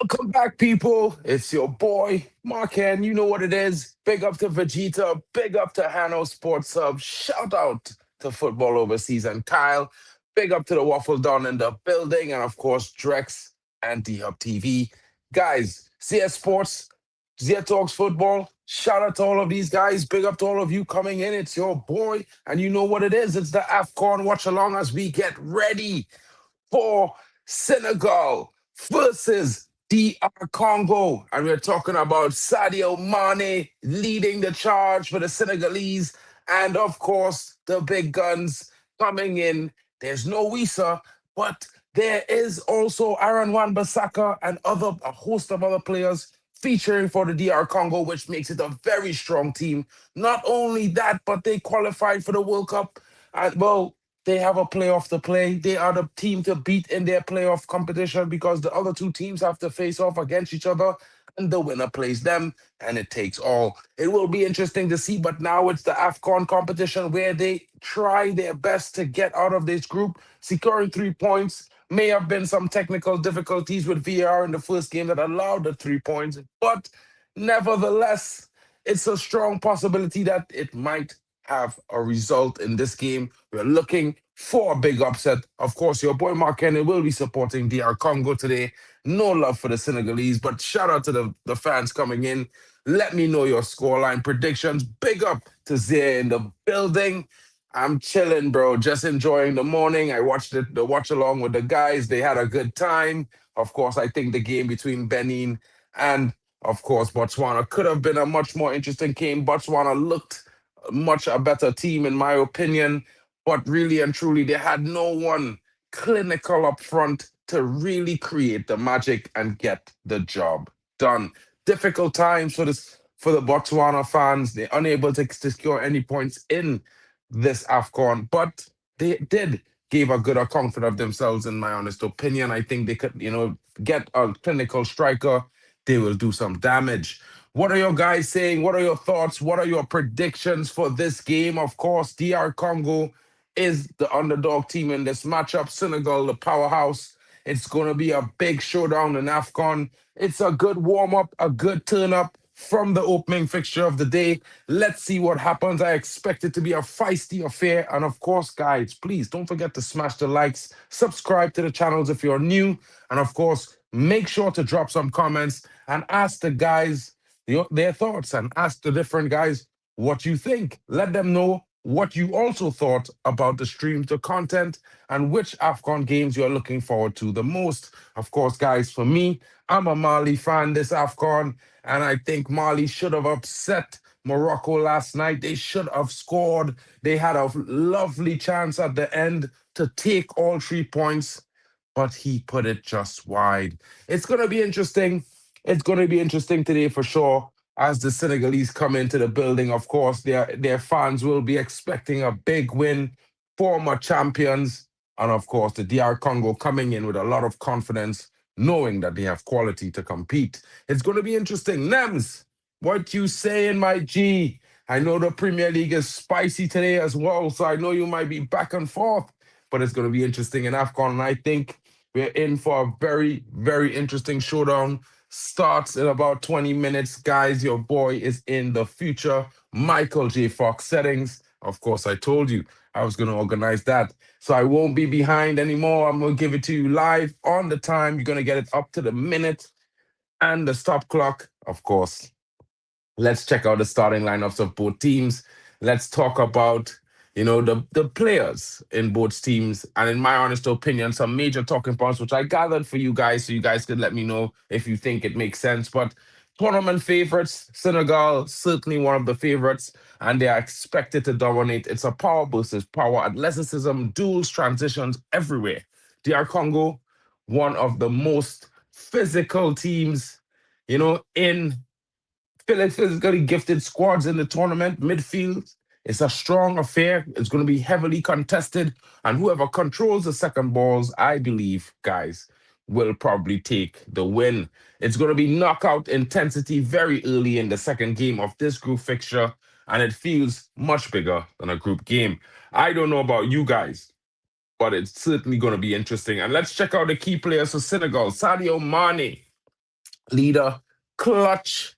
Welcome back, people. It's your boy, Marken. You know what it is. Big up to Vegeta. Big up to Hanno Sports Sub. Shout out to Football Overseas and Kyle. Big up to the Waffle Don in the building. And of course, Drex and D Hub TV. Guys, CS Sports, Zia Talks Football. Shout out to all of these guys. Big up to all of you coming in. It's your boy. And you know what it is. It's the AFCON watch along as we get ready for Senegal versus DR Congo. And we're talking about Sadio Mané leading the charge for the Senegalese. And of course, the big guns coming in. There's no Wisa, but there is also Aaron Wan-Bissaka and a host of other players featuring for the DR Congo, which makes it a very strong team. Not only that, but they qualified for the World Cup. Well, they have a playoff to play. They are the team to beat in their playoff competition because the other two teams have to face off against each other and the winner plays them and it takes all. It will be interesting to see, but now it's the AFCON competition where they try their best to get out of this group, securing 3 points. May have been some technical difficulties with VAR in the first game that allowed the 3 points, but nevertheless, it's a strong possibility that it might have a result in this game. We're looking for a big upset. Of course, your boy Mark Kenny will be supporting DR Congo today. No love for the Senegalese, but shout out to the fans coming in. Let me know your scoreline predictions. Big up to Zia in the building. I'm chilling, bro. Just enjoying the morning. I watched the watch along with the guys. They had a good time. Of course, I think the game between Benin and, of course, Botswana could have been a much more interesting game. Botswana looked much a better team, in my opinion. But really and truly, they had no one clinical up front to really create the magic and get the job done. Difficult times for the Botswana fans. They're unable to secure any points in this AFCON, but they did give a good account of themselves, in my honest opinion. I think they could, get a clinical striker. They will do some damage. What are your guys saying? What are your thoughts? What are your predictions for this game? Of course, DR Congo is the underdog team in this matchup. Senegal, the powerhouse. It's going to be a big showdown in AFCON. It's a good warm up, a good turn up from the opening fixture of the day. Let's see what happens. I expect it to be a feisty affair. And of course, guys, please don't forget to smash the likes, subscribe to the channels if you're new. And of course, make sure to drop some comments and ask the guys their thoughts and ask the different guys what you think. Let them know what you also thought about the stream, the content, and which AFCON games you're looking forward to the most. Of course, guys, for me, I'm a Mali fan this AFCON, and I think Mali should have upset Morocco last night. They should have scored. They had a lovely chance at the end to take all 3 points, but he put it just wide. It's going to be interesting. It's going to be interesting today for sure. As the Senegalese come into the building, of course, their fans will be expecting a big win, former champions, and of course, the DR Congo coming in with a lot of confidence, knowing that they have quality to compete. It's going to be interesting. Nems, what you saying, my G? I know the Premier League is spicy today as well, so I know you might be back and forth, but it's going to be interesting in AFCON, and I think we're in for a very, very interesting showdown. Starts in about 20 minutes. Guys, your boy is in the future Michael J. Fox settings. Of course, I told you I was going to organize that. So I won't be behind anymore. I'm going to give it to you live on the time. You're going to get it up to the minute and the stop clock. Of course, let's check out the starting lineups of both teams. Let's talk about the players in both teams, and in my honest opinion, some major talking points which I gathered for you guys, so you guys could let me know if you think it makes sense. But tournament favorites, Senegal certainly one of the favorites, and they are expected to dominate. It's a power versus power, athleticism, duels, transitions everywhere. DR Congo, one of the most physical teams, in physically gifted squads in the tournament. Midfield, it's a strong affair. It's going to be heavily contested. And whoever controls the second balls, I believe, guys, will probably take the win. It's going to be knockout intensity very early in the second game of this group fixture. And it feels much bigger than a group game. I don't know about you guys, but it's certainly going to be interesting. And let's check out the key players for Senegal. Sadio Mane. leader, clutch,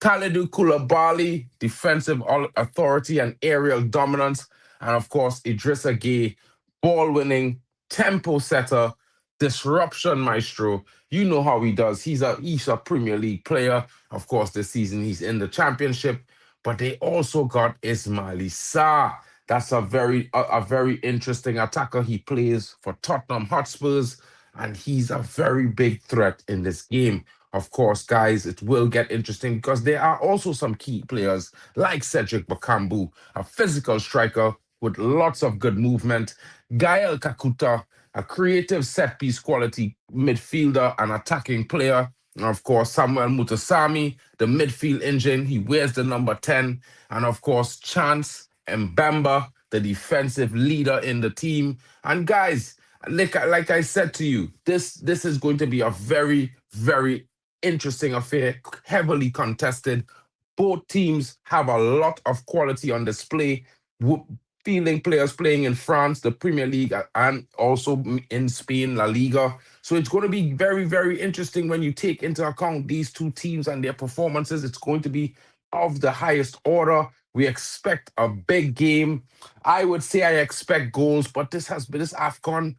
Kalidou Koulibaly, defensive authority and aerial dominance, and of course Idrissa Gueye, ball winning, tempo setter, disruption maestro. You know how he does. He's a Premier League player. Of course, this season he's in the Championship, but they also got Ismaili Sarr. That's a very interesting attacker. He plays for Tottenham Hotspurs, and he's a very big threat in this game. Of course, guys, it will get interesting because there are also some key players like Cedric Bakambu, a physical striker with lots of good movement, Gael Kakuta, a creative set piece quality midfielder and attacking player. And of course, Samuel Mutasami, the midfield engine. He wears the number 10. And of course, Chance Mbemba, the defensive leader in the team. And guys, like I said to you, this is going to be a very, very interesting affair, heavily contested. Both teams have a lot of quality on display. Fielding players playing in France, the Premier League, and also in Spain, La Liga. So it's going to be very, very interesting when you take into account these two teams and their performances. It's going to be of the highest order. We expect a big game. I would say I expect goals, but this AFCON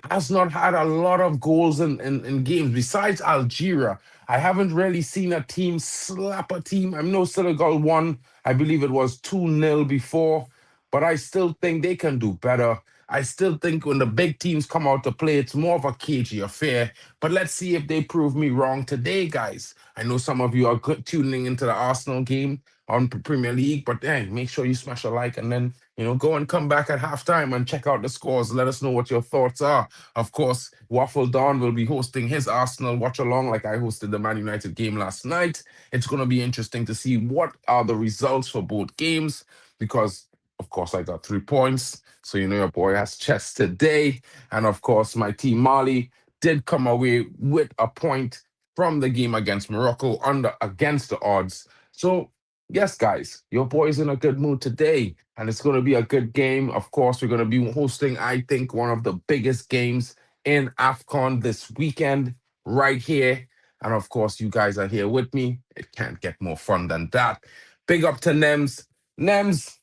has not had a lot of goals in games. Besides Algeria, I haven't really seen a team slap a team. I know Senegal won, I believe it was 2-0 before, but I still think they can do better. I still think when the big teams come out to play, it's more of a cagey affair. But let's see if they prove me wrong today, guys. I know some of you are tuning into the Arsenal game on Premier League, but hey, make sure you smash a like and then go and come back at halftime and check out the scores. Let us know what your thoughts are. Of course, Waffle Don will be hosting his Arsenal watch along like I hosted the Man United game last night. It's going to be interesting to see what are the results for both games because, of course, I got 3 points. So, your boy has chess today. And, of course, my team Mali did come away with a point from the game against Morocco against the odds. So, yes, guys, your boy's in a good mood today, and it's going to be a good game. Of course, we're going to be hosting, I think, one of the biggest games in AFCON this weekend right here. And of course, you guys are here with me. It can't get more fun than that. Big up to Nems. Nems,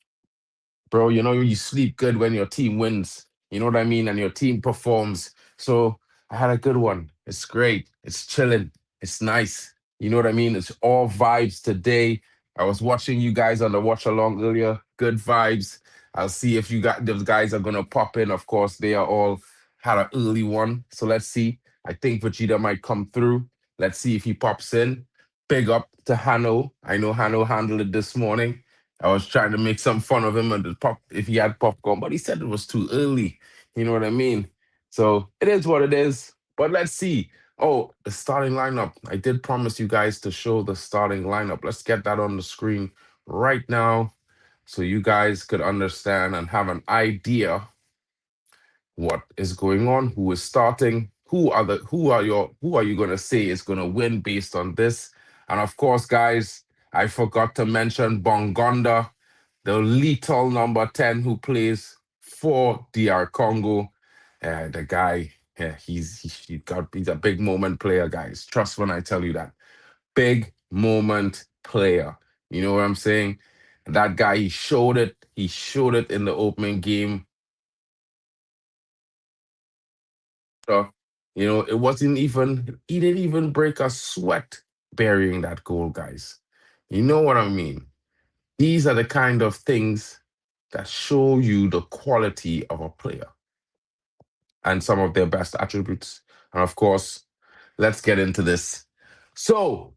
bro, you sleep good when your team wins. You know what I mean? And your team performs. So I had a good one. It's great. It's chilling. It's nice. You know what I mean? It's all vibes today. I was watching you guys on the watch along earlier. Good vibes. I'll see if you got those guys are gonna pop in. Of course, they are all had an early one. So let's see. I think Vegeta might come through. Let's see if he pops in. Big up to Hanno. I know Hanno handled it this morning. I was trying to make some fun of him and the pop if he had popcorn, but he said it was too early. You know what I mean? So it is what it is. But let's see. Oh, the starting lineup. I did promise you guys to show the starting lineup. Let's get that on the screen right now so you guys could understand and have an idea what is going on, who is starting, who are you gonna say is gonna win based on this. And of course, guys, I forgot to mention Bongonda, the lethal number 10 who plays for DR Congo. The guy, yeah, he's a big moment player, guys. Trust when I tell you that. Big moment player. You know what I'm saying? That guy, he showed it. He showed it in the opening game. So, it wasn't even, he didn't even break a sweat burying that goal, guys. You know what I mean? These are the kind of things that show you the quality of a player and some of their best attributes. And of course, let's get into this. So,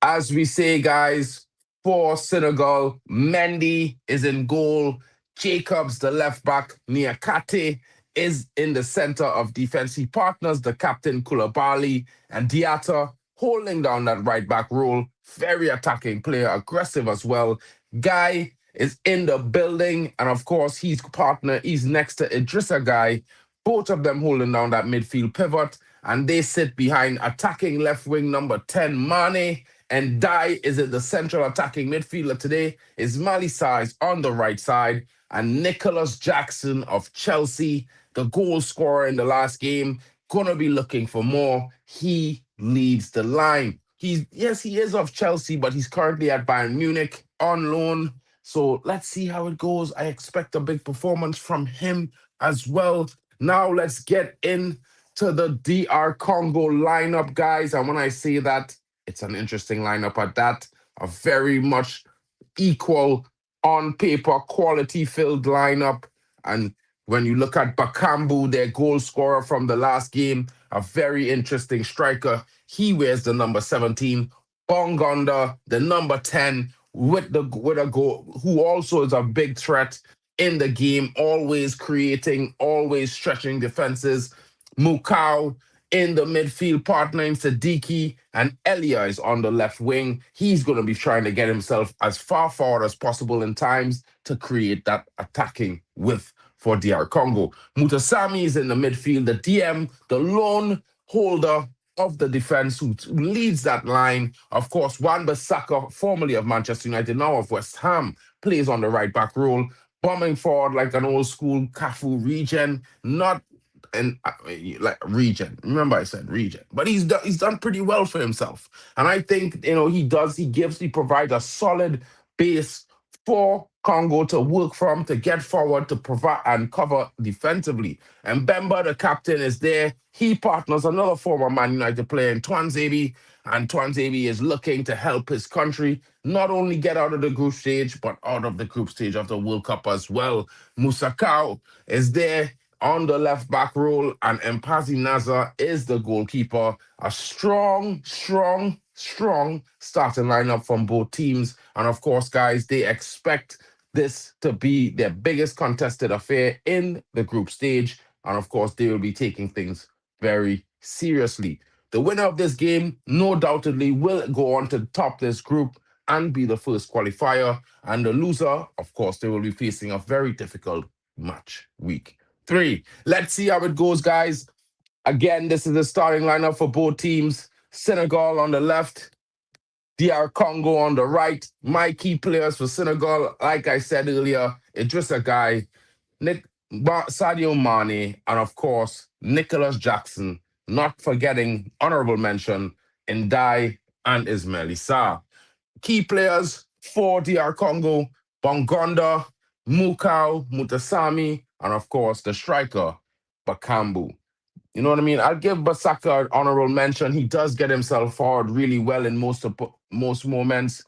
as we say, guys, for Senegal, Mendy is in goal. Jacobs, the left back, Niakate is in the center of defense. He partners the captain Koulibaly and Diatta holding down that right back role. Very attacking player, aggressive as well. Guy is in the building, and of course, he's next to Idrissa Guy. Both of them holding down that midfield pivot, and they sit behind attacking left wing number 10, Mané, and Dai is in the central attacking midfielder today. Is Mali Size on the right side, and Nicholas Jackson of Chelsea, the goal scorer in the last game, gonna be looking for more. He leads the line. He is of Chelsea, but he's currently at Bayern Munich on loan. So let's see how it goes. I expect a big performance from him as well. Now let's get in to the DR Congo lineup, guys. And when I say that, it's an interesting lineup at that. A very much equal on paper quality filled lineup. And when you look at Bakambu, their goal scorer from the last game, a very interesting striker. He wears the number 17. Bongonda, the number 10, with a goal, who also is a big threat in the game, always creating, always stretching defenses. Mukau in the midfield, partnering Sadiki, and Elia is on the left wing. He's going to be trying to get himself as far forward as possible in times to create that attacking width for DR Congo. Mutasami is in the midfield, the DM, the lone holder of the defense who leads that line. Of course, Wan-Bissaka, formerly of Manchester United, now of West Ham, plays on the right back role, bombing forward like an old school Cafu regen, not and like regen. Remember, I said regen, but he's done pretty well for himself, and I think he provides a solid base for Congo to work from, to get forward, to provide and cover defensively. And Mbemba, the captain, is there. He partners another former Man United player in Twanzebe, and Twanzebe is looking to help his country not only get out of the group stage, but out of the group stage of the World Cup as well. Musakau is there on the left back role, and Mpazi Naza is the goalkeeper. A strong starting lineup from both teams. And of course, guys, they expect this to be their biggest contested affair in the group stage. And of course, they will be taking things very seriously. The winner of this game, no doubtedly, will go on to top this group and be the first qualifier. And the loser, of course, they will be facing a very difficult match week 3. Let's see how it goes, guys. Again, this is the starting lineup for both teams. Senegal on the left, DR Congo on the right. My key players for Senegal, like I said earlier, Idrissa Guy, Sadio Mané, and of course, Nicholas Jackson. Not forgetting honorable mention Ndai and Ismail Issa. Key players for DR Congo, Bongonda, Mukau, Mutasami, and of course the striker, Bakambu. You know what I mean? I'll give Basaka an honorable mention. He does get himself forward really well in most moments.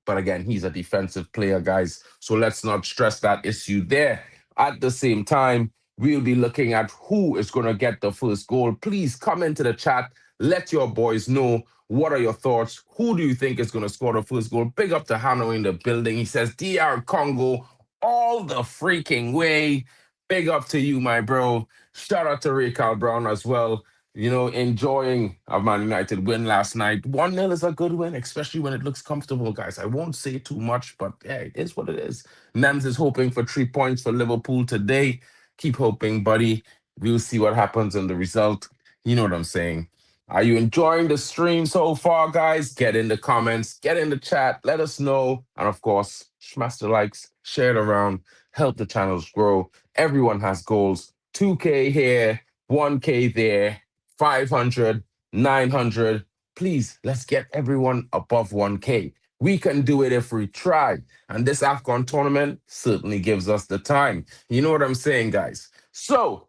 But again, he's a defensive player, guys. So let's not stress that issue there. At the same time, we'll be looking at who is going to get the first goal. Please come into the chat. Let your boys know, what are your thoughts. Who do you think is going to score the first goal? Big up to Hanno in the building. He says, DR Congo all the freaking way. Big up to you, my bro. Shout out to Ray Carl Brown as well. Enjoying a Man United win last night. 1-0 is a good win, especially when it looks comfortable, guys. I won't say too much, but yeah, it is what it is. Nems is hoping for 3 points for Liverpool today. Keep hoping, buddy. We'll see what happens in the result. You know what I'm saying. Are you enjoying the stream so far, guys? Get in the comments, get in the chat, let us know. And of course, smash the likes, share it around, help the channels grow. Everyone has goals. 2K here, 1K there, 500, 900. Please, let's get everyone above 1K. We can do it if we try. And this AFCON tournament certainly gives us the time. You know what I'm saying, guys? So,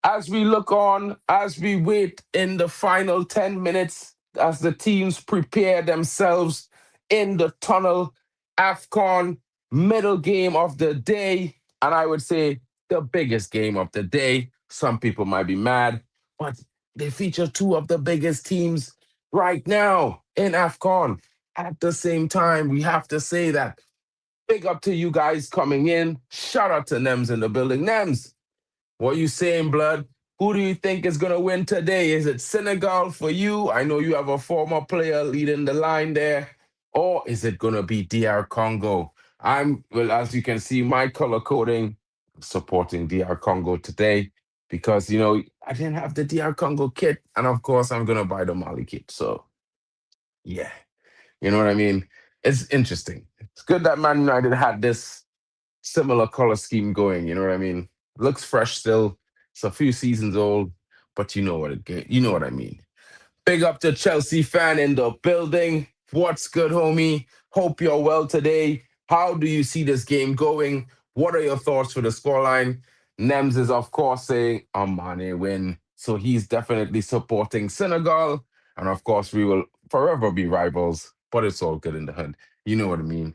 as we look on, as we wait in the final 10 minutes, as the teams prepare themselves in the tunnel, AFCON middle game of the day, and I would say the biggest game of the day. Some people might be mad, but they feature two of the biggest teams right now in AFCON. At the same time, we have to say that. Big up to you guys coming in. Shout out to Nems in the building. Nems, what you saying, blood? Who do you think is going to win today? Is it Senegal for you? I know you have a former player leading the line there. Or is it going to be DR Congo? Well, as you can see, my color coding supporting DR Congo today because, I didn't have the DR Congo kit. And of course, I'm going to buy the Mali kit. So, yeah, you know what I mean? It's interesting. It's good that Man United had this similar color scheme going. You know what I mean? Looks fresh still. It's a few seasons old, but you know what I mean. Big up to Chelsea fan in the building. What's good, homie? Hope you're well today. How do you see this game going? What are your thoughts for the scoreline? Nems is, of course, saying a Mané win. So he's definitely supporting Senegal. And of course, we will forever be rivals, but it's all good in the hood. You know what I mean?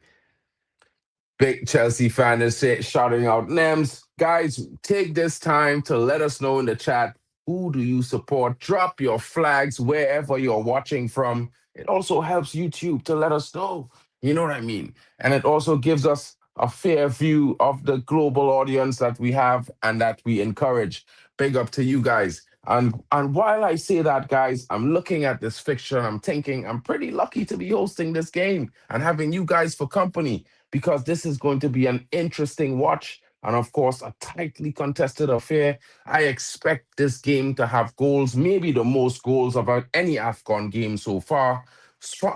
Big Chelsea fan is shouting out names. Guys, take this time to let us know in the chat, who do you support? Drop your flags wherever you're watching from. It also helps YouTube to let us know. You know what I mean? And it also gives us a fair view of the global audience that we have and that we encourage. Big up to you guys. And while I say that, guys, I'm looking at this fixture and I'm thinking I'm pretty lucky to be hosting this game and having you guys for company, because this is going to be an interesting watch and, of course, a tightly contested affair. I expect this game to have goals, maybe the most goals of any AFCON game so far,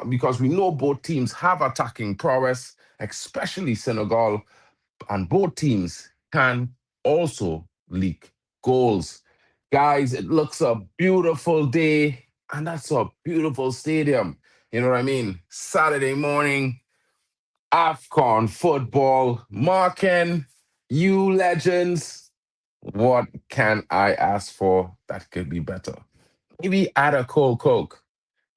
because we know both teams have attacking prowess, especially Senegal, and both teams can also leak goals. Guys, it looks a beautiful day, and that's a beautiful stadium. You know what I mean? Saturday morning, AFCON football. Marken, you legends. What can I ask for that could be better? Maybe add a cold Coke,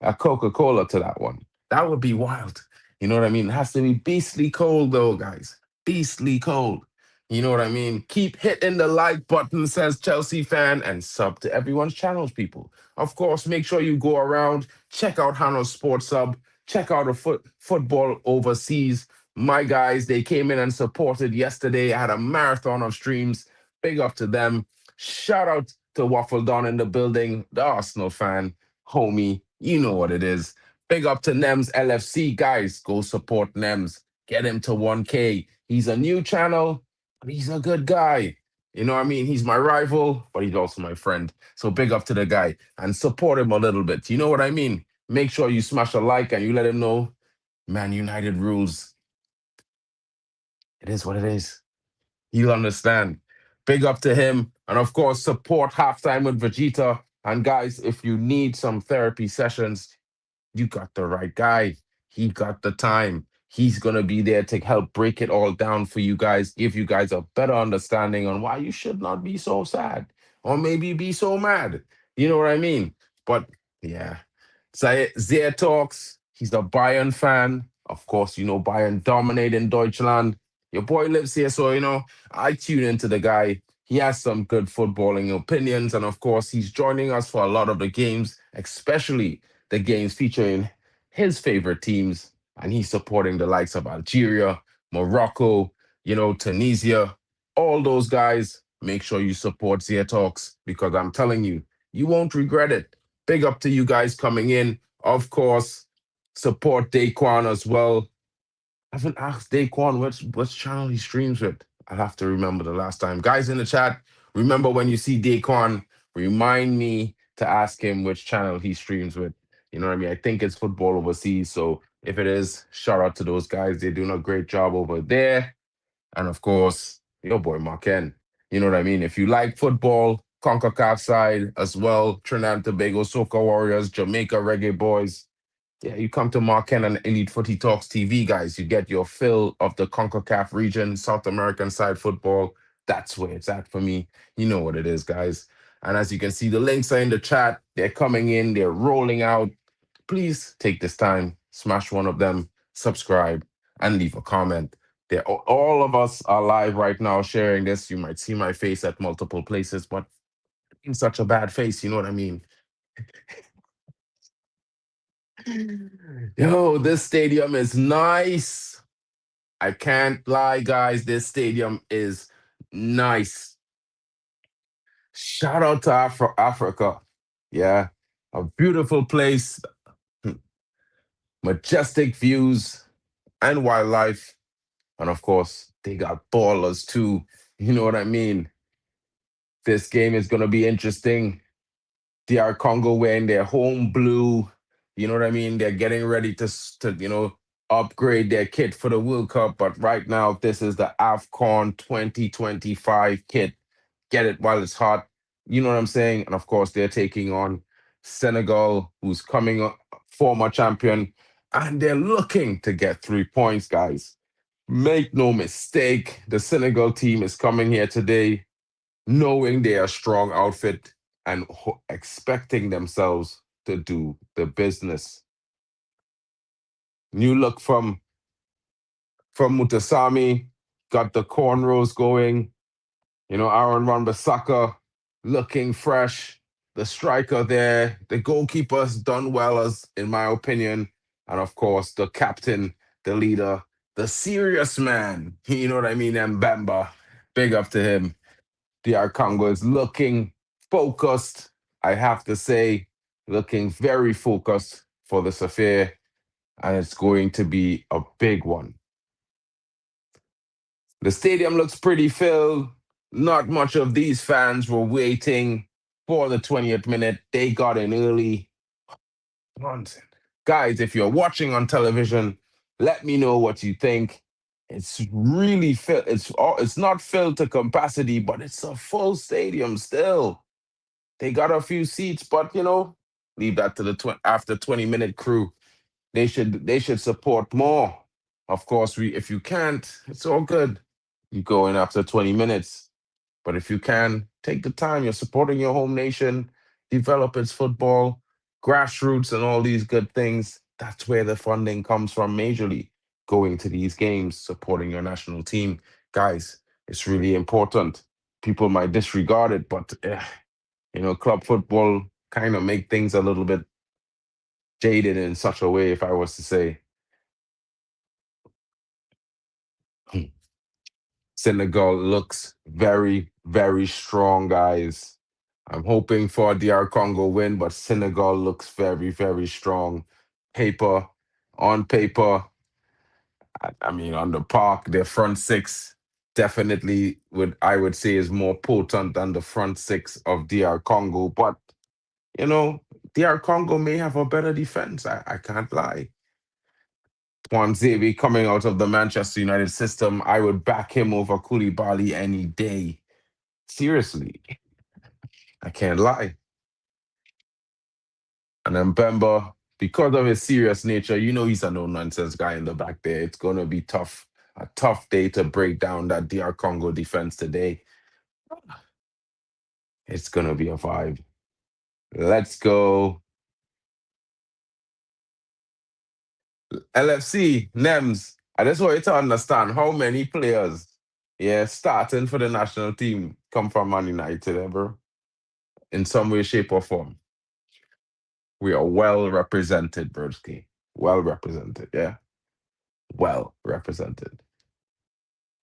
a Coca-Cola to that one. That would be wild. You know what I mean? It has to be beastly cold though, guys. Beastly cold. You know what I mean? Keep hitting the like button, says Chelsea fan, and sub to everyone's channels, people. Of course, make sure you go around, check out Hanno's Sports Sub, check out the football overseas. My guys, they came in and supported yesterday. I had a marathon of streams. Big up to them. Shout out to Waffle Don in the building, the Arsenal fan, homie. You know what it is. Big up to Nems LFC. Guys, go support Nems. Get him to 1K. He's a new channel, but he's a good guy. You know what I mean? He's my rival, but he's also my friend. So big up to the guy and support him a little bit. You know what I mean? Make sure you smash a like and you let him know, Man United rules. It is what it is. He'll understand. Big up to him. And of course, support Halftime with Vegeta. And guys, if you need some therapy sessions, you got the right guy. He got the time. He's going to be there to help break it all down for you guys, give you guys a better understanding on why you should not be so sad or maybe be so mad. You know what I mean? But yeah, Zia talks. He's a Bayern fan. Of course, you know, Bayern dominate in Deutschland. Your boy lives here, so, you know, I tune into the guy. He has some good footballing opinions. And of course, he's joining us for a lot of the games, especially the games featuring his favorite teams, and he's supporting the likes of Algeria, Morocco, you know, Tunisia, all those guys. Make sure you support Zia Talks, because I'm telling you, you won't regret it. Big up to you guys coming in. Of course, support Daquan as well. I haven't asked Daquan which channel he streams with. I'll have to remember the last time. Guys in the chat, remember when you see Daquan, remind me to ask him which channel he streams with. You know what I mean? I think it's Football Overseas. So if it is, shout out to those guys. They're doing a great job over there. And of course, your boy Marken. You know what I mean? If you like football, CONCACAF side as well, Trinidad and Tobago, Soca Warriors, Jamaica Reggae Boys, yeah, you come to Marken and Elite Footy Talks TV, guys. You get your fill of the CONCACAF region, South American side football. That's where it's at for me. You know what it is, guys. And as you can see, the links are in the chat. They're coming in, they're rolling out. Please take this time, smash one of them, subscribe, and leave a comment. All of us are live right now sharing this. You might see my face at multiple places, but in such a bad face, you know what I mean? Yo, this stadium is nice. I can't lie, guys. This stadium is nice. Shout out to Africa. Yeah, a beautiful place, majestic views and wildlife. And of course, they got ballers too. You know what I mean? This game is going to be interesting. DR Congo wearing their home blue. You know what I mean? They're getting ready to upgrade their kit for the World Cup. But right now, this is the AFCON 2025 kit. Get it while it's hot. You know what I'm saying? And of course, they're taking on Senegal, who's coming up, former champion, and they're looking to get 3 points, guys. Make no mistake, the Senegal team is coming here today knowing they are a strong outfit and expecting themselves to do the business. New look from Mutasami, got the cornrows going. Aaron Wan-Bissaka looking fresh. The striker there, the goalkeeper's done well, as in my opinion, and of course the captain, the leader, the serious man. You know what I mean? Mbemba, big up to him. DR Congo is looking focused. I have to say, looking very focused for this affair, and it's going to be a big one. The stadium looks pretty filled. Not much of these fans were waiting for the 20th minute. They got in early. Nonsense. Guys, if you're watching on television, let me know what you think. It's really filled. It's not filled to capacity, but it's a full stadium still. They got a few seats, but leave that to the after 20-minute crew. They should support more. Of course, if you can't, it's all good. You go in after 20 minutes. But if you can, take the time. You're supporting your home nation, develop its football, grassroots, and all these good things. That's where the funding comes from majorly. Going to these games, supporting your national team. Guys, it's really important. People might disregard it, but club football kind of make things a little bit jaded in such a way, if I was to say. Senegal looks very, very strong, guys. I'm hoping for a DR Congo win, but Senegal looks very, very strong. Paper, on paper, I mean, on the park, their front six definitely I would say is more potent than the front six of DR Congo. But, you know, DR Congo may have a better defense. I can't lie. Xavier coming out of the Manchester United system, I would back him over Koulibaly any day. Seriously, I can't lie. And then Mbemba, because of his serious nature, he's a no-nonsense guy in the back there. It's going to be tough, a tough day to break down that DR Congo defense today. It's going to be a vibe. Let's go. LFC, NEMS, I just want you to understand how many players, starting for the national team come from Man United, bro. In some way, shape, or form. We are well represented, Brodsky. Well represented, yeah. Well represented.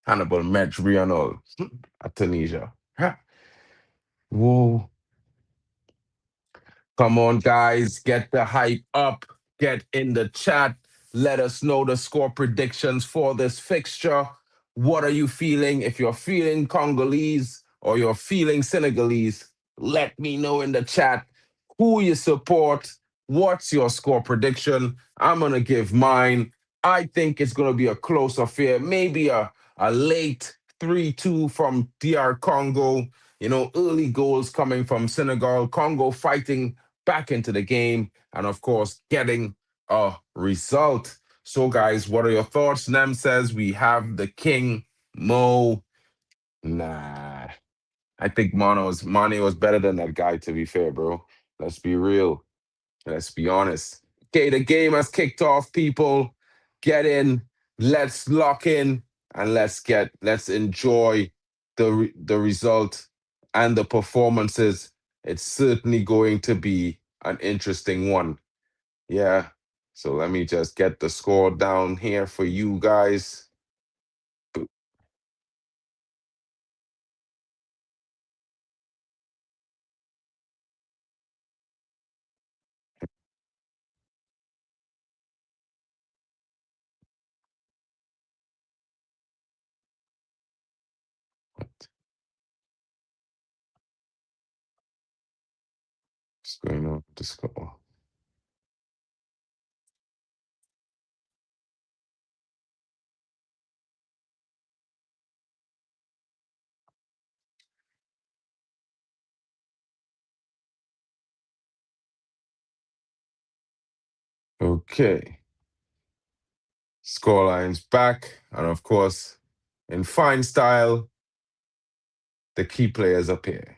Hannibal Medj Rionol at Tunisia. Ha. Whoa. Come on, guys. Get the hype up. Get in the chat. Let us know the score predictions for this fixture. What are you feeling? If you're feeling Congolese or you're feeling Senegalese, let me know in the chat who you support. What's your score prediction? I'm going to give mine. I think it's going to be a close affair, maybe a late 3-2 from DR Congo. Early goals coming from Senegal, Congo fighting back into the game, and of course, getting a result. So, guys, what are your thoughts? Nem says we have the king, Mo. Nah, I think Mane was better than that guy, to be fair, bro. Let's be real. Let's be honest. Okay, the game has kicked off, people. Get in, let's lock in, and let's enjoy the result and the performances. It's certainly going to be an interesting one. Yeah. So let me just get the score down here for you guys. What's going on with the score? Okay. Scoreline's back. And of course, in fine style, the key players appear.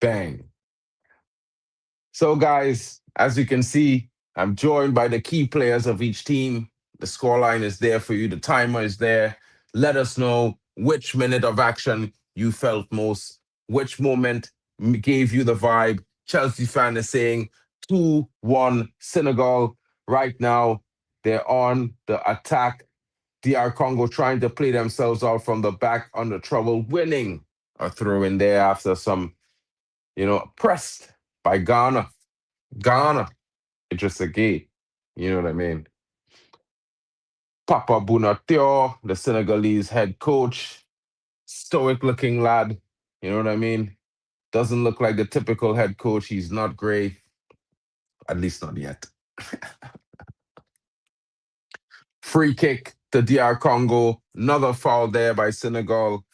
Bang. So, guys, as you can see, I'm joined by the key players of each team. The scoreline is there for you, the timer is there. Let us know which minute of action you felt most, which moment gave you the vibe. Chelsea fan is saying 2-1 Senegal. Right now, they're on the attack. DR Congo trying to play themselves out from the back under trouble, winning a throw in there after some, pressed by Ghana. Ghana, it's just a gate. You know what I mean? Papa Bounatio, the Senegalese head coach, stoic looking lad. You know what I mean? Doesn't look like the typical head coach. He's not great, at least not yet. Free kick to DR Congo. Another foul there by Senegal.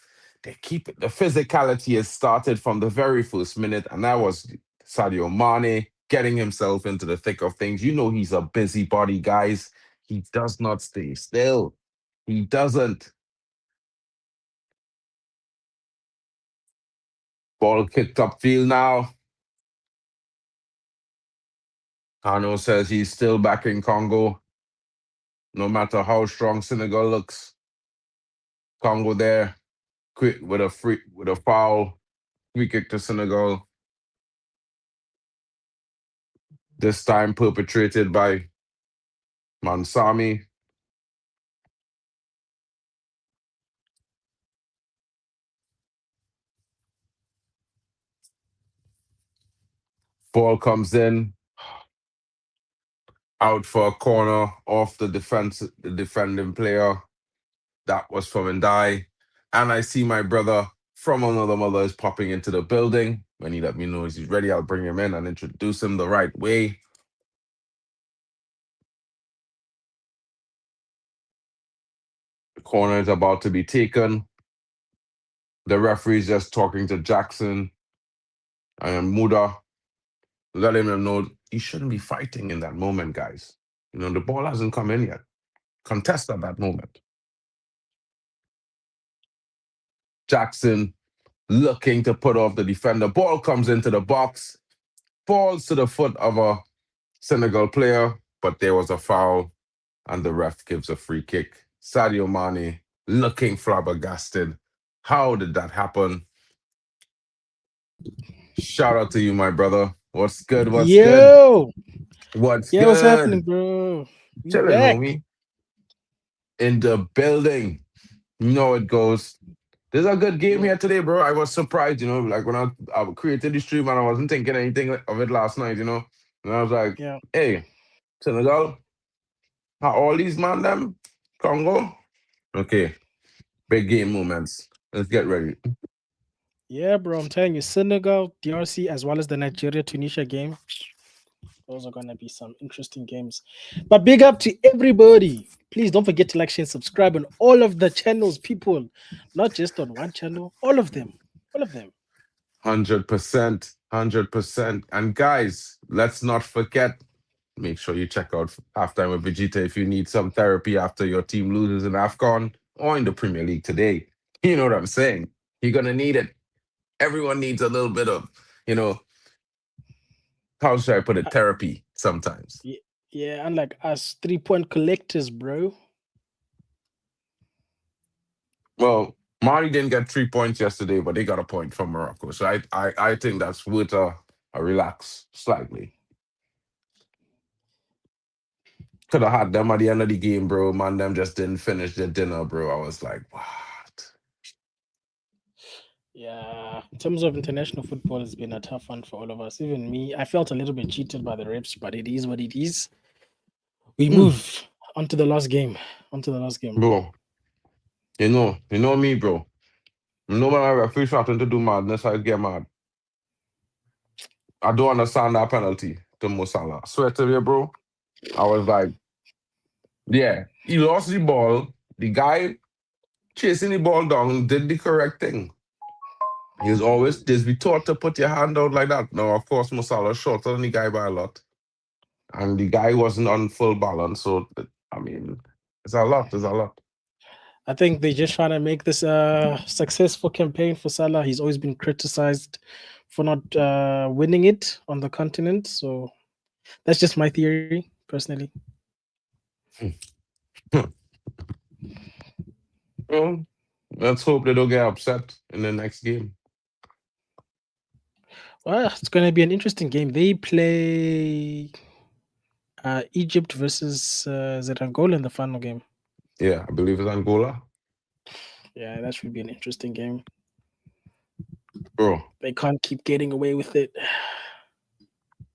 They keep it. The physicality has started from the very first minute, and that was Sadio Mané getting himself into the thick of things. You know he's a busybody, guys. He does not stay still. He doesn't. Ball kicked upfield now. Hanno says he's still back in Congo, no matter how strong Senegal looks. Congo there, quick with a foul, free kick to Senegal. This time perpetrated by Mansami. Ball comes in, out for a corner off the defending player. That was from Ndai. And I see my brother from another mother is popping into the building. When he let me know he's ready, I'll bring him in and introduce him the right way. The corner is about to be taken. The referee's just talking to Jackson and Muda, let him know he shouldn't be fighting in that moment, guys. The ball hasn't come in yet. Contest at that moment. Jackson looking to put off the defender. Ball comes into the box, falls to the foot of a Senegal player, but there was a foul, and the ref gives a free kick. Sadio Mané looking flabbergasted. How did that happen? Shout out to you, my brother. What's good? What's good? Yo, What's yeah, what's happening, good? bro? We Chilling, back. homie. In the building. You know it goes. There's a good game Yeah, here today, bro. I was surprised, like when I created the stream and I wasn't thinking anything of it last night, And I was like, yeah. hey, Senegal, how all these man them? Congo? Okay, big game moments. Let's get ready. Yeah, bro. I'm telling you, Senegal, DRC, as well as the Nigeria Tunisia game. Those are gonna be some interesting games. But big up to everybody. Please don't forget to like, share, and subscribe on all of the channels, people. Not just on one channel, all of them. All of them. 100%. 100%. And guys, let's not forget, make sure you check out Halftime with Vegeta if you need some therapy after your team loses in AFCON or in the Premier League today. You know what I'm saying? You're going to need it. Everyone needs a little bit of, you know, how should I put it? Uh, Therapy sometimes. yeah, unlike us, 3 point collectors, bro. Well, Mali didn't get 3 points yesterday, but they got a point from Morocco. So I think that's worth a relax slightly. Could have had them at the end of the game, bro. Man, them just didn't finish their dinner, bro. I was like, what? Yeah, in terms of international football, it's been a tough one for all of us. Even me, I felt a little bit cheated by the refs, but it is what it is. We Mm, move on to the last game. On to the last game, bro. bro, you know me, bro. You know when I referee starting to do madness, I get mad. I don't understand that penalty to Mo Salah. Swear to you, bro. I was like, yeah, he lost the ball. The guy chasing the ball down did the correct thing. He's always just be taught to put your hand out like that. Now, of course, Mo Salah shorter than the guy by a lot. and the guy wasn't on full balance. So I mean, it's a lot. It's a lot. I think they're just trying to make this a successful campaign for Salah. He's always been criticized for not winning it on the continent. So that's just my theory, personally. Well, let's hope they don't get upset in the next game. Well, it's going to be an interesting game. They play Egypt versus is it Angola in the final game? Yeah, I believe it's Angola. Yeah, that should be an interesting game. Bro, They can't keep getting away with it.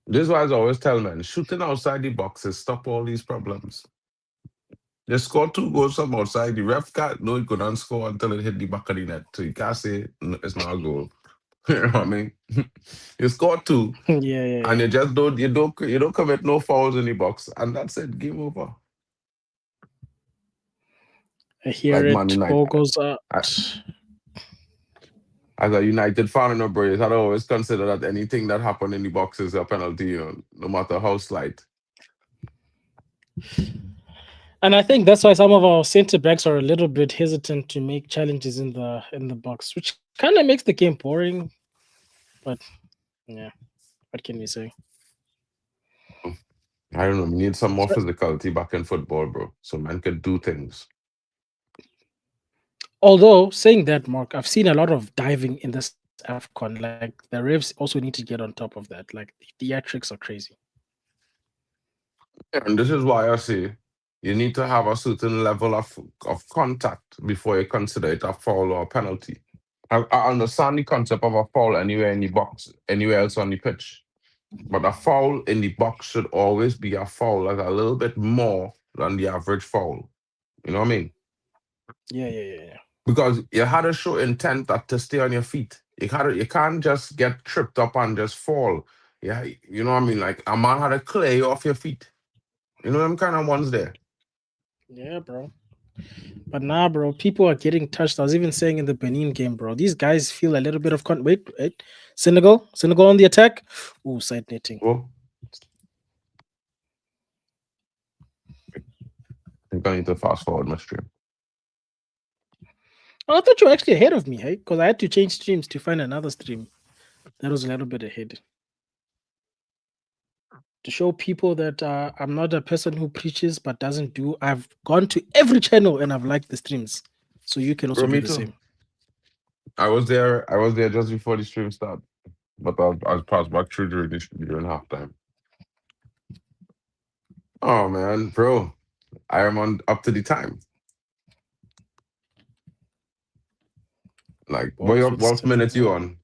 this is why I always tell men, shooting outside the boxes stop all these problems. They scored 2 goals from outside. The ref can't know he couldn't score until it hit the back of the net. So you can't say it's not a goal. You know what I mean? You scored 2, Yeah. and you just don't commit no fouls in the box, and that's it. Game over. I hear Like Man it. Ball United. goes out. As a United fan, no bro, I'd always consider that anything that happened in the box is a penalty, no matter how slight. And I think that's why some of our centre backs are a little bit hesitant to make challenges in the box, which kind of makes the game boring. But yeah, what can we say? I don't know. We need some more physicality back in football, bro, so man could do things. Although saying that, Mark, I've seen a lot of diving in this AFCON. Like the refs also need to get on top of that. Like the theatrics are crazy. And this is why I say you need to have a certain level of contact before you consider it a foul or a penalty. I understand the concept of a foul anywhere in the box, anywhere else on the pitch. But a foul in the box should always be a foul, like a little bit more than the average foul. You know what I mean? Yeah. Because you had to show intent to stay on your feet. You can't just get tripped up and just fall. Yeah, you know what I mean? Like a man had to clear you off your feet. You know them kind of ones there. Yeah, bro. But nah, bro, people are getting touched. I was even saying in the Benin game, bro, these guys feel a little bit of wait. Senegal on the attack. Ooh, side netting. Well, I think I need to fast forward my stream. Oh, I thought you were actually ahead of me, hey? Because I had to change streams to find another stream that was a little bit ahead. To show people that I'm not a person who preaches but doesn't do. I've gone to every channel and I've liked the streams, so you can also Bro, do me the too. same. I was there just before the stream started. But I was passed back through during halftime. Oh man, bro. I am on up to the time. Like what minutes you on?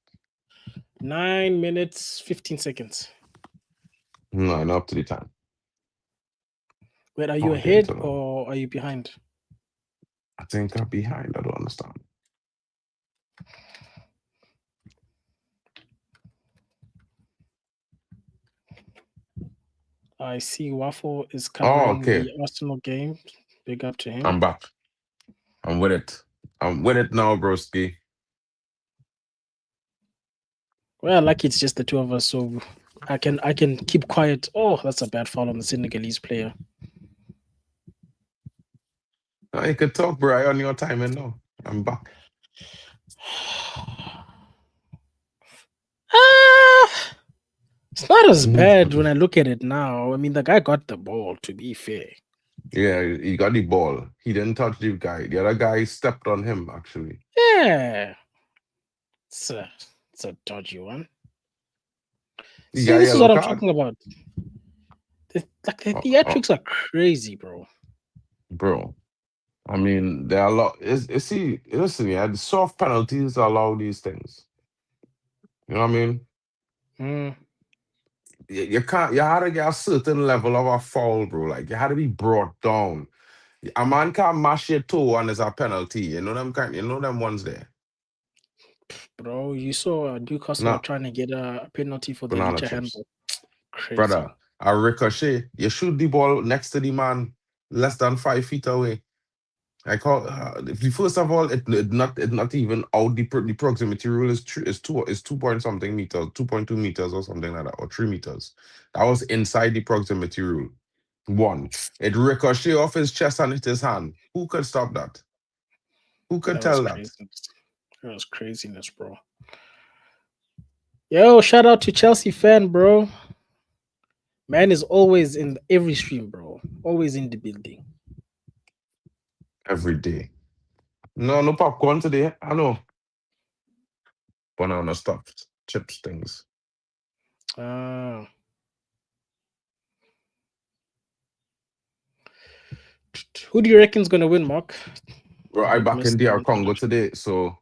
9 minutes 15 seconds. No, not up to the time. Wait, are you ahead or are you behind? I think I'm behind. I don't understand. I see Waffle is covering okay. the Arsenal game. Big up to him. I'm back. I'm with it. I'm with it now, broski. Well, lucky it's just the two of us, so I can keep quiet. Oh, that's a bad foul on the Senegalese player. No, you could talk, bro. On your time and now. I'm back. It's not as bad when I look at it now. I mean, the guy got the ball, to be fair. Yeah, he got the ball. He didn't touch the guy. The other guy stepped on him, actually. Yeah. It's a dodgy one. See, this is what I'm talking about. The theatrics are crazy, bro. Bro. I mean, there are a lot. Listen, yeah, the soft penalties allow these things. You know what I mean? You can't. You had to get a certain level of a foul, bro. Like you had to be brought down. A man can't mash your toe and there's a penalty. You know them ones there. Bro, you saw Newcastle trying to get a penalty for the Licha handball. Crazy. Brother, a ricochet. You shoot the ball next to the man, less than 5 feet away. I call first of all, it not even out the proximity rule is 2 point something meters, 2.2 meters or something like that, or 3 meters. That was inside the proximity rule. One, it ricochet off his chest and hit his hand. Who could stop that? Who could That was tell that? craziness. That was craziness, bro. Yo, shout out to Chelsea fan, bro. Man is always in every stream, bro. Always in the building. Every day. No popcorn today. I know. Banana stuffed chips things. Uh, who do you reckon's gonna win, Mark? Bro, I With back in Messi DR and Congo today, so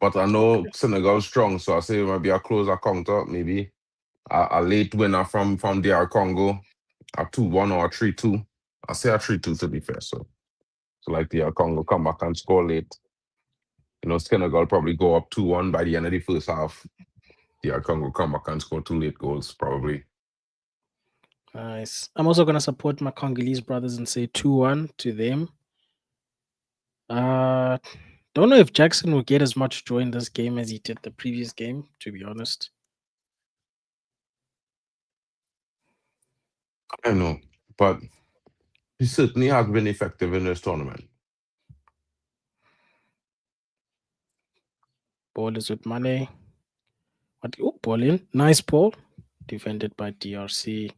but I know okay. Senegal strong, so I say it might be a closer counter, maybe a late winner from DR Congo, a 2-1 or a 3-2. I say a 3-2 to be fair. So like DR Congo come back and score late. Senegal probably go up 2-1 by the end of the first half. DR Congo come back and score 2 late goals, probably. Nice. I'm also gonna support my Congolese brothers and say 2-1 to them. Don't know if Jackson will get as much joy in this game as he did the previous game, to be honest. I know, but he certainly has been effective in this tournament. Ball is with Mané. Ball in. Nice ball. Defended by DRC.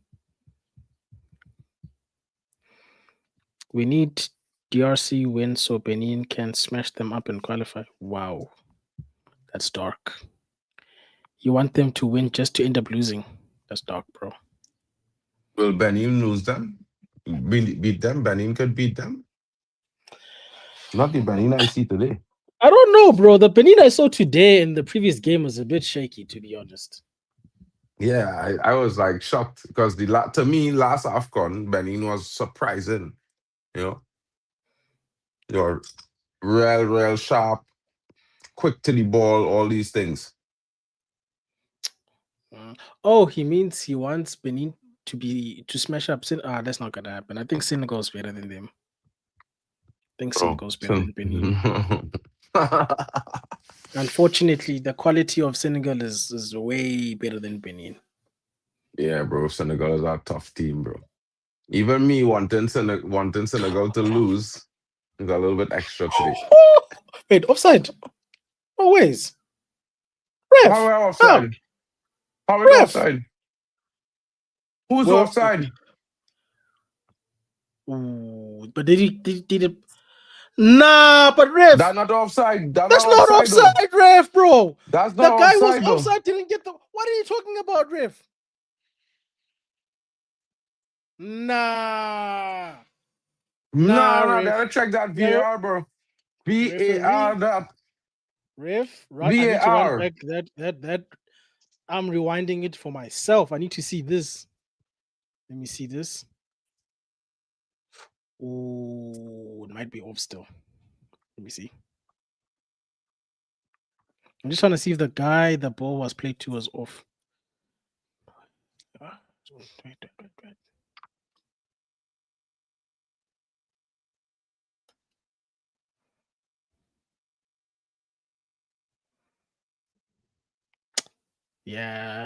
We need DRC win so Benin can smash them up and qualify. Wow. That's dark. You want them to win just to end up losing. That's dark, bro. Will Benin lose them? Beat them? Benin could beat them? Not the Benin I see today. I don't know, bro. The Benin I saw today in the previous game was a bit shaky, to be honest. Yeah, I was like shocked because to me last AFCON Benin was surprising. You know, you're real sharp, quick to the ball, all these things. Oh, he means he wants Benin to smash up. That's not gonna happen. I think Senegal's better than them. I think Oh, Senegal's better than Benin. yeah, Unfortunately, the quality of Senegal is way better than Benin. bro. Senegal is a tough team, bro. Even me wanting Senegal to lose is a little bit extra today. Wait, offside. Always. How Ref. are How? offside? How is Ref. offside? Who's Well, offside? but did it? Nah, but ref. That's not offside. That's That's not not offside though. offside, ref, bro. That's The not guy was offside though. offside, didn't get the. What are you talking about, ref? Nah. No, they Ref. gotta check that The VAR, bro. VAR referee. that. Ref. I need to run VAR. back that. I'm rewinding it for myself. I need to see this. Let me see this. Oh, it might be off still. Let me see. I'm just trying to see if the guy the ball was played to was off. Wait. Yeah,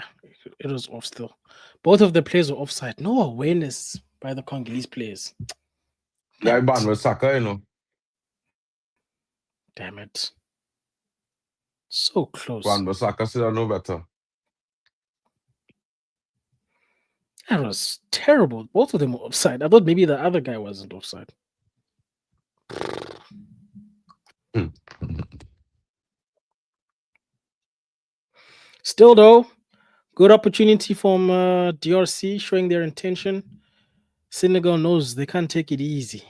it was off still. Both of the players were offside. No awareness by the Congolese players. Guy ban with Saka, Damn it. So close. Ban with Saka still know better. That was terrible. Both of them were offside. I thought maybe the other guy wasn't offside. Still, though, good opportunity from DRC showing their intention. Senegal knows they can't take it easy.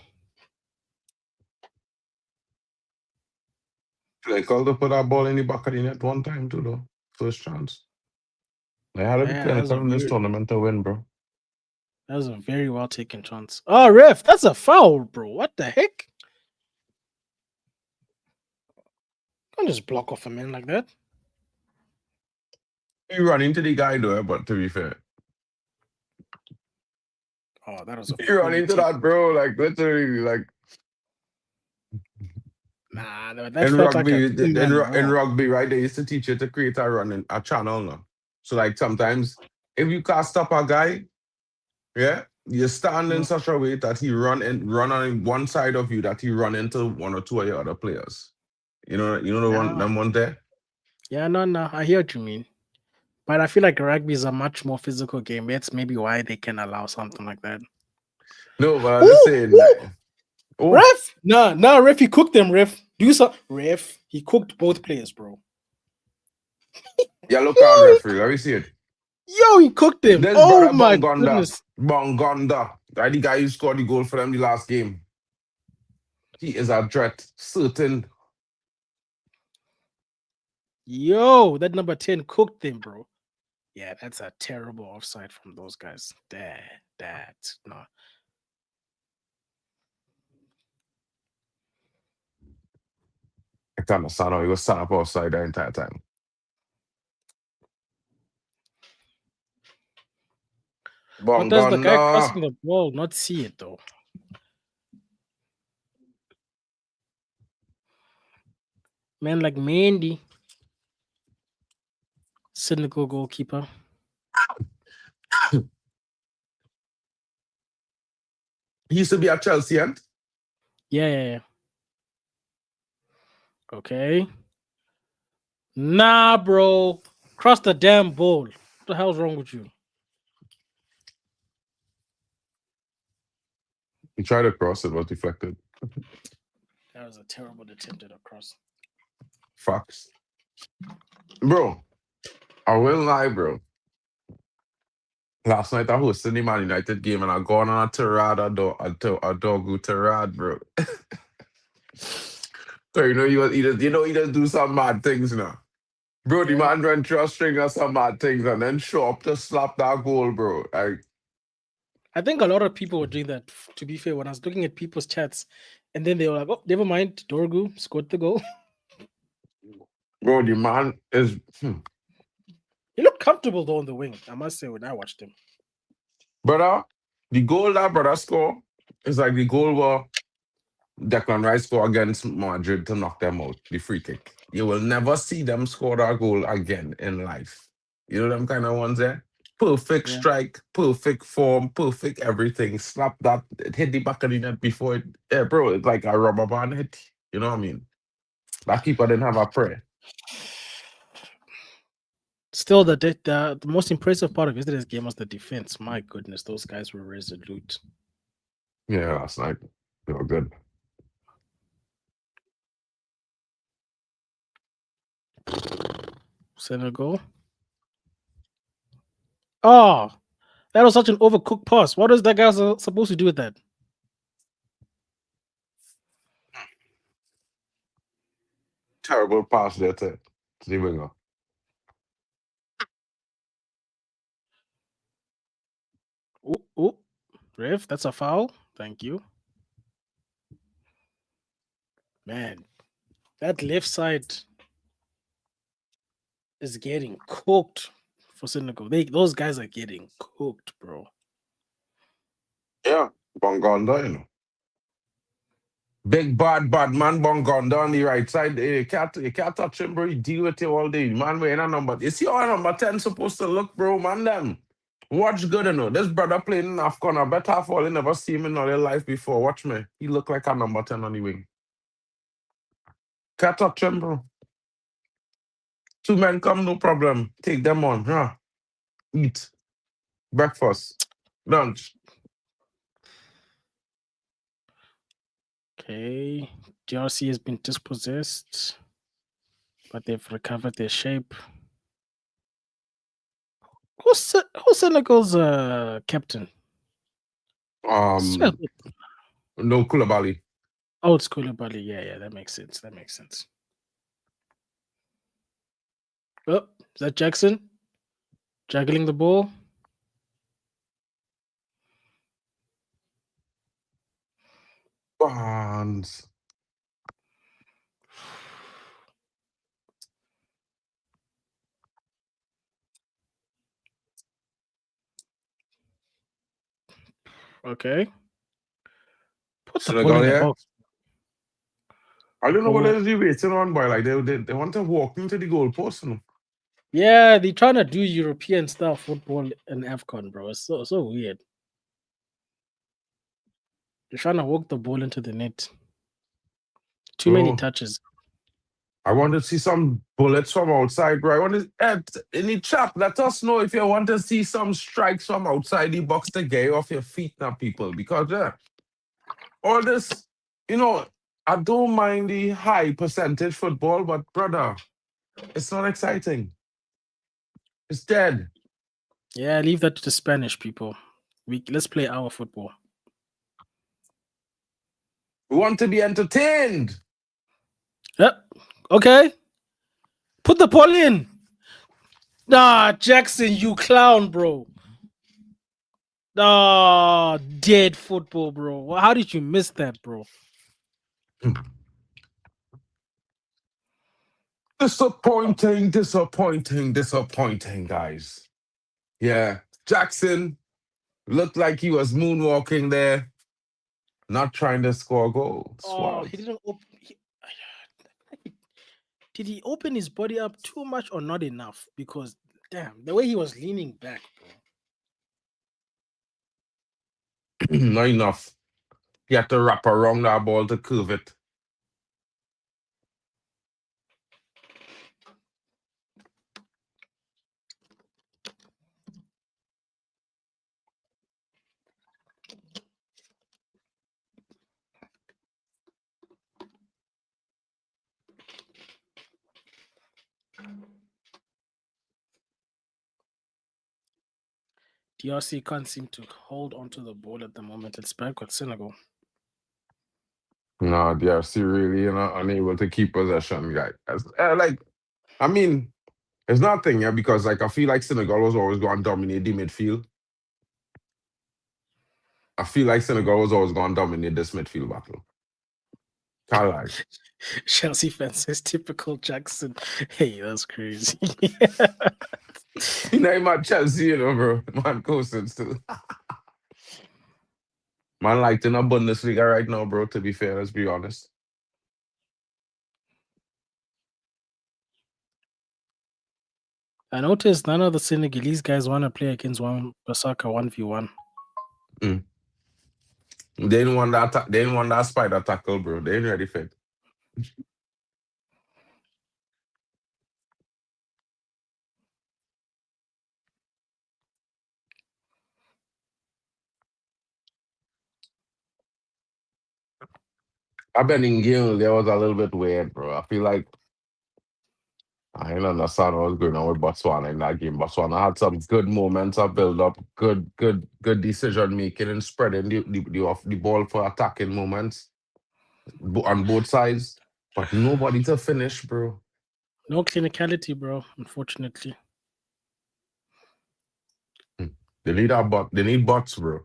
They called to put that ball in the back of the net one time too, though. First chance. They had to be clinical in this tournament to win, bro. That was a very well taken chance. Oh, ref, that's a foul, bro. What the heck? Can't just block off a man like that. He run into the guy though, but to be fair. Oh, that was a He run into that, bro. Like literally, like Nah, that In felt like a rugby, two-man in war. rugby, right, they used to teach you to create a running a channel now. So like sometimes if you can't stop a guy, yeah, you stand in Mm. such a way that he run on one side of you that he run into one or two of your other players. You know the one Nah. them one there? Yeah, no. I hear what you mean. But I feel like rugby is a much more physical game. That's maybe why they can allow something like that. No, but I'm just Ooh, saying ooh, like, oh, ref! Nah, ref, he cooked them, ref. Do some ref. He cooked both players, bro. yellow card Yo, referee. Let me see it. he cooked them. This Oh brother my Bongonda. goodness. Bongonda. Right, the guy who scored the goal for them the last game. He is a threat. Certain. Yo, that number 10 cooked them, bro. Yeah, that's a terrible offside from those guys. That no. I can't understand how he was stand up outside the entire time. What does the guy Bongonda. crossing the ball not see it though? Man, like Mandy, Senegal goalkeeper. He used to be at Chelsea, and Yeah. Okay. Nah, bro. Cross the damn ball. What the hell's wrong with you? he tried to cross it, was deflected. That was a terrible attempt at a cross. Facts. Bro, I will lie, bro. Last night I hosted the Man United game and I gone on a tirade, a dog tirade, bro. So he just do some mad things now. Bro, the Yeah. man went through a string of some mad things and then show up to slap that goal, bro. Like, I think a lot of people were doing that, to be fair, when I was looking at people's chats, and then they were like, oh, never mind, Dorgu scored the goal. bro, the man is He looked comfortable though on the wing, I must say, when I watched him. brother, the goal that brother score is like the goal where Declan Rice score against Madrid to knock them out, the free kick. You will never see them score that goal again in life. You know them kind of ones there? Perfect Yeah. strike, perfect form, perfect everything. Slap that, it hit the back of the net before it. Yeah, bro, it's like a rubber band hit. You know what I mean? That keeper didn't have a prayer. Still, the most impressive part of yesterday's game was the defense. My goodness, those guys were resolute. Yeah, last night. They were good. Senegal. Oh, that was such an overcooked pass. What is that guy supposed to do with that? Terrible pass there to the winger. Oh, ref, that's a foul. Thank you. Man, that left side is getting cooked for Senegal. Those guys are getting cooked, bro. Yeah, Bongonda, you know. Big bad man Bongonda on the right side. You can't touch him, bro. He deal with you all day. Man, we're in a number. You see how number 10 supposed to look, bro, man, them. Watch good, you know. This brother playing in AFCON. I bet half all you never see him in all your life before. Watch me. He look like a number 10 on the wing. Can't touch him, bro. Two men come, no problem. Take them on. Huh? Eat. Breakfast. Lunch. Okay, DRC has been dispossessed, but they've recovered their shape. Who's Senegal's captain? Swear- No Koulibaly. Oh, it's Koulibaly. Yeah, that makes sense. Oh, is that Jackson juggling the ball? Bonds. Okay, put the ball Senegal, in the yeah? box. I don't know what Goal. they're waiting on, boy. Like they want to walk into the goalpost. You know? Yeah, they're trying to do European style football in AFCON, bro. It's so weird. They're trying to walk the ball into the net. Too many Bro, touches. I want to see some bullets from outside, bro. I want to, in the chat, let us know if you want to see some strikes from outside the box to get you off your feet now, people. Because, all this, you know, I don't mind the high percentage football, but, brother, it's not exciting. It's dead. Yeah, leave that to the Spanish people. Let's play our football. We want to be entertained. Yep. Okay. Put the ball in. Nah, Jackson, you clown, bro. Ah, dead football, bro. How did you miss that, bro? Disappointing, guys. Yeah, Jackson looked like he was moonwalking there, not trying to score goals. Oh, Wow. he didn't open. Did he open his body up too much or not enough? Because damn, the way he was leaning back, bro. Not enough. He had to wrap around that ball to curve it. DRC can't seem to hold onto the ball at the moment. It's back with Senegal. No, DRC really, unable to keep possession, guys. I mean, it's nothing, yeah, because like I feel like Senegal was always going to dominate the midfield. I feel like Senegal was always going to dominate this midfield battle. Can't lie. Chelsea fans says typical Jackson. Hey, that's crazy. You know, I'm at Chelsea, bro. Man, cousins too. Man, like in a Bundesliga right now, bro, to be fair, let's be honest. I noticed none of the Senegalese guys want to play against Osaka 1v1. Mm. They didn't want that. They didn't want that spider tackle, bro. They ain't ready for it. I've been in game. There was a little bit weird, bro. I feel like I didn't understand what was going on with Botswana in that game. Botswana had some good moments of build up, good decision making and spreading the ball for attacking moments on both sides, but nobody to finish, bro. No clinicality, bro, unfortunately. They need They need bots, bro.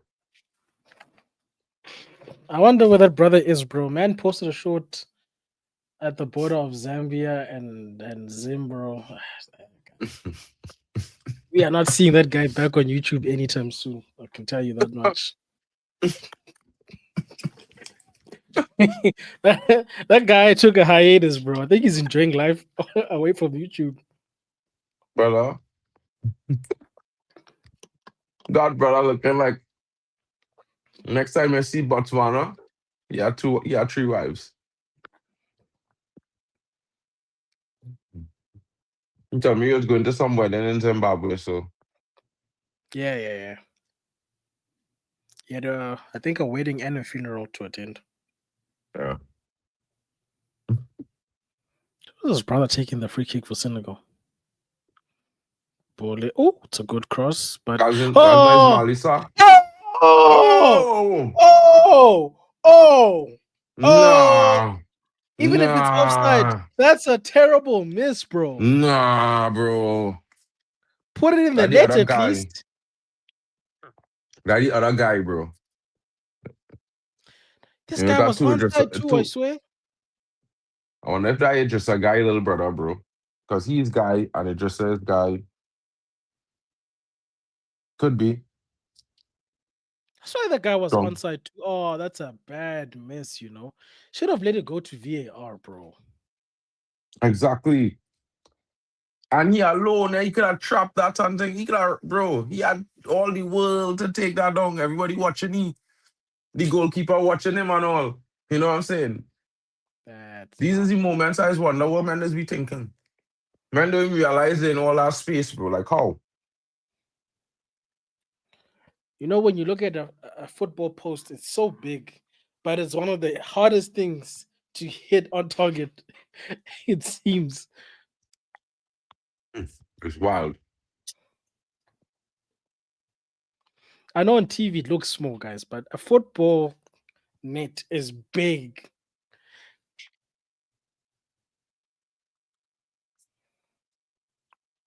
I wonder where that brother is, bro. Man posted a short at the border of Zambia and Zim, bro. We are not seeing that guy back on YouTube anytime soon. I can tell you that much. that guy took a hiatus, bro. I think he's enjoying life away from YouTube. Brother. God, brother, looking like next time I see Botswana, he had 3 wives. He told me he was going to some wedding in Zimbabwe, so. Yeah. He had I think a wedding and a funeral to attend. Yeah. Who's his brother taking the free kick for Senegal? Bole. Oh, it's a good cross, but Cousin, that's nice, oh, Malisa. oh, Oh! oh, oh, oh! Nah. Even if it's offside, Nah. that's a terrible miss, bro. Nah, bro. Put it in the That the net other at guy. least. That the other guy, bro. This You know, guy got was onside too, I swear. I wonder if that is just a guy, little brother, bro. Because he's guy and it just says guy. Could be. That's why the guy was So, onside. Oh, that's a bad miss, you know. Should have let it go to VAR, bro. exactly. And he alone, he could have trapped that and thing. He could have, bro, he had all the world to take that down. Everybody watching him, the goalkeeper watching him and all. You know what I'm saying? That's These are not the good. moments I just wonder what Mendes be thinking. Men don't realize they in all that space, bro. Like how? You know, when you look at a football post, it's so big, but it's one of the hardest things to hit on target. It seems. It's wild. I know on TV it looks small, guys, but a football net is big.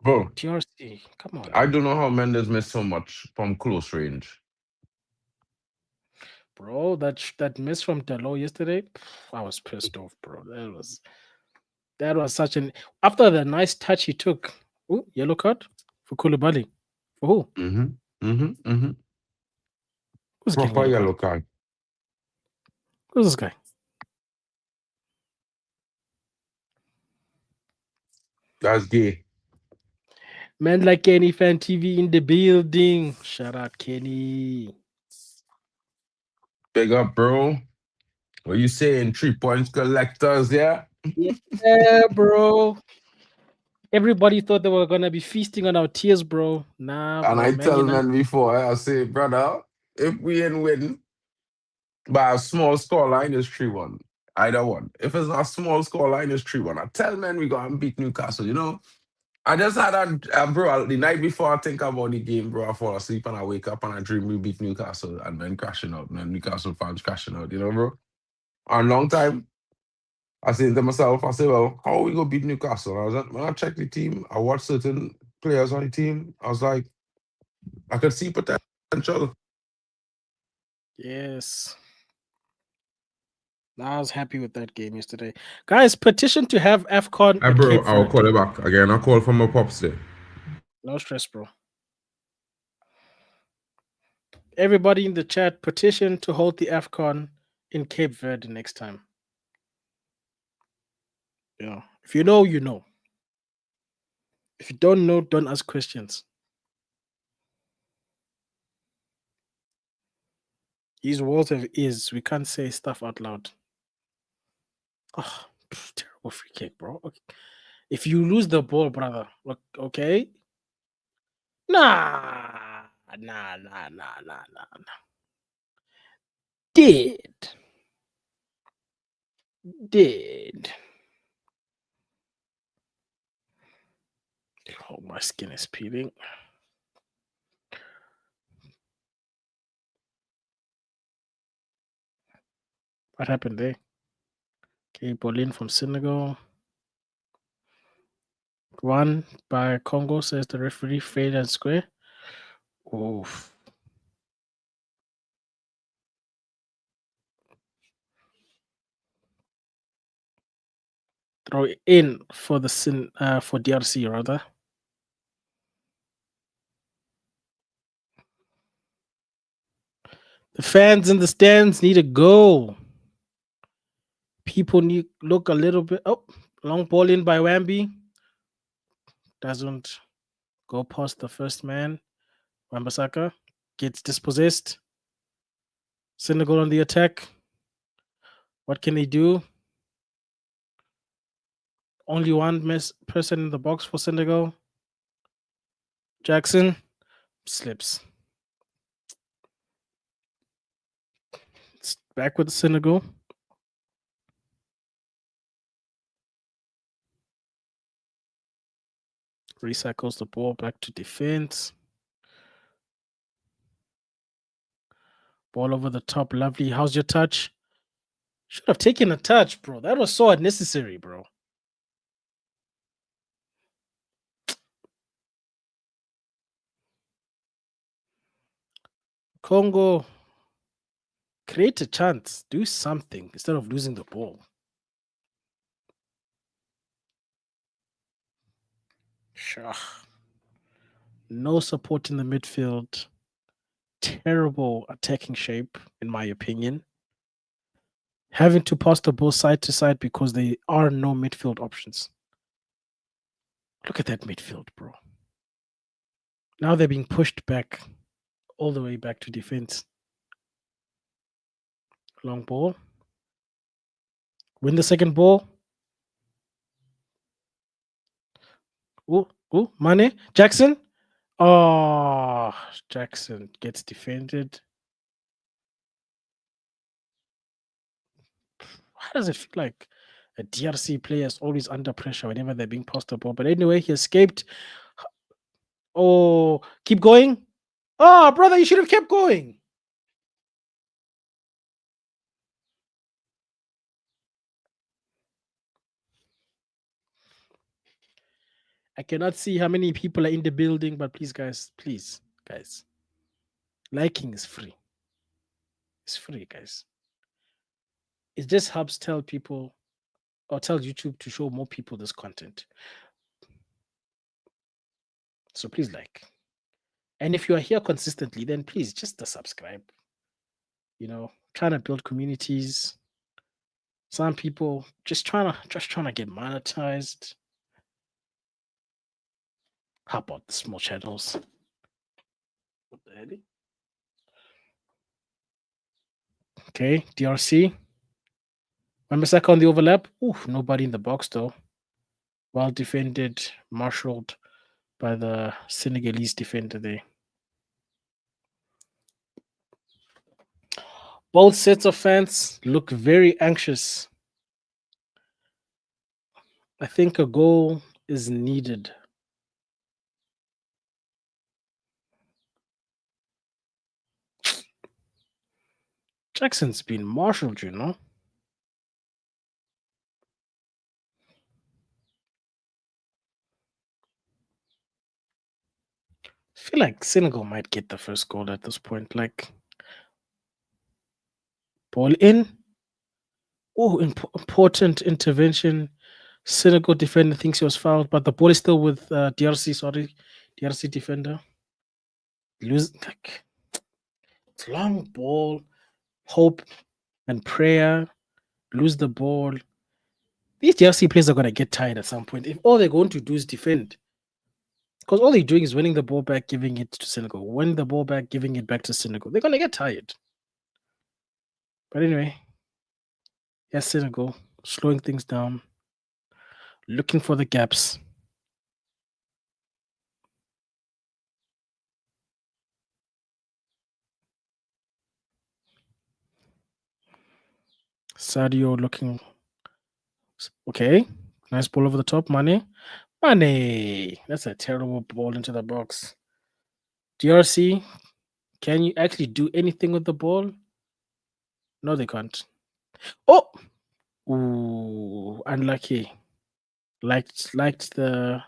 Bro, TRC, come on, I don't know how Mendes missed so much from close range. bro. That miss from Delo yesterday, I was pissed off, bro. That was such an after the nice touch he took. Ooh, yellow card for Koulibaly. For who? Mm-hmm. Mm-hmm. Mm-hmm. Who's getting Proper yellow card? yellow card. Who's this guy? That's gay. Man like Kenny Fan TV in the building. Shout out Kenny. Big up, bro. What you saying? 3 points collectors, yeah? Yeah, bro. Everybody thought they were gonna be feasting on our tears, bro. Nah, And bro. I Man tell United. men before, I say, brother, if we ain't win by a small score line, it's 3-1. Either one. If it's not a small score line, it's 3-1. I tell men we go and beat Newcastle, you know? I just had bro, the night before I think about the game, bro, I fall asleep and I wake up and I dream we beat Newcastle and then crashing out, and then Newcastle fans crashing out, you know, bro? And long time, I said to myself, I said, well, how we go beat Newcastle? I was like, when I checked the team, I watched certain players on the team, I was like, I could see potential. Yes. I was happy with that game yesterday. Guys, petition to have AFCON Hey, in bro, Cape I'll Verde. call you back again. I'll call from my pops there. No stress, bro. Everybody in the chat, petition to hold the AFCON in Cape Verde next time. Yeah. If you know, you know. If you don't know, don't ask questions. These words of is. We can't say stuff out loud. Oh, terrible free kick, bro. Okay. If you lose the ball, brother, look, okay? Nah. Did. Oh, my skin is peeling. What happened there? Okay, Bolin from Senegal. One by Congo, says the referee, fair and square. Oof. Throw it in for the for DRC rather. The fans in the stands need to go. People need look a little bit. Oh, long ball in by Wamby. Doesn't go past the first man. Wambasaka gets dispossessed. Senegal on the attack. What can they do? Only one person in the box for Senegal. Jackson slips. It's back with Senegal. Recycles the ball back to defense. Ball over the top. Lovely. How's your touch? Should have taken a touch, bro. That was so unnecessary, bro. Congo, create a chance. Do something instead of losing the ball. Sure. No support in the midfield. terrible attacking shape, in my opinion. Having to pass the ball side to side because there are no midfield options. Look at that midfield, bro. Now they're being pushed back, all the way back to defense. Long ball. Win the second ball. Oh, Mané. Jackson. Oh, Jackson gets defended. Why does it feel like a DRC player is always under pressure whenever they're being passed the ball? But anyway, he escaped. Oh, keep going. Oh, brother, you should have kept going. I cannot see how many people are in the building, but please, guys, liking is free. It's free, guys. It just helps tell people or tell YouTube to show more people this content. So please like. And if you are here consistently, then please just subscribe. Trying to build communities. Some people just trying to get monetized. How about the small channels? What the hell? Okay, DRC. Mbemba on the overlap. Ooh, nobody in the box though. Well defended, marshaled by the Senegalese defender there. Both sets of fans look very anxious. I think a goal is needed. Jackson's been marshaled, I feel like Senegal might get the first goal at this point. Like, ball in. Oh, important intervention. Senegal defender thinks he was fouled, but the ball is still with DRC. Sorry, DRC defender. Lose. Like, it's long ball. Hope and prayer. Lose the ball. These DRC players are going to get tired at some point. If all they're going to do is defend, because all they're doing is winning the ball back, giving it to Senegal. Win the ball back, giving it back to Senegal. They're going to get tired. But anyway, yes, Senegal slowing things down, looking for the gaps. Sadio looking okay. Nice ball over the top. Mané. That's a terrible ball into the box. DRC, can you actually do anything with the ball? No, they can't. Oh, ooh, unlucky. Liked the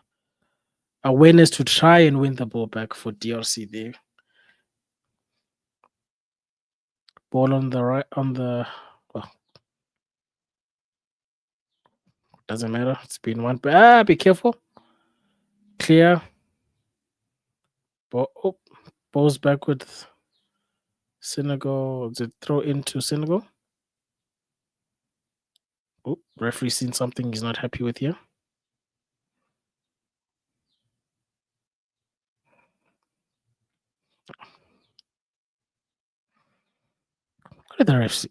awareness to try and win the ball back for DRC there. Ball on the right, well, doesn't matter. It's been one. Be careful. Clear. Balls back with Senegal. Did throw into Senegal? Oh, referee seen something he's not happy with here. What did the ref see?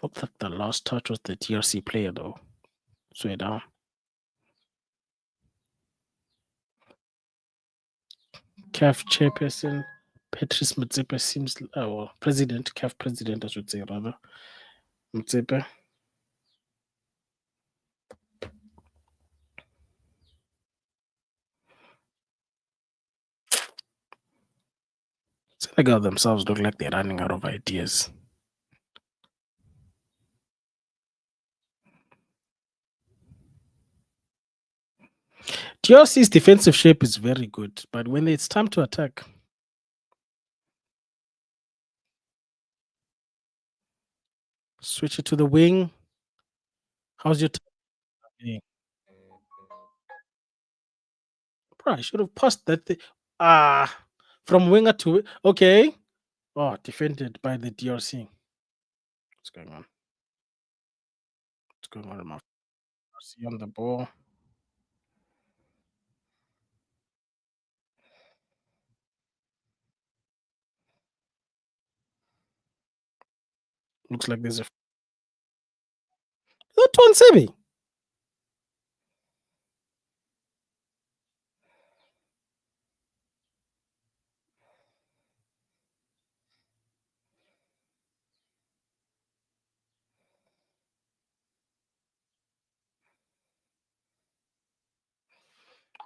Looked like the last touch was the DRC player though. Swear down. CAF chairperson Patrice Motsepe seems president, CAF president, I should say rather. Motsepe. Senegal themselves look like they're running out of ideas. DRC's defensive shape is very good, but when it's time to attack, switch it to the wing. How's your Bro, I should have passed that thing. From winger to okay. Oh, defended by the DRC. What's going on? What's going on with my DRC on the ball? Looks like there's a that one Sebi.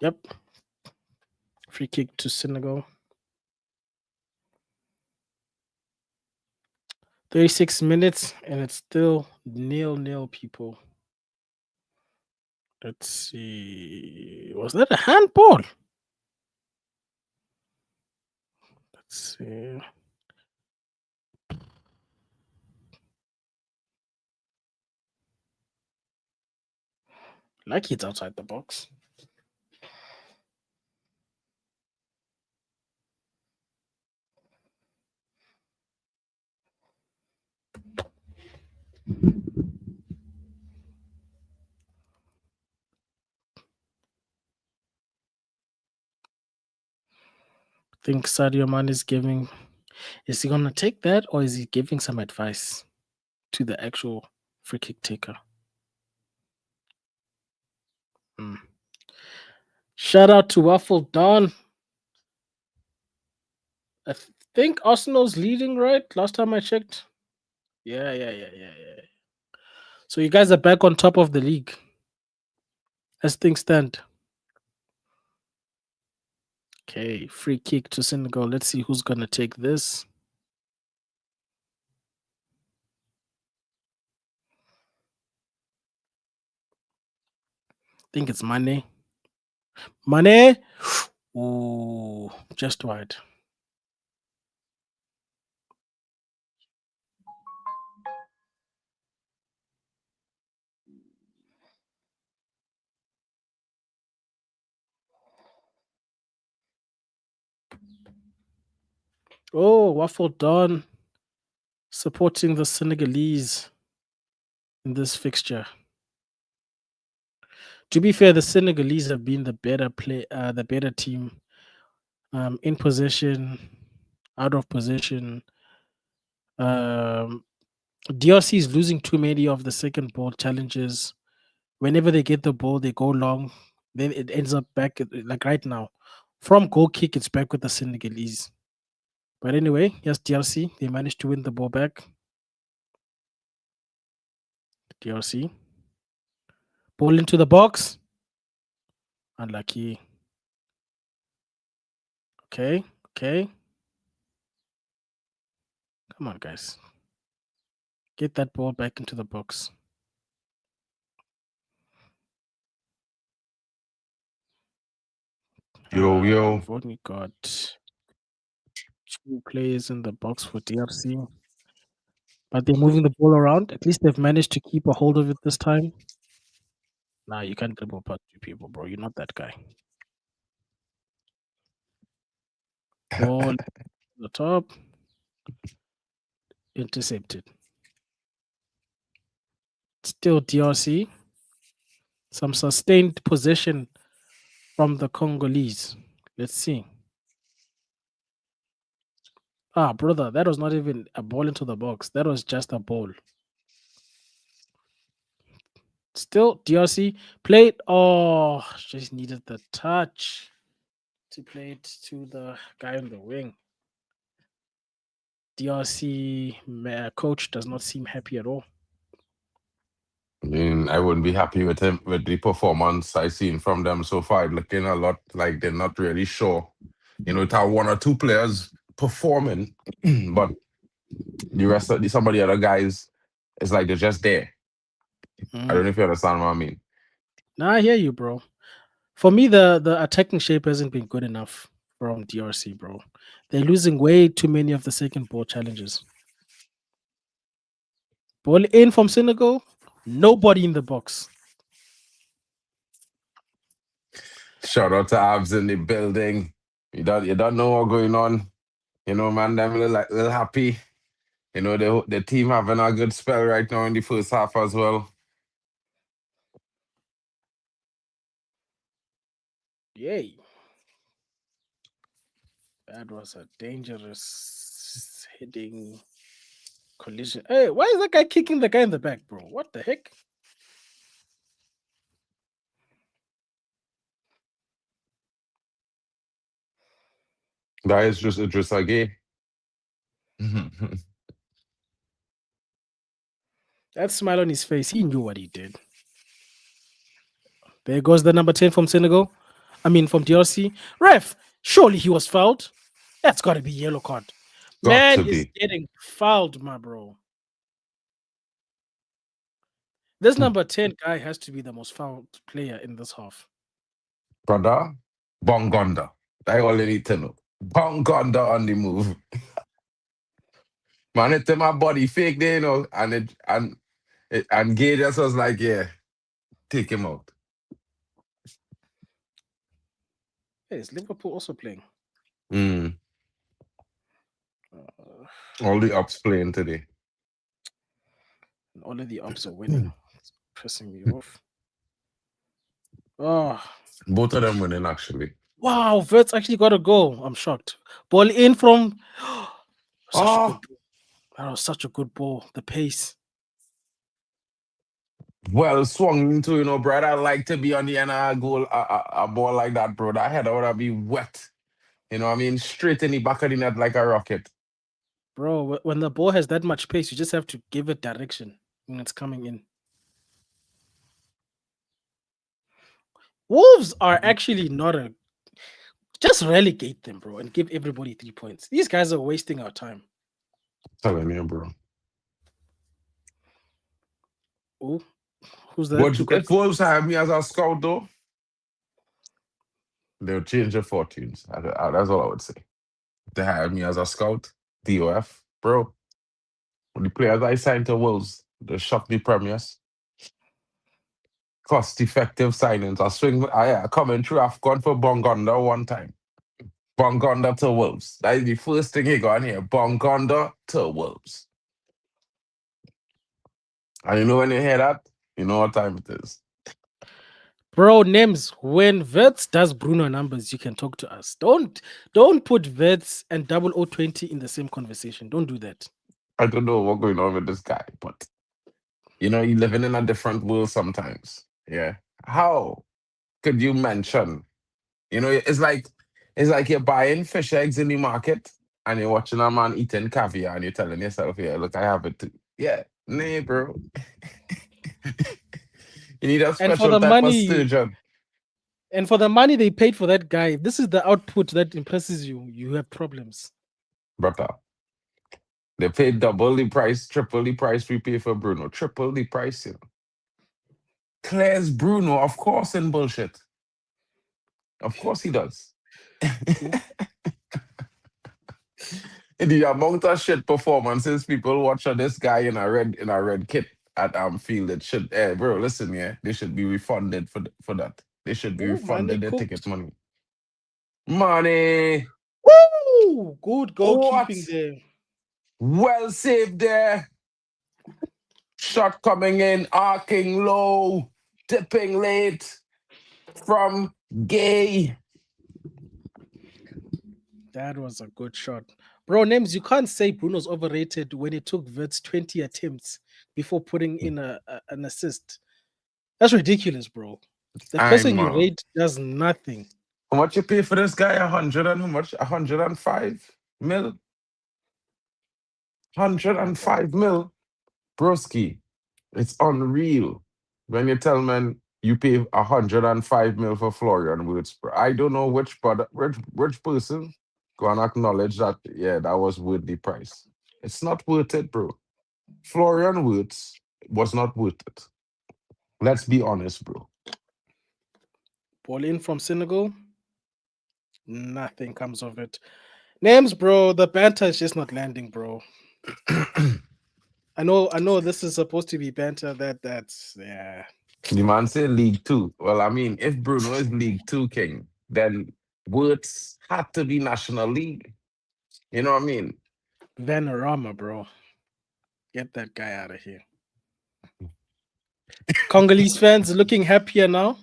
Yep. Free kick to Senegal. 36 minutes and it's still 0-0 people. Let's see. Was that a handball? Let's see. Like it's outside the box. I think Sadio Mané is giving. Is he gonna take that or is he giving some advice to the actual free kick taker? Shout out to Waffle Don. I think Arsenal's leading, right? Last time I checked. Yeah. So you guys are back on top of the league as things stand. Okay, free kick to Senegal. Let's see who's gonna take this. I think it's Mané. Mané. Ooh, just wide. Oh, Waffle Don supporting the Senegalese in this fixture. To be fair, the Senegalese have been the better team. In possession, out of position. DRC is losing too many of the second ball challenges. Whenever they get the ball, they go long. Then it ends up back like right now. From goal kick, it's back with the Senegalese. But anyway, yes, DRC, they managed to win the ball back. DRC. Ball into the box. Unlucky. Okay. Come on, guys. Get that ball back into the box. Yo. We've only got 2 players in the box for DRC. But they're moving the ball around. At least they've managed to keep a hold of it this time. Nah, you can't dribble past 2 people, bro. You're not that guy. Ball the top. Intercepted. Still DRC. Some sustained possession from the Congolese. Let's see. Brother, that was not even a ball into the box. That was just a ball. Still DRC played. Oh, just needed the touch to play it to the guy on the wing. DRC coach does not seem happy at all. I mean, I wouldn't be happy with him with the performance I've seen from them so far. Looking a lot like they're not really sure. It have 1 or 2 players performing, but the rest of some of the other guys, it's like they're just there. I don't know if you understand what I mean. Nah, I hear you, bro. For me, the attacking shape hasn't been good enough from DRC, bro. They're losing way too many of the second ball challenges. Ball in from Senegal, nobody in the box. Shout out to Abs in the building. You don't know what's going on. Man, them little happy. The team having a good spell right now in the first half as well. Yay. That was a dangerous hitting collision. Hey, why is that guy kicking the guy in the back, bro? What the heck? That is just a game. That smile on his face, he knew what he did. There goes the number 10 from Senegal. From DRC. Ref, surely he was fouled. That's got to be yellow card. Got Man to is be. getting fouled, my bro. This number 10 guy has to be the most fouled player in this half. Brother, Bongonda. I only need to know. Bongonda on the move. Man, it's my body fake there, and Gay just was like, yeah, take him out. Hey, is Liverpool also playing? Mm. All the ups playing today. All of the ups are winning. It's pissing me off. Oh. Both of them winning, actually. Wow, Verts actually got a goal. I'm shocked. Ball in from such a good ball. That was such a good ball. The pace. Well swung into, brother. I like to be on the end of a goal, a ball like that, bro. That head would be wet. Straight in the back of the net like a rocket. Bro, when the ball has that much pace, you just have to give it direction when it's coming in. Wolves are actually not a... Just relegate them, bro, and give everybody 3 points. These guys are wasting our time. Telling you, bro. Oh, who's that? If Wolves have me as a scout, though, they'll change their fortunes. That's all I would say. They hire me as a scout, DOF, bro. The players I signed to Wolves, they shocked the premiers. Cost-effective signings. I coming through AFCON for Bongonda one time. Bongonda to Wolves. That is the first thing he got in here. Bongonda to Wolves. And when you hear that, you know what time it is. Bro, Nems, when Verts does Bruno numbers, you can talk to us. Don't put Verts and 0020 in the same conversation. Don't do that. I don't know what's going on with this guy, but you're living in a different world sometimes. Yeah. How could you mention? It's like you're buying fish eggs in the market and you're watching a man eating caviar and you're telling yourself, yeah, look, I have it too. Yeah, nah, bro. You need a And for special the type of money, sturgeon. and for the money they paid for that guy, if this is the output that impresses you, you have problems. Brother, they paid double the price, triple the price we pay for Bruno. Triple the price, Claire's Bruno, of course, in bullshit. Of course he does. The amount of shit performances people watch of this guy in a red kit at Field, it should, bro, listen, yeah, they should be refunded for that. They should be Oh, Mané refunded their cooked. ticket money. Money. Woo! Good goalkeeping there. Well saved there. Shot coming in, arcing low, tipping late from Gay. That was a good shot. Bro, Names, you can't say Bruno's overrated when it took Verts 20 attempts before putting in an assist. That's ridiculous, bro. The person you rate does nothing. How much you pay for this guy? 100 and how much? 105 mil? 105 mil? Broski, it's unreal. When you tell men you pay 105 mil for Florian Wirtz, bro. I don't know which person gonna acknowledge that, yeah, that was worth the price. It's not worth it, bro. Florian Wirtz was not worth it. Let's be honest, bro. Ball in from Senegal. Nothing comes of it. Names, bro. The banter is just not landing, bro. I know this is supposed to be banter. That's yeah. The man said League Two. Well, I mean, if Bruno is League Two king, then Words had to be National League. You know what I mean? Vanarama, bro. Get that guy out of here. Congolese fans looking happier now.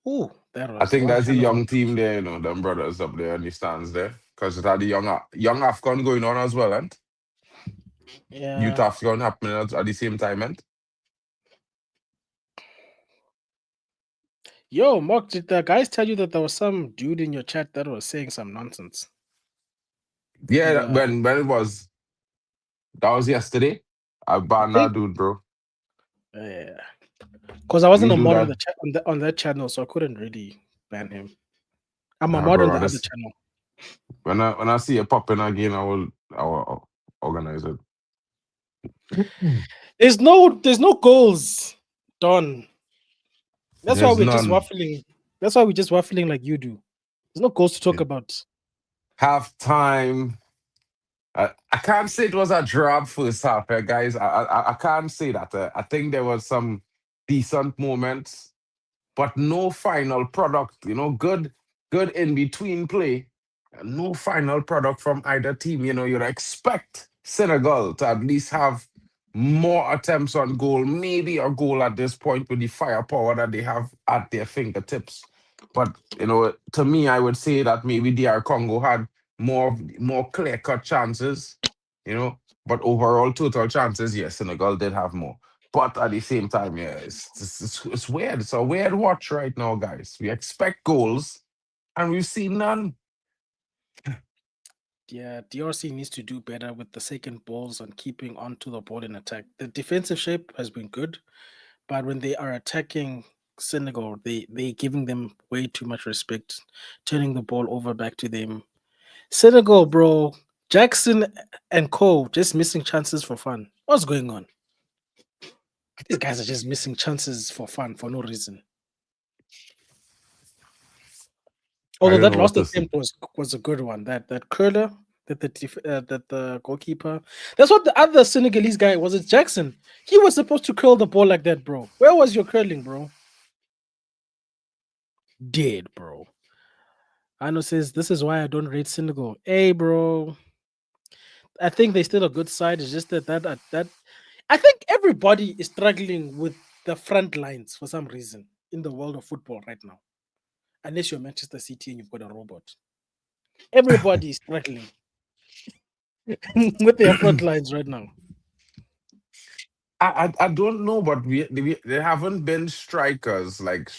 Ooh, that I was think one that's a hell of a. young team there, them brothers up there in the stands there. Because it had the young AFCON going on as well, and youth Yeah. AFCON happening at the same time, and Yo, Mark, did the guys tell you that there was some dude in your chat that was saying some nonsense? In yeah, the when it was that was yesterday. I I banned that think dude, bro. yeah. Because I wasn't Me a do mod on that. the chat on that channel, so I couldn't really ban him. I'm a Nah, mod on bro. the other channel. When I see it popping again, I will organize it. There's no goals done. That's why There's we're just none. waffling. That's why we're just waffling like you do. There's no goals to talk about. Half time. I can't say it was a drab first half, guys. I can't say that. I think there was some decent moments, but no final product. Good in between play. No final product from either team. You'd expect Senegal to at least have more attempts on goal, maybe a goal at this point with the firepower that they have at their fingertips. But to me, I would say that maybe DR Congo had more clear cut chances. But overall total chances, yes, Senegal did have more. But at the same time, yeah, it's weird. It's a weird watch right now, guys. We expect goals, and we've seen none. Yeah, DRC needs to do better with the second balls and keeping onto the ball in attack. The defensive shape has been good, but when they are attacking Senegal, they giving them way too much respect, turning the ball over back to them. Senegal, bro, Jackson and Cole just missing chances for fun. What's going on? These guys are just missing chances for fun for no reason. I Although don't that know what last to say. attempt was a good one. That curler that the goalkeeper. That's what the other Senegalese guy was. It Jackson. He was supposed to curl the ball like that, bro. Where was your curling, bro? Dead, bro. Hanno says this is why I don't rate Senegal. Hey, bro. I think they still a good side. It's just that I think everybody is struggling with the front lines for some reason in the world of football right now. Unless you're Manchester City and you've got a robot. Everybody is struggling with their front lines right now. I don't know, but they haven't been strikers like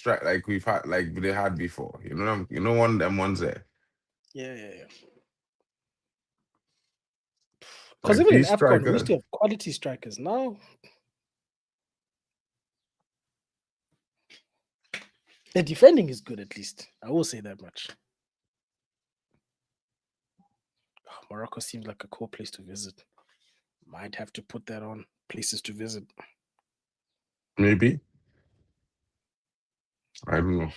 we've had like they had before. One of them ones there. Yeah. Because Like even in these AFCON, we used strikers. to have quality strikers. Now, the defending is good at least. I will say that much. Morocco seems like a cool place to visit. Might have to put that on places to visit. Maybe. I don't know.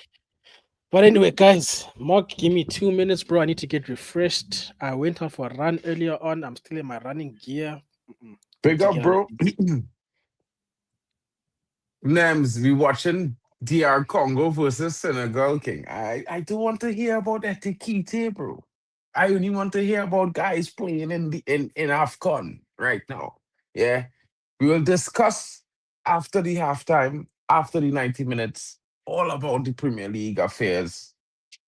But anyway, guys, Mark, give me 2 minutes, bro. I need to get refreshed. I went out for a run earlier on. I'm still in my running gear. Need Big to up, get out of bro. this. Nems, we watching DR Congo versus Senegal, King. I do want to hear about Etikite, bro. I only want to hear about guys playing in AFCON right now. Yeah. We will discuss after the halftime, after the 90 minutes, all about the Premier League affairs.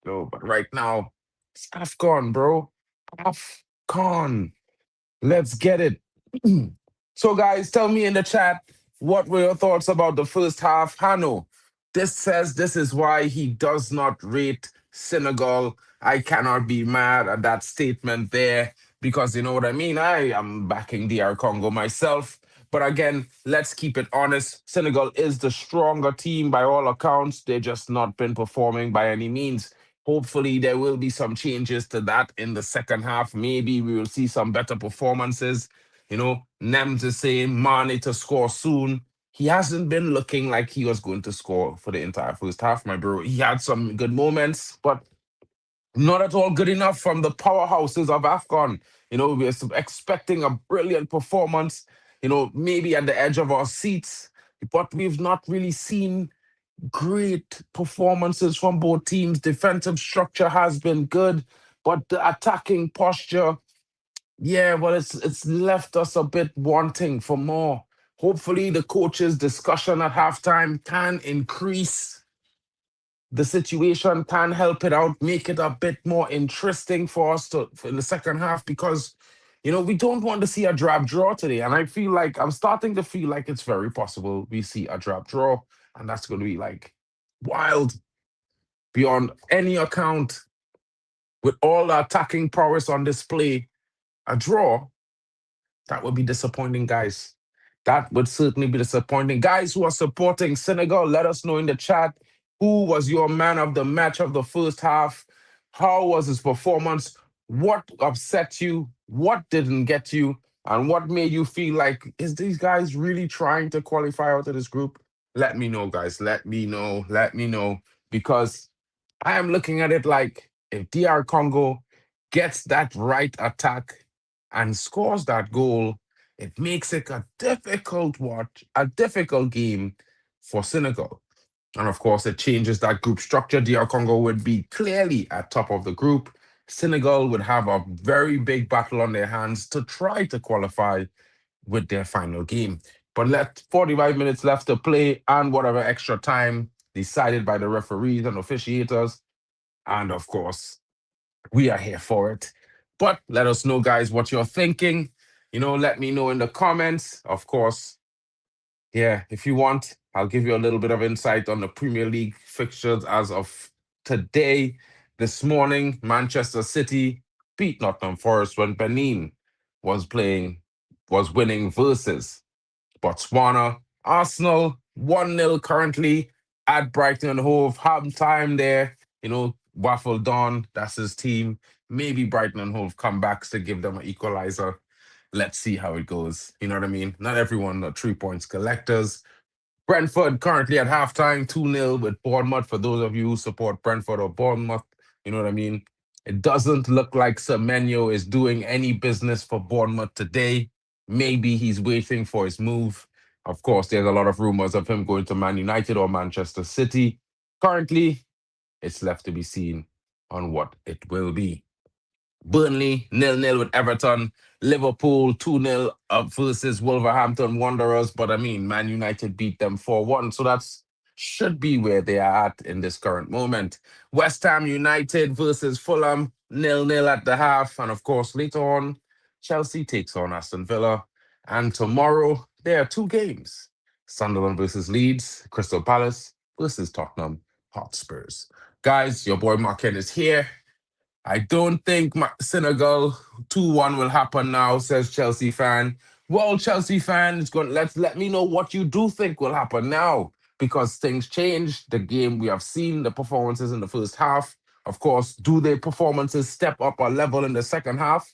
But right now, it's AFCON, bro. AFCON. Let's get it. So, guys, tell me in the chat what were your thoughts about the first half. Hanno, this says this is why he does not rate Senegal. I cannot be mad at that statement there because you know what I mean. I am backing DR Congo myself. But again, let's keep it honest. Senegal is the stronger team by all accounts. They've just not been performing by any means. Hopefully, there will be some changes to that in the second half. Maybe we will see some better performances. Nems is saying Mane to score soon. He hasn't been looking like he was going to score for the entire first half, my bro. He had some good moments, but not at all good enough from the powerhouses of AFCON. We're expecting a brilliant performance, maybe at the edge of our seats, but we've not really seen great performances from both teams. Defensive structure has been good, but the attacking posture, yeah, well, it's left us a bit wanting for more. Hopefully, the coaches' discussion at halftime can increase the situation, can help it out, make it a bit more interesting for us to in the second half because we don't want to see a drab draw today. And I feel like I'm starting to feel like it's very possible we see a drab draw, and that's going to be like wild beyond any account with all the attacking prowess on display. A draw that would be disappointing, guys. That would certainly be disappointing. Guys who are supporting Senegal, let us know in the chat who was your man of the match of the first half. How was his performance? What upset you? What didn't get you? And what made you feel like, is these guys really trying to qualify out of this group? Let me know, guys. Let me know. Let me know. Because I am looking at it like if DR Congo gets that right attack and scores that goal, it makes it a difficult watch, a difficult game for Senegal. And of course, it changes that group structure. DR Congo would be clearly at top of the group. Senegal would have a very big battle on their hands to try to qualify with their final game. But let 45 minutes left to play and whatever extra time decided by the referees and officiators. And of course, we are here for it. But let us know, guys, what you're thinking. Let me know in the comments. Of course, yeah, if you want, I'll give you a little bit of insight on the Premier League fixtures as of today. This morning, Manchester City beat Nottingham Forest when Benin was playing, was winning versus Botswana. Arsenal 1-0 currently at Brighton and Hove. Half time there. Waffle Dawn, that's his team. Maybe Brighton and Hove come back to give them an equalizer. Let's see how it goes. You know what I mean? Not everyone are 3 points collectors. Brentford currently at halftime, 2-0 with Bournemouth. For those of you who support Brentford or Bournemouth, you know what I mean? It doesn't look like Semenyo is doing any business for Bournemouth today. Maybe he's waiting for his move. Of course, there's a lot of rumors of him going to Man United or Manchester City. Currently, it's left to be seen on what it will be. Burnley 0-0 with Everton. Liverpool 2-0 up versus Wolverhampton Wanderers. But I mean, Man United beat them 4-1. So that's should be where they are at in this current moment. West Ham United versus Fulham 0-0 at the half. And of course, later on, Chelsea takes on Aston Villa. And tomorrow, there are two games. Sunderland versus Leeds, Crystal Palace versus Tottenham Hotspurs. Guys, your boy Marken is here. I don't think Senegal 2-1 will happen now, says Chelsea fan. Well, Chelsea fan, let me know what you do think will happen now because things change. The game we have seen, the performances in the first half. Of course, do their performances step up a level in the second half?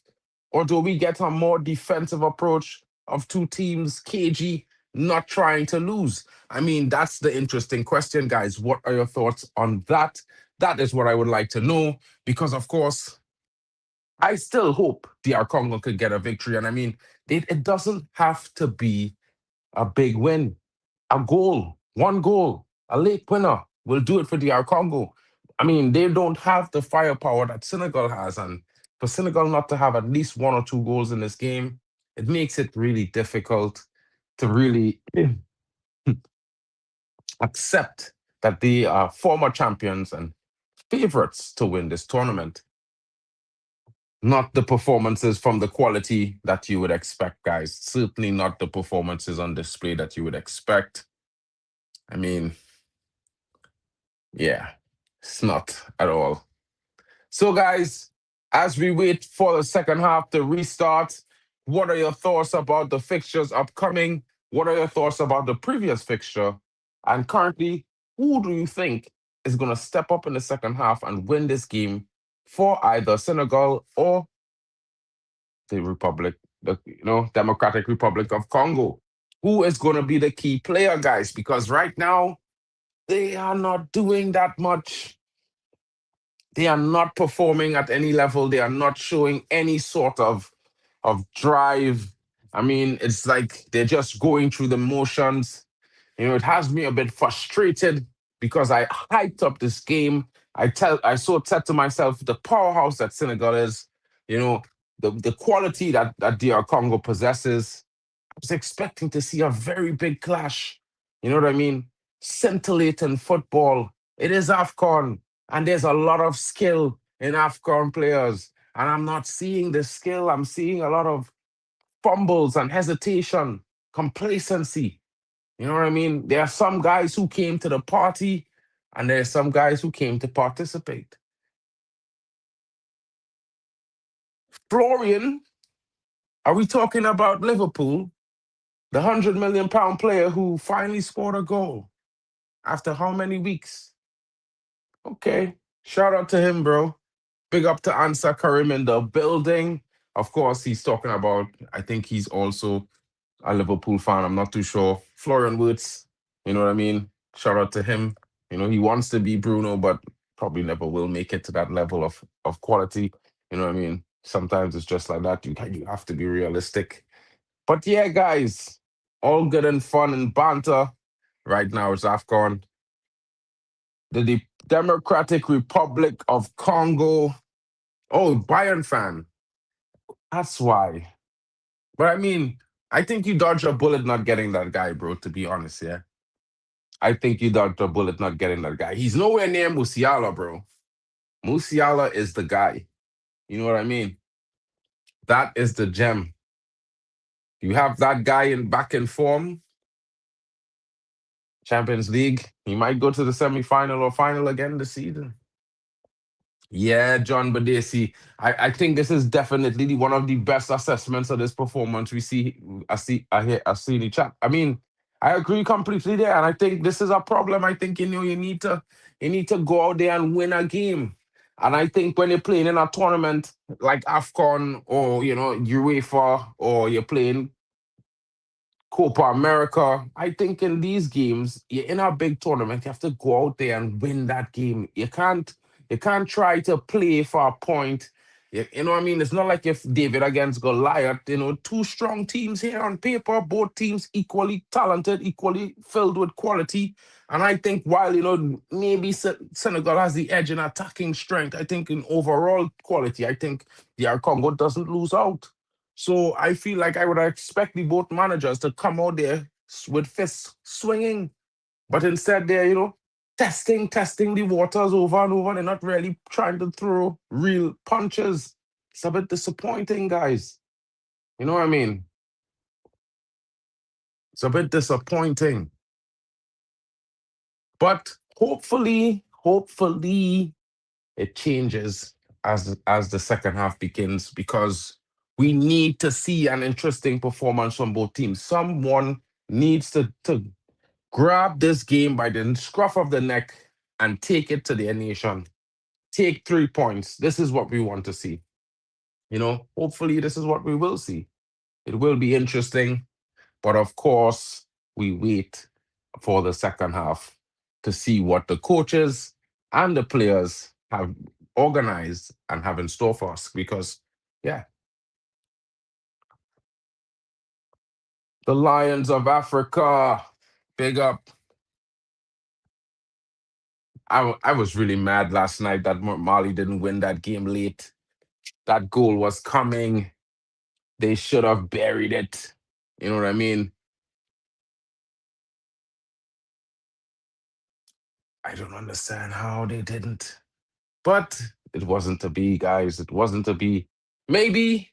Or do we get a more defensive approach of two teams, cagey, not trying to lose? I mean, that's the interesting question, guys. What are your thoughts on that? That is what I would like to know because, of course, I still hope DR Congo could get a victory. And I mean, it doesn't have to be a big win. A goal, one goal, a late winner will do it for DR Congo. I mean, they don't have the firepower that Senegal has. And for Senegal not to have at least one or two goals in this game, it makes it really difficult to really accept that they are former champions and favorites to win this tournament. Not the performances from the quality that you would expect, guys. Certainly not the performances on display that you would expect. I mean, yeah, it's not at all. So, guys, as we wait for the second half to restart, what are your thoughts about the fixtures upcoming? What are your thoughts about the previous fixture? And currently, who do you think is going to step up in the second half and win this game for either Senegal or the Republic, the Democratic Republic of Congo? Who is going to be the key player, guys? Because right now, they are not doing that much. They are not performing at any level. They are not showing any sort of drive. I mean, it's like they're just going through the motions. It has me a bit frustrated because I hyped up this game. Said to myself the powerhouse that Senegal is, you know, the quality that DR Congo possesses. I was expecting to see a very big clash. You know what I mean? Scintillating football. It is AFCON, and there's a lot of skill in AFCON players. And I'm not seeing the skill. I'm seeing a lot of fumbles and hesitation, complacency. You know what I mean? There are some guys who came to the party, and there's some guys who came to participate. Florian, are we talking about Liverpool? The £100 million player who finally scored a goal after how many weeks? Okay. Shout out to him, bro. Big up to Answer Karim in the building. Of course, he's talking about, I think he's also a Liverpool fan. I'm not too sure. Florian Wirtz, you know what I mean? Shout out to him. You know, he wants to be Bruno, but probably never will make it to that level of quality. You know what I mean? Sometimes it's just like that. You have to be realistic. But yeah, guys, all good and fun and banter. Right now it's AFCON. The Democratic Republic of Congo. Oh, Bayern fan. That's why. But I mean, I think you dodged a bullet not getting that guy, bro, to be honest, yeah. I think you dodged a bullet not getting that guy. He's nowhere near Musiala, bro. Musiala is the guy. You know what I mean? That is the gem. You have that guy in back in form, Champions League. He might go to the semi-final or final again this season. Yeah, John Badesi. I think this is definitely one of the best assessments of this performance we see. I see in the chat. I mean, I agree completely there, and I think this is a problem. I think you need to go out there and win a game. And I think when you're playing in a tournament like AFCON or UEFA or you're playing Copa America. I think in these games, you're in a big tournament, you have to go out there and win that game. You can't try to play for a point. You know what I mean? It's not like if David against Goliath, two strong teams here on paper, both teams equally talented, equally filled with quality. And I think while, maybe Senegal has the edge in attacking strength, I think in overall quality, I think DR Congo doesn't lose out. So I feel like I would expect the both managers to come out there with fists swinging, but instead they're testing the waters over and over. They're not really trying to throw real punches. It's a bit disappointing, guys. You know what I mean? It's a bit disappointing, but hopefully it changes as the second half begins because we need to see an interesting performance from both teams. Someone needs to grab this game by the scruff of the neck and take it to their nation. Take 3 points. This is what we want to see. Hopefully this is what we will see. It will be interesting, but of course, we wait for the second half to see what the coaches and the players have organized and have in store for us. Because, yeah, the Lions of Africa, big up. I was really mad last night that Mali didn't win that game late. That goal was coming. They should have buried it. You know what I mean? I don't understand how they didn't. But it wasn't to be, guys. It wasn't to be. Maybe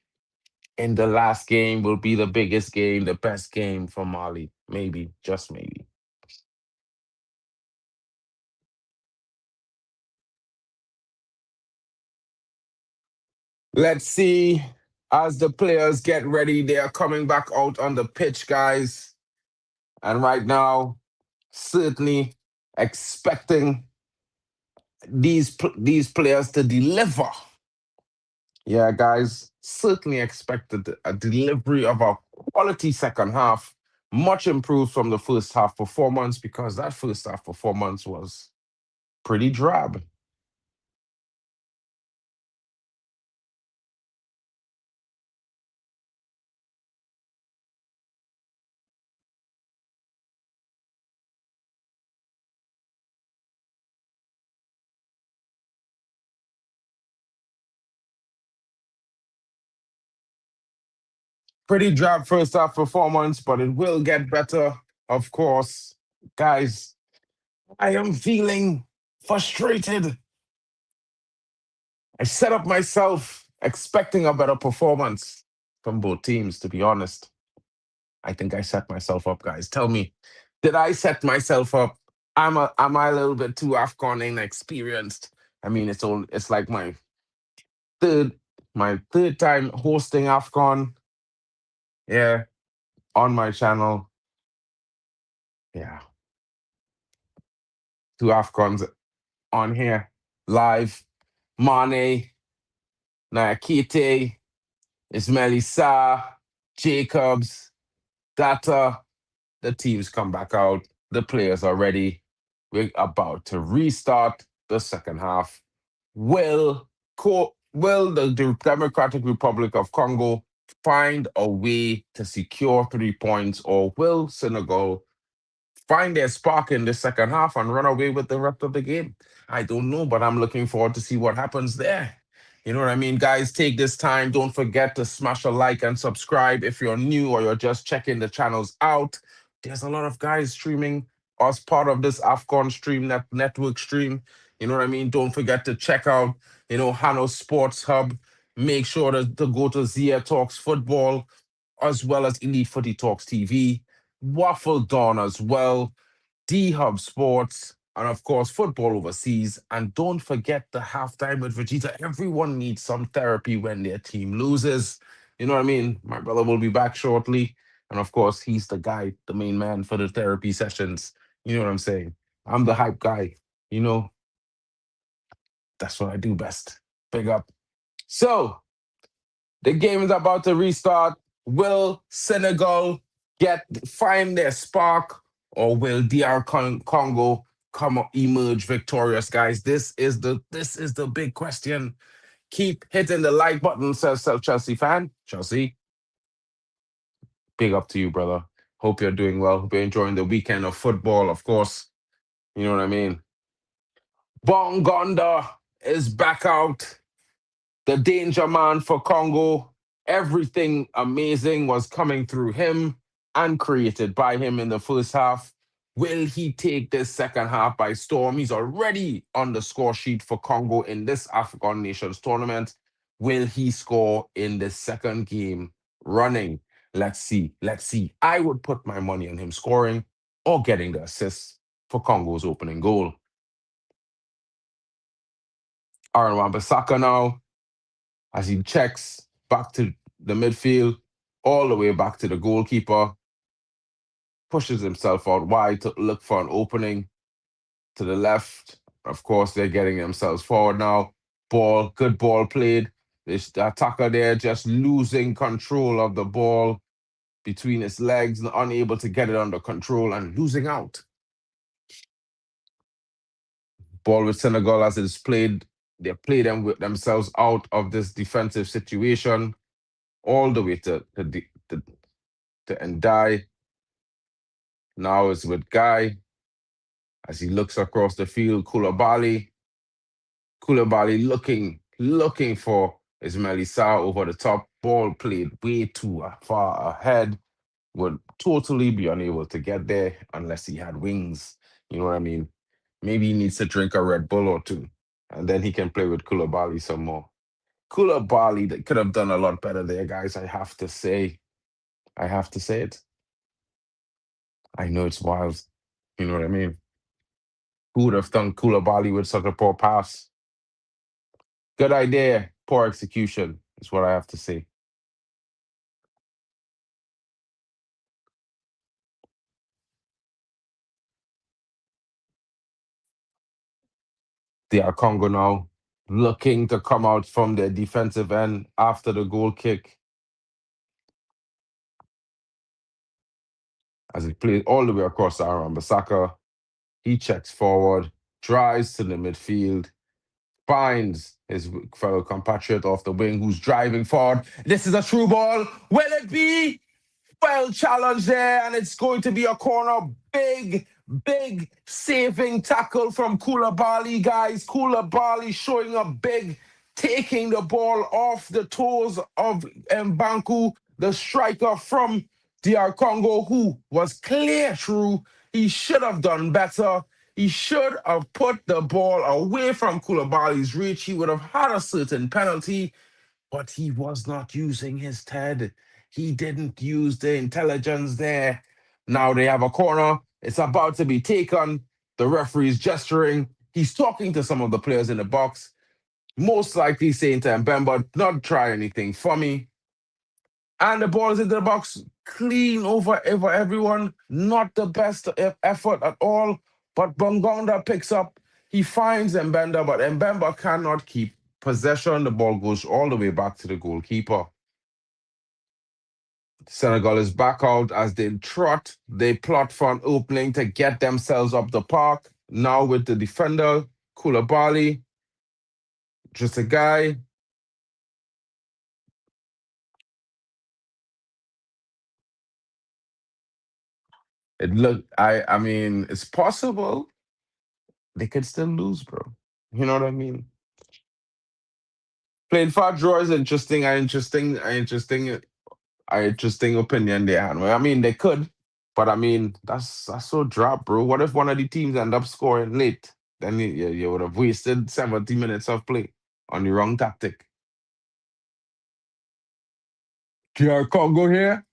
in the last game will be the biggest game, the best game for Mali. Maybe, just maybe. Let's see as the players get ready. They are coming back out on the pitch, guys. And right now, certainly expecting these players to deliver. Yeah, guys, certainly expected a delivery of a quality second half, much improved from the first half performance because that first half performance was pretty drab. Pretty drab first half performance, but it will get better, of course. Guys, I am feeling frustrated. I set up myself expecting a better performance from both teams, to be honest. I think I set myself up, guys. Tell me, did I set myself up? Am I a little bit too AFCON inexperienced? I mean, it's like third my third time hosting AFCON. Yeah, on my channel. Yeah, two AFCONs on here live. Mané, Nakite, Ismaili Sarr, Jacobs, Data. The teams come back out. The players are ready. We're about to restart the second half. Will the Democratic Republic of Congo find a way to secure 3 points, or will Senegal find their spark in the second half and run away with the rest of the game? I don't know, but I'm looking forward to see what happens there. You know what I mean? Guys, take this time. Don't forget to smash a like and subscribe if you're new or you're just checking the channels out. There's a lot of guys streaming as part of this AFCON stream, network stream. You know what I mean? Don't forget to check out, Hanno Sports Hub. Make sure to go to Zia Talks Football as well as Elite Footy Talks TV. Waffle Dawn as well, D Hub Sports, and of course, Football Overseas. And don't forget the halftime with Vegeta. Everyone needs some therapy when their team loses. You know what I mean? My brother will be back shortly. And of course, he's the guy, the main man for the therapy sessions. You know what I'm saying? I'm the hype guy. You know, that's what I do best. Big up. So, the game is about to restart. Will Senegal find their spark, or will DR Congo emerge victorious, guys? This is the big question. Keep hitting the like button, says Chelsea fan. Chelsea, big up to you, brother. Hope you're doing well. Hope you're enjoying the weekend of football, of course. You know what I mean? Bongonda is back out. The danger man for Congo. Everything amazing was coming through him and created by him in the first half. Will he take this second half by storm? He's already on the score sheet for Congo in this African Nations tournament. Will he score in the second game running? Let's see. Let's see. I would put my money on him scoring or getting the assist for Congo's opening goal. Aaron Wan-Bissaka now, as he checks back to the midfield, all the way back to the goalkeeper, pushes himself out wide to look for an opening to the left. Of course, they're getting themselves forward now. Good ball played. The attacker there just losing control of the ball between his legs, and unable to get it under control and losing out. Ball with Senegal as it's played. They play themselves out of this defensive situation all the way to Ndai. Now it's with Guy as he looks across the field. Koulibaly looking for Ismaili Sarr over the top. Ball played way too far ahead. Would totally be unable to get there unless he had wings. You know what I mean? Maybe he needs to drink a Red Bull or two, and then he can play with Koulibaly some more. Koulibaly that could have done a lot better there, guys. I have to say. I have to say it. I know it's wild. You know what I mean? Who would have done Koulibaly with such a poor pass? Good idea, poor execution is what I have to say. They are Congo now, looking to come out from their defensive end after the goal kick. As he plays all the way across the Aaron Bissaka, he checks forward, drives to the midfield, finds his fellow compatriot off the wing who's driving forward. This is a true ball. Will it be? Well challenged there, and it's going to be a corner. Big saving tackle from Koulibaly, guys. Koulibaly showing up big, taking the ball off the toes of Mbanku. the striker from DR Congo, who was clear through. He should have done better. He should have put the ball away from Koulibaly's reach. He would have had a certain penalty, but he was not using his head. He didn't use the intelligence there. Now they have a corner. It's about to be taken. The referee's gesturing. He's talking to some of the players in the box, most likely saying to Mbemba, not try anything for me. And the ball is into the box, clean over everyone. Not the best effort at all. But Bongonda picks up. He finds Mbemba, but Mbemba cannot keep possession. The ball goes all the way back to the goalkeeper. Senegal is back out as they trot. They plot for an opening to get themselves up the park. Now with the defender, Koulibaly. Just a guy. I mean, it's possible they could still lose, bro. You know what I mean? Playing for a draw is interesting. Interesting opinion they had. Well, I mean, they could, but I mean, that's so drop, bro. What if one of the teams end up scoring late? Then you would have wasted 70 minutes of play on the wrong tactic. DR Congo here.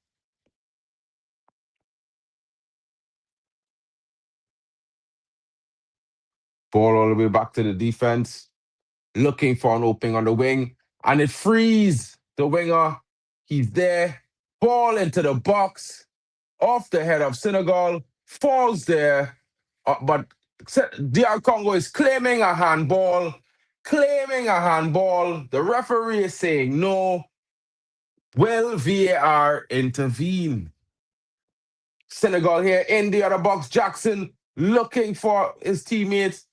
Ball all the way back to the defense, looking for an opening on the wing, and it frees the winger. He's there. Ball into the box, off the head of Senegal, falls there, but DR Congo is claiming a handball. The referee is saying no. Will VAR intervene? Senegal here in the other box. Jackson looking for his teammates,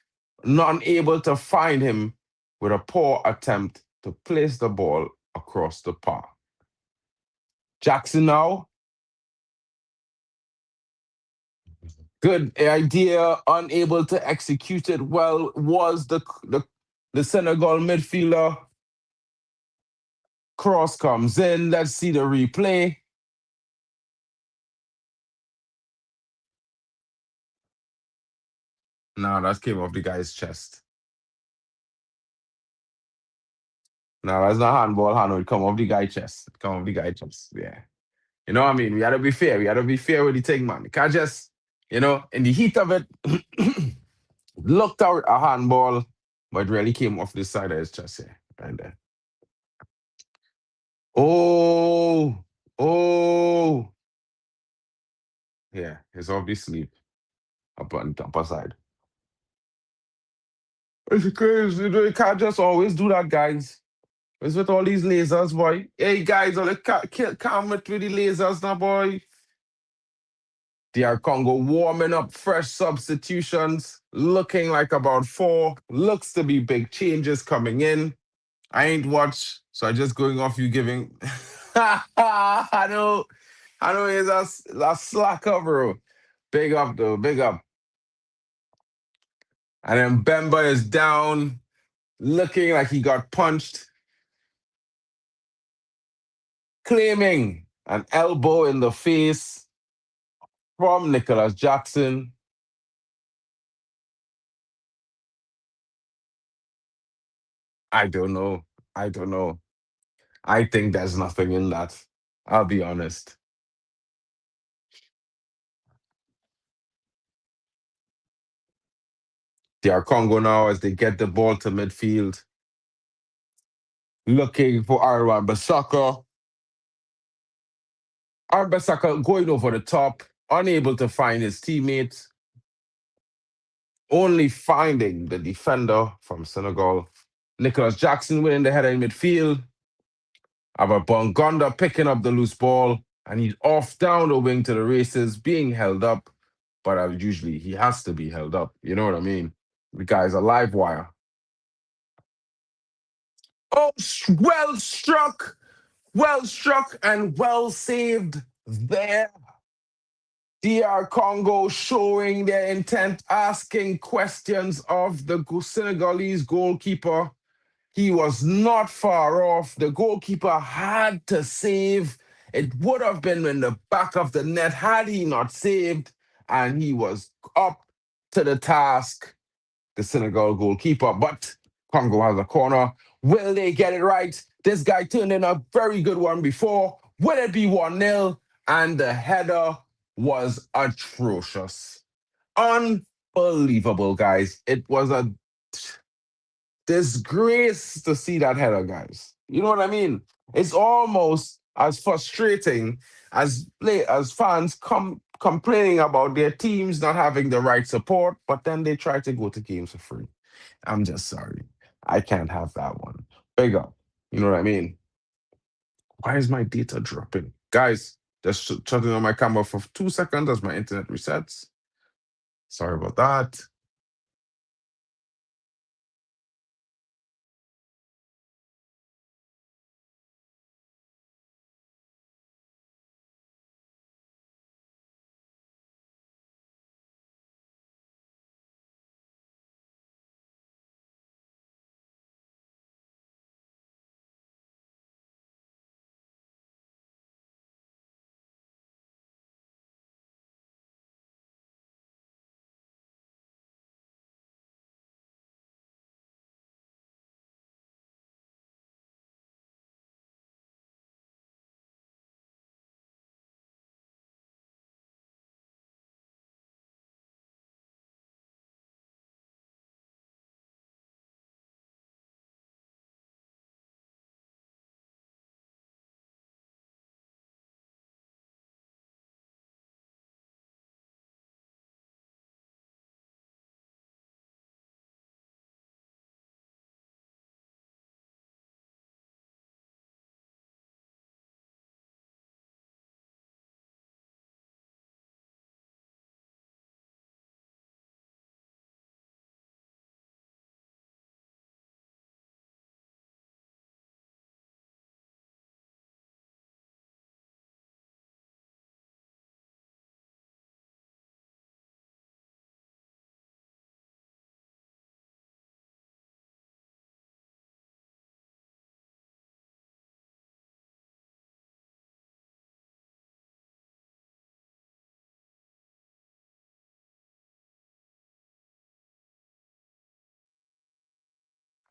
not able to find him with a poor attempt to place the ball across the park. Jackson now. Good idea, unable to execute it well was the Senegal midfielder. Cross comes in. Let's see the replay. No, that came off the guy's chest. No, that's not handball, Hanno. It come off the guy's chest. Yeah. You know what I mean? We gotta be fair. We gotta be fair with the thing, man. You can't just, in the heat of it, looked out a handball, but really came off this side of his chest here. Right there. Oh, oh. Yeah, it's obviously up on the upper side. It's crazy. You can't just always do that, guys. It's with all these lasers, boy. Hey, guys, all the come with the lasers now, boy. DR Congo warming up, fresh substitutions, looking like about 4. Looks to be big changes coming in. I ain't watched, so I just going off you giving. I know he's a slacker, bro. Big up, though, big up. And then Mbemba is down, looking like he got punched, claiming an elbow in the face from Nicholas Jackson. I don't know. I think there's nothing in that. I'll be honest. They are Congo now as they get the ball to midfield, looking for Arwan Basaka. Arwan Basaka going over the top, unable to find his teammates, only finding the defender from Senegal. Nicholas Jackson winning the header in midfield. But Bongonda picking up the loose ball, and he's off down the wing to the races, being held up. But usually he has to be held up. You know what I mean? The guy's a live wire. Oh, well struck, and well saved there. DR Congo showing their intent, asking questions of the Senegalese goalkeeper. He was not far off. The goalkeeper had to save. It would have been in the back of the net had he not saved, and he was up to the task, the Senegal goalkeeper. But Congo has a corner. Will they get it right? This guy turned in a very good one before. Will it be 1-0? And the header was atrocious. Unbelievable, guys. It was a disgrace to see that header, guys. You know what I mean? It's almost as frustrating as fans complaining about their teams not having the right support, but then they try to go to games for free. I'm just sorry. I can't have that one. Big up. You know what I mean? Why is my data dropping? Guys, just shutting on my camera for 2 seconds as my internet resets. Sorry about that.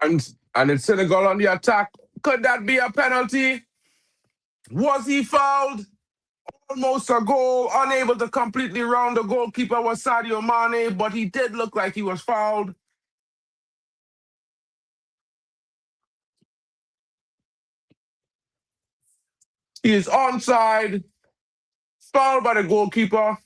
And it's Senegal on the attack. Could that be a penalty? Was he fouled? Almost a goal, unable to completely round the goalkeeper was Sadio Mané, but he did look like he was fouled. He is onside, fouled by the goalkeeper.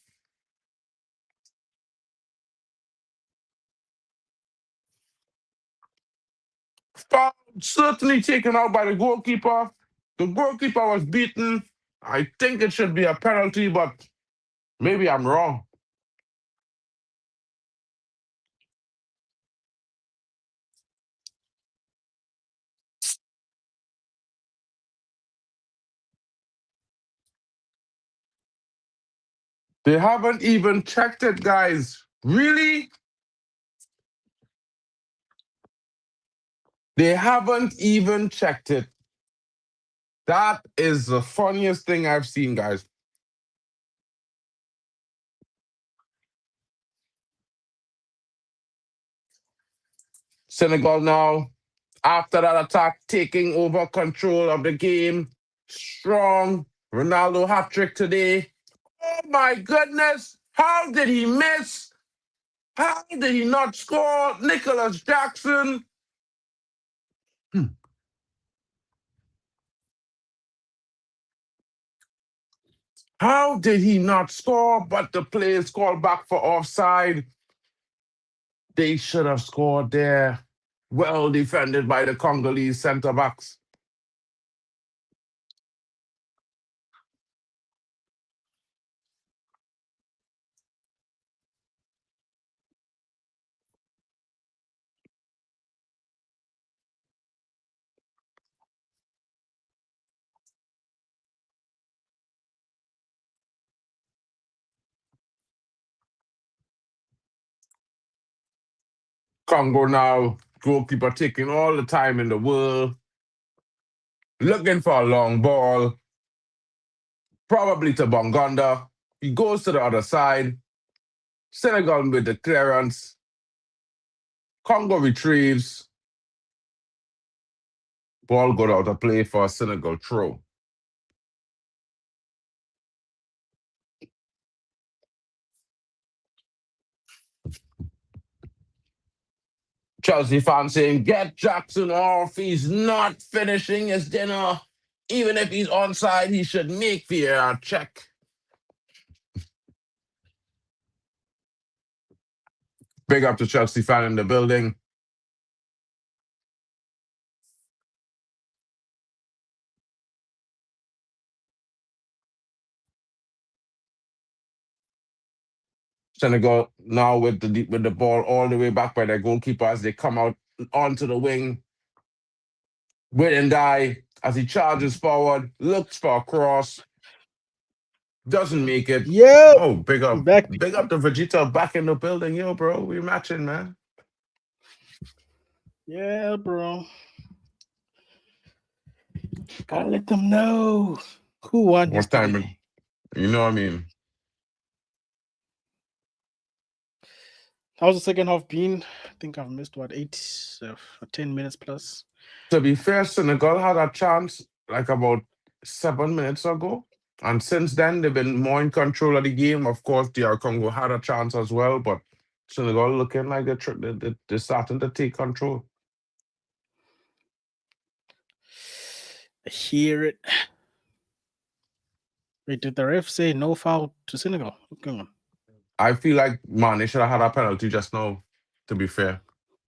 Foul certainly taken out by the goalkeeper. The goalkeeper was beaten. I think it should be a penalty, but maybe I'm wrong. They haven't even checked it, guys. Really? They haven't even checked it. That is the funniest thing I've seen, guys. Senegal now, after that attack, taking over control of the game. Strong. Ronaldo hat trick today. Oh my goodness. How did he miss? How did he not score? Nicholas Jackson. How did he not score? But the play is called back for offside. They should have scored there. Well defended by the Congolese centre backs. Congo now, goalkeeper taking all the time in the world, looking for a long ball. probably to Bongonda. He goes to the other side. Senegal with the clearance. Congo retrieves. Ball got out of play for a Senegal throw. Chelsea fans saying, get Jackson off. He's not finishing his dinner. Even if he's onside, he should make the check. Big up to Chelsea fan in the building. Senegal now with the ball all the way back by their goalkeeper as they come out onto the wing. Guy as he charges forward, looks for a cross, doesn't make it. Yeah, Oh, big up back. to Vegeta back in the building. Yo, bro, we matching, man. Yeah, bro. Gotta let them know who won What time? yesterday. You know what I mean? How's the second half been? I think I've missed 10 minutes plus. To be fair, Senegal had a chance like about 7 minutes ago. And since then, they've been more in control of the game. Of course, DR Congo had a chance as well, but Senegal looking like they're starting to take control. I hear it. Wait, did the ref say no foul to Senegal? What's going on? I feel like Mané should have had a penalty just now, to be fair.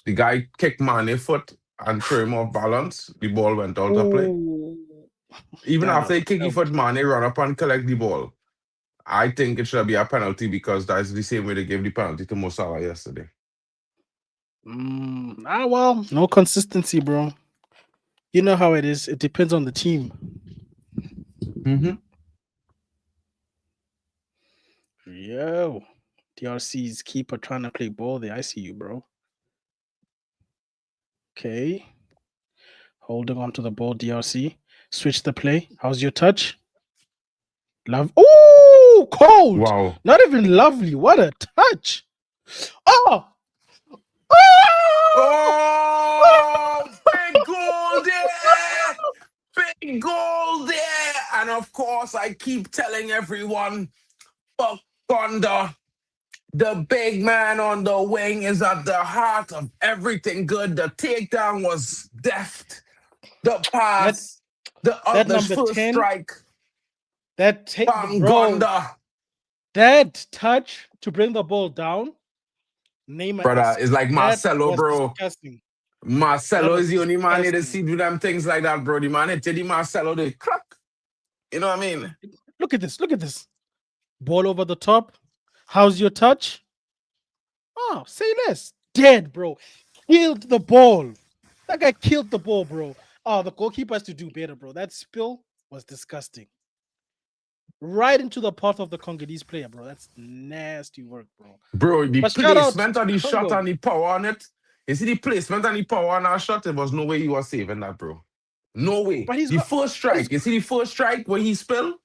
The guy kicked Mané's foot and threw him off balance. The ball went out of play. Even That after was he kicked his foot, Mané run up and collect the ball. I think it should be a penalty because that's the same way they gave the penalty to Mo Salah yesterday. Well, no consistency, bro. You know how it is. It depends on the team. Mm-hmm. Yo, DRC's keeper trying to play ball there. I see you, bro. Okay. Holding on to the ball, DRC. Switch the play. How's your touch? Love. Ooh, cold. Wow. Not even lovely. What a touch. Oh! Oh! Big goal there! Big goal there! And of course, I keep telling everyone, Thunder, the big man on the wing is at the heart of everything good. The takedown was deft. The pass, that the number first 10, strike, bro, Gonda. that touch to bring the ball down, Neymar Brother, it's like Marcelo, bro. Disgusting. Marcelo is the only man here to disgusting. see do them things like that, bro. The man hit the Marcelo, they crack. You know what I mean? Look at this. Look at this. Ball over the top. How's your touch? Oh, say less. Dead, bro. Killed the ball. That guy killed the ball, bro. Oh, the goalkeeper has to do better, bro. That spill was disgusting. Right into the path of the Congolese player, bro. That's nasty work, bro. Bro, the But shout out placement to of the shot Congo. and the power on it. You see the placement and the power on that shot, there was no way he was saving that, bro. No way. But he's The got, first strike, you see the first strike where he spilled?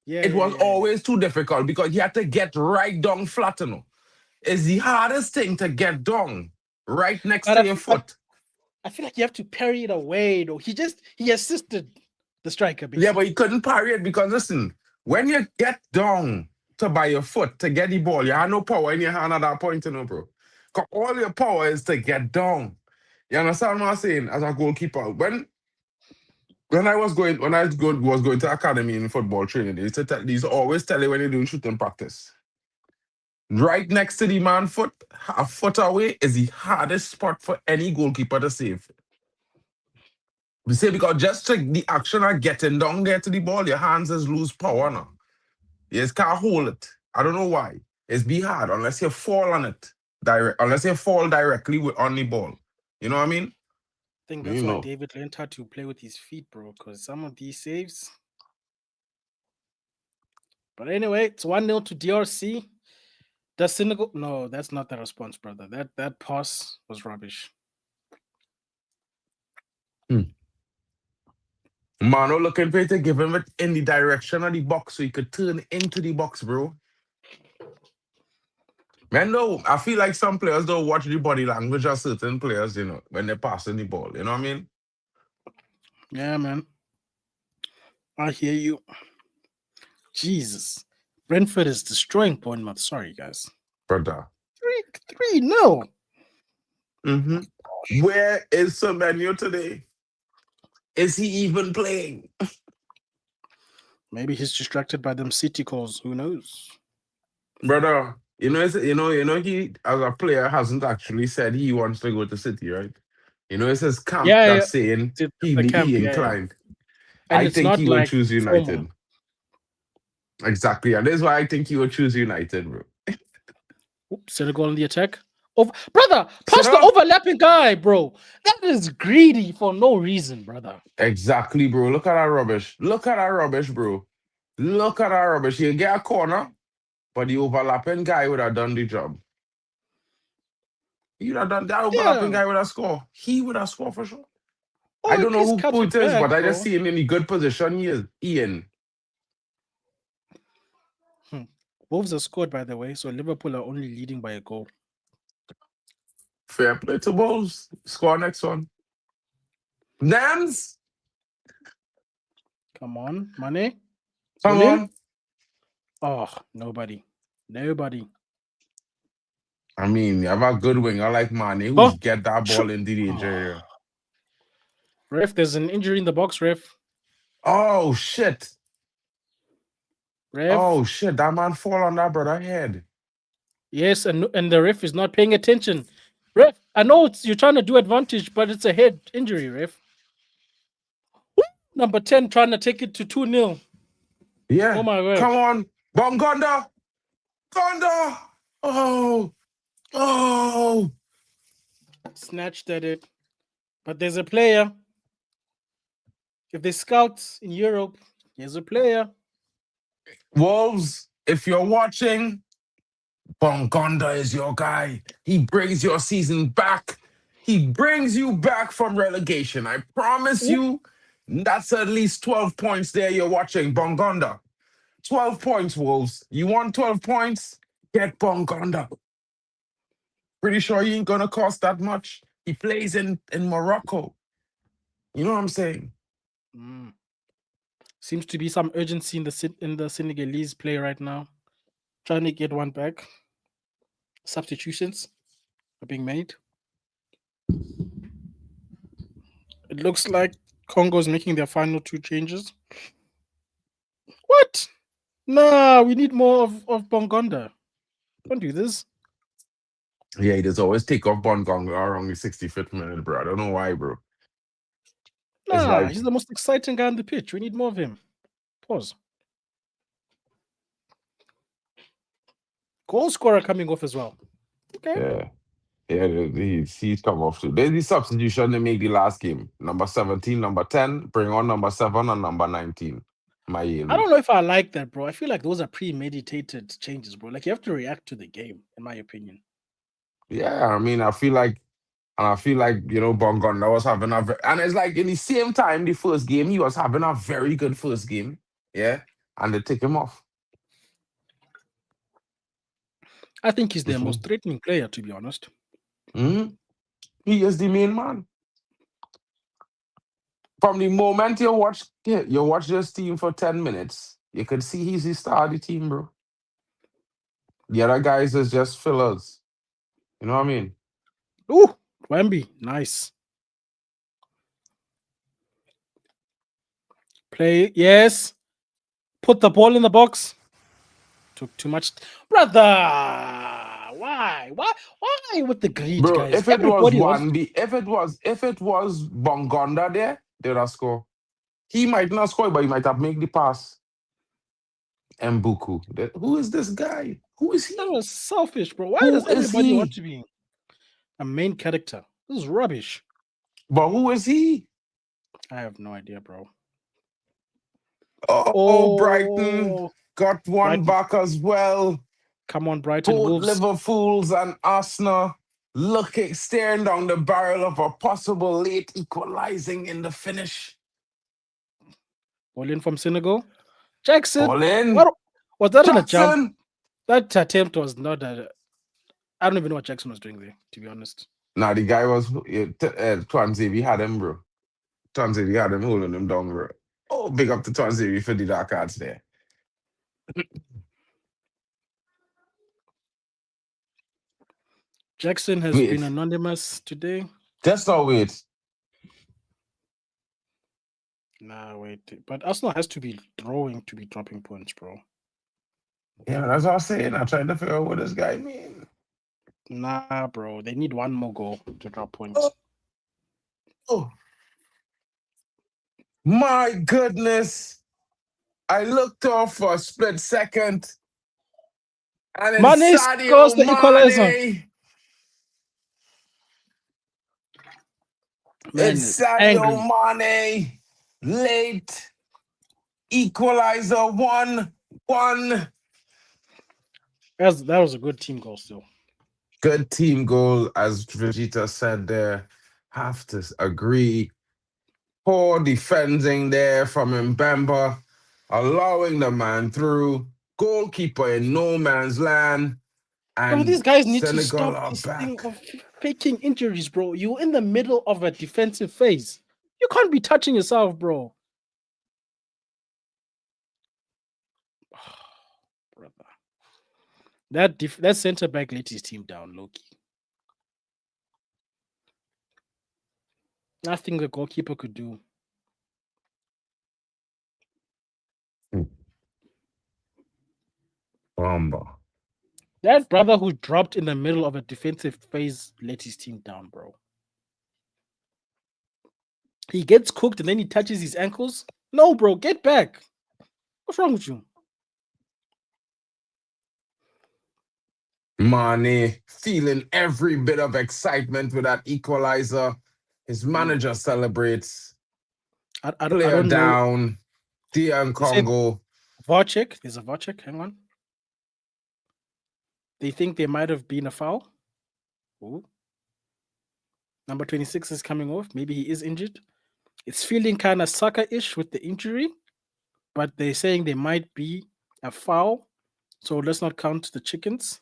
It was always too difficult because he had to get right down flat, you know. It's the hardest thing to get down right next to your foot. I feel like you have to parry it away, though. He assisted the striker, basically. Yeah, but he couldn't parry it because, listen, when you get down to by your foot to get the ball, you have no power in your hand at that point, you know, bro. Because all your power is to get down. You understand what I'm saying? As a goalkeeper, when I was going to academy in football training, they used to always tell you when you're doing shooting practice. Right next to the man foot, a foot away is the hardest spot for any goalkeeper to save. We say because just the action of getting down there to the ball, your hands just lose power now. You just can't hold it. I don't know why. It's be hard unless you fall on it. Unless you fall directly on the ball. You know what I mean? I think that's why David learned how to play with his feet, bro, because some of these saves. But anyway, it's 1-0 to DRC. Does Senegal? No, that's not the response, brother. That pass was rubbish. Mano looking for you to give him it in the direction of the box so he could turn into the box, bro. Man, no, I feel like some players don't watch the body language of certain players, when they're passing the ball. You know what I mean? Yeah, man. I hear you. Jesus. Brentford is destroying Bournemouth. Sorry, guys. Brother. 3 no. Mm-hmm. Where is Semenyo today? Is he even playing? Maybe he's distracted by them City calls. Who knows? Brother, he as a player hasn't actually said he wants to go to City, right? It's his camp that's saying It's he the camp, inclined. And I it's think not he will like choose United. formal. Exactly. And that's why I think he will choose United, bro. Senegal on the attack. Brother, pass the overlapping guy, bro. That is greedy for no reason, brother. Exactly, bro. Look at that rubbish. Look at that rubbish, bro. Look at that rubbish. You get a corner, but the overlapping guy would have done the job. He would have done that. Overlapping guy would have scored. He would have scored for sure. I don't know who it is, but I just see him in the good position he is. Ian. Wolves have scored, by the way, so Liverpool are only leading by a goal. Fair play to Wolves. Score next one. Nams. Come on, Mané. Come on. Oh, nobody. I mean, you have a good winger like Mané who's get that ball into the area. Ref, there's an injury in the box, ref. Oh, shit. Ref. Oh, shit. That man fall on that brother's head. Yes, and the ref is not paying attention. Ref, I know you're trying to do advantage, but it's a head injury, ref. Number 10 trying to take it to 2-0. Yeah. Oh, my word. Come on. Bongonda. Gonda. Oh. Snatched at it. But there's a player. If they scout in Europe, there's a player. Wolves, if you're watching, Bongonda is your guy. He brings your season back. He brings you back from relegation. I promise you, that's at least 12 points there you're watching. Bongonda. 12 points, Wolves. You want 12 points? Get Bongonda. Pretty sure he ain't going to cost that much. He plays in Morocco. You know what I'm saying? Seems to be some urgency in the Senegalese play right now. Trying to get one back. Substitutions are being made. It looks like Congo is making their final 2 changes. What? Nah, we need more of Bongonda. Don't do this. Yeah, he does always take off Bongonda around the 65th minute, bro. I don't know why, bro. Nah, he's the most exciting guy on the pitch. We need more of him. Pause. Goal scorer coming off as well. Okay. Yeah, he's come off too. There's the substitution they make the last game. Number 17, number 10, bring on number 7 and number 19. I don't know if I like that, bro. I feel like those are premeditated changes, bro. Like you have to react to the game, in my opinion. Yeah, I mean, I feel like Bongonda was having and it's like in the same time, the first game, he was having a very good first game. Yeah. And they take him off. I think he's their most threatening player, to be honest. He is the main man. From the moment you watch this team for 10 minutes, you can see he's the star of the team, bro. The other guys is just fillers. You know what I mean? Ooh, Wemby, nice. Play, yes. Put the ball in the box. Took too much. Brother, why with the greed, bro, guys? If it was Bongonda there, they would have scored. He might not score, but he might have made the pass. Mbuku. Who is this guy? Who is he? That was selfish, bro. Why does everybody want to be a main character? This is rubbish. But who is he? I have no idea, bro. Oh, Brighton got one back as well. Come on, Brighton. Both Wolves. Liverpool's and Arsenal staring down the barrel of a possible late equalizing in the finish. Ball in from Senegal. Jackson. Ball in. What was that on a jump? Jackson. That attempt was not a. I don't even know what Jackson was doing there, to be honest. Nah, the guy was Twanzy. We had him, bro. Twanzy, we had him holding him down, bro. Oh, big up to Twanzy for the dark cards there. Jackson has Wait. been anonymous today. Just now, wait. Nah, wait. But Arsenal has to be drawing to be dropping points, bro. Yeah, that's what I was saying. I'm trying to figure out what this guy mean. Nah, bro. They need one more goal to drop points. Oh. My goodness. I looked off for a split second. And then Mané scores the equalizer. Mane. Man, It's Sadio angry. Mane. Late. Equalizer 1-1. That was a good team goal still. Good team goal, as Vegeta said there. Have to agree. Poor defending there from Mbemba, allowing the man through. Goalkeeper in no man's land. And Bro, these guys need to Senegal stop are this back. thing of faking injuries, bro. You're in the middle of a defensive phase. You can't be touching yourself, bro. Brother. That center back let his team down, Loki. Nothing the goalkeeper could do. Bamba. That brother who dropped in the middle of a defensive phase let his team down, bro. He gets cooked and then he touches his ankles. No, bro, get back. What's wrong with you? Mané feeling every bit of excitement with that equalizer. His manager celebrates. I Player don't down. know. DR Congo. VAR check. There's a VAR check. Hang on. They think there might have been a foul. Ooh. Number 26 is coming off. Maybe he is injured. It's feeling kind of sucker-ish with the injury, but they're saying there might be a foul. So let's not count the chickens.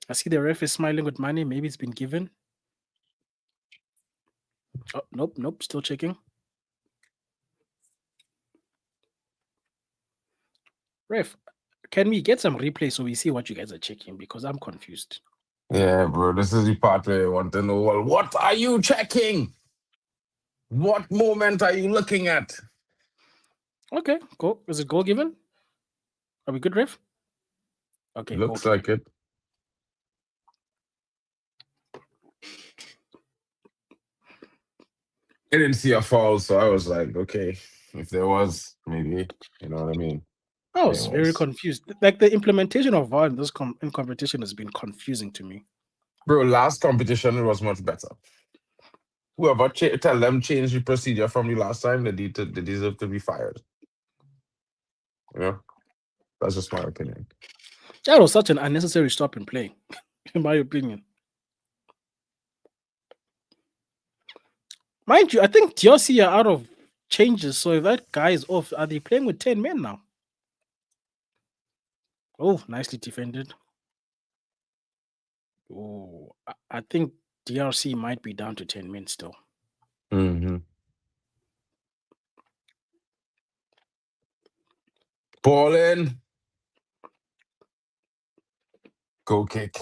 I see the ref is smiling with money. Maybe it's been given. Oh, nope. Still checking. Ref, can we get some replay so we see what you guys are checking? Because I'm confused. Yeah, bro. This is the part where you want to know, well, what are you checking? What moment are you looking at? Okay, cool. Is it goal given? Are we good, ref? Okay, Looks goal like given. it. I didn't see a foul, so I was like, okay, if there was, maybe, you know what I mean? I was very confused. Like the implementation of VAR in this competition has been confusing to me. Bro, last competition, it was much better. Whoever tell them change the procedure from the last time, they deserve to be fired. Yeah, that's just my opinion. That was such an unnecessary stop and play, in my opinion. Mind you, I think DRC are out of changes. So if that guy is off, are they playing with 10 men now? Oh, nicely defended. Oh, I think DRC might be down to 10 men still. Mm-hmm. Ball in. Go kick.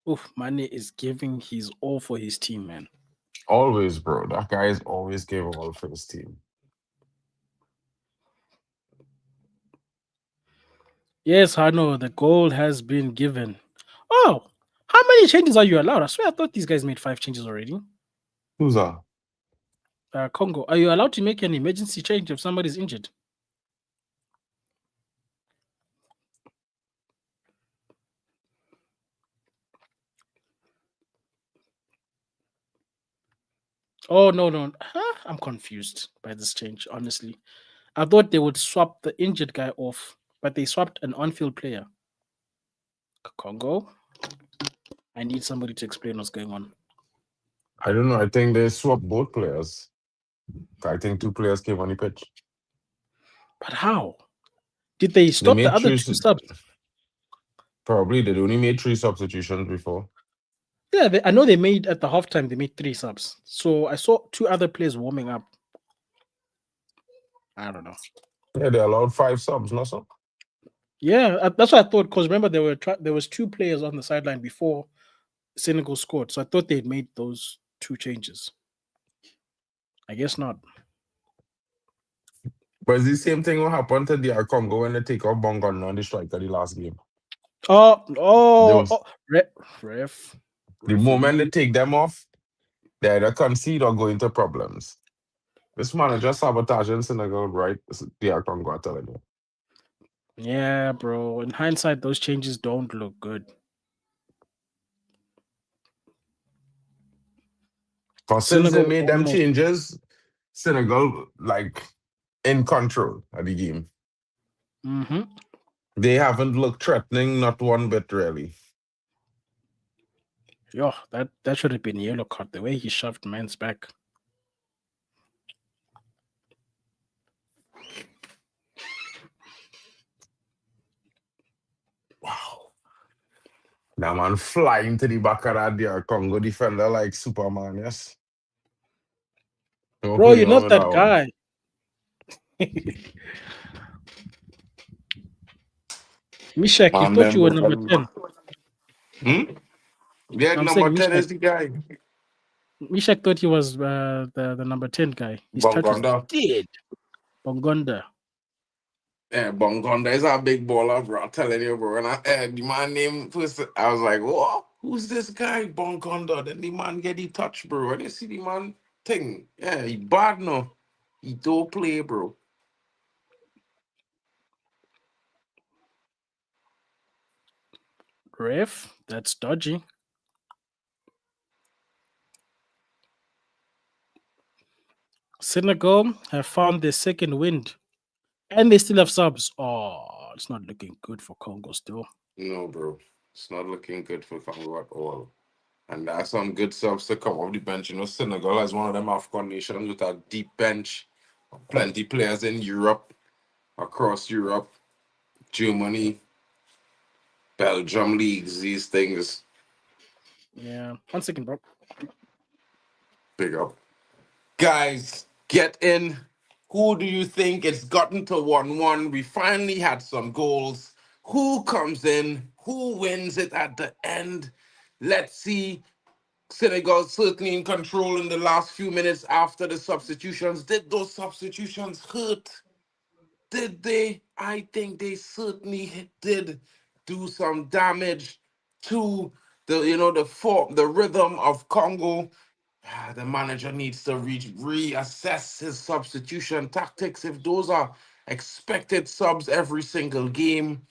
Oof, Mané is giving his all for his team, man. Always, bro. That guy is always giving all for his team. Yes, Hanno, the goal has been given. Oh, how many changes are you allowed? I swear I thought these guys made 5 changes already. Who's that? Congo, are you allowed to make an emergency change if somebody's injured? Oh no. I'm confused by this change, honestly. I thought they would swap the injured guy off, but they swapped an on-field player. Congo? I need somebody to explain what's going on. I don't know. I think they swapped both players. I think two players came on the pitch. But how? Did they They stop the made other three. two subs? Probably they only made three substitutions before. Yeah, I know they made at the halftime, they made 3 subs. So I saw 2 other players warming up. I don't know. Yeah, they allowed 5 subs, not so. Yeah, that's what I thought. Because remember, there was 2 players on the sideline before Senegal scored. So I thought they'd made those 2 changes. I guess not. But it's the same thing what happened to DR Congo when they take off Bongon on the striker the last game. There was Ref. the moment they Referee. take them off, they either concede or go into problems. This man is just sabotaging Senegal, right? This is DR Congo, I'm telling you. Yeah, bro. In hindsight, those changes don't look good. Because since they Senegal made them almost. changes, Senegal like in control of the game. Mm-hmm. They haven't looked threatening, not one bit really. Yo, that should have been a yellow card. The way he shoved man's back. Wow. That man flying to the back of that DR Congo defender like Superman, yes. No Bro, you're going on not with that that one. guy. Mishak, you Man, thought you them were look number 10. Hmm? Yeah, I'm saying number 10 is the guy. Mishak thought he was the number 10 guy. His title's Bongonda. dead. Bongonda. Yeah, Bongonda is a big baller, bro. I'm telling you, bro. And I heard the man name first, I was like, "What? Who's this guy, Bongonda?" Then the man get the touch, bro. And you see the man thing. Yeah, he bad no. He don't play, bro. Ref, that's dodgy. Senegal have found their second wind. And they still have subs. Oh, it's not looking good for Congo still. No, bro. It's not looking good for Congo at all. And there's some good subs to come off the bench. You know, Senegal is one of them AFCON nations with a deep bench. Plenty players in Europe, across Europe, Germany, Belgium leagues, these things. Yeah. 1 second, bro. Big up. Guys, get in. Who do you think it's gotten to 1-1? We finally had some goals. Who comes in? Who wins it at the end? Let's see. Senegal certainly in control in the last few minutes after the substitutions. Did those substitutions hurt? Did they? I think they certainly did do some damage to the form, the rhythm of Congo. The manager needs to reassess his substitution tactics. If those are expected subs every single game,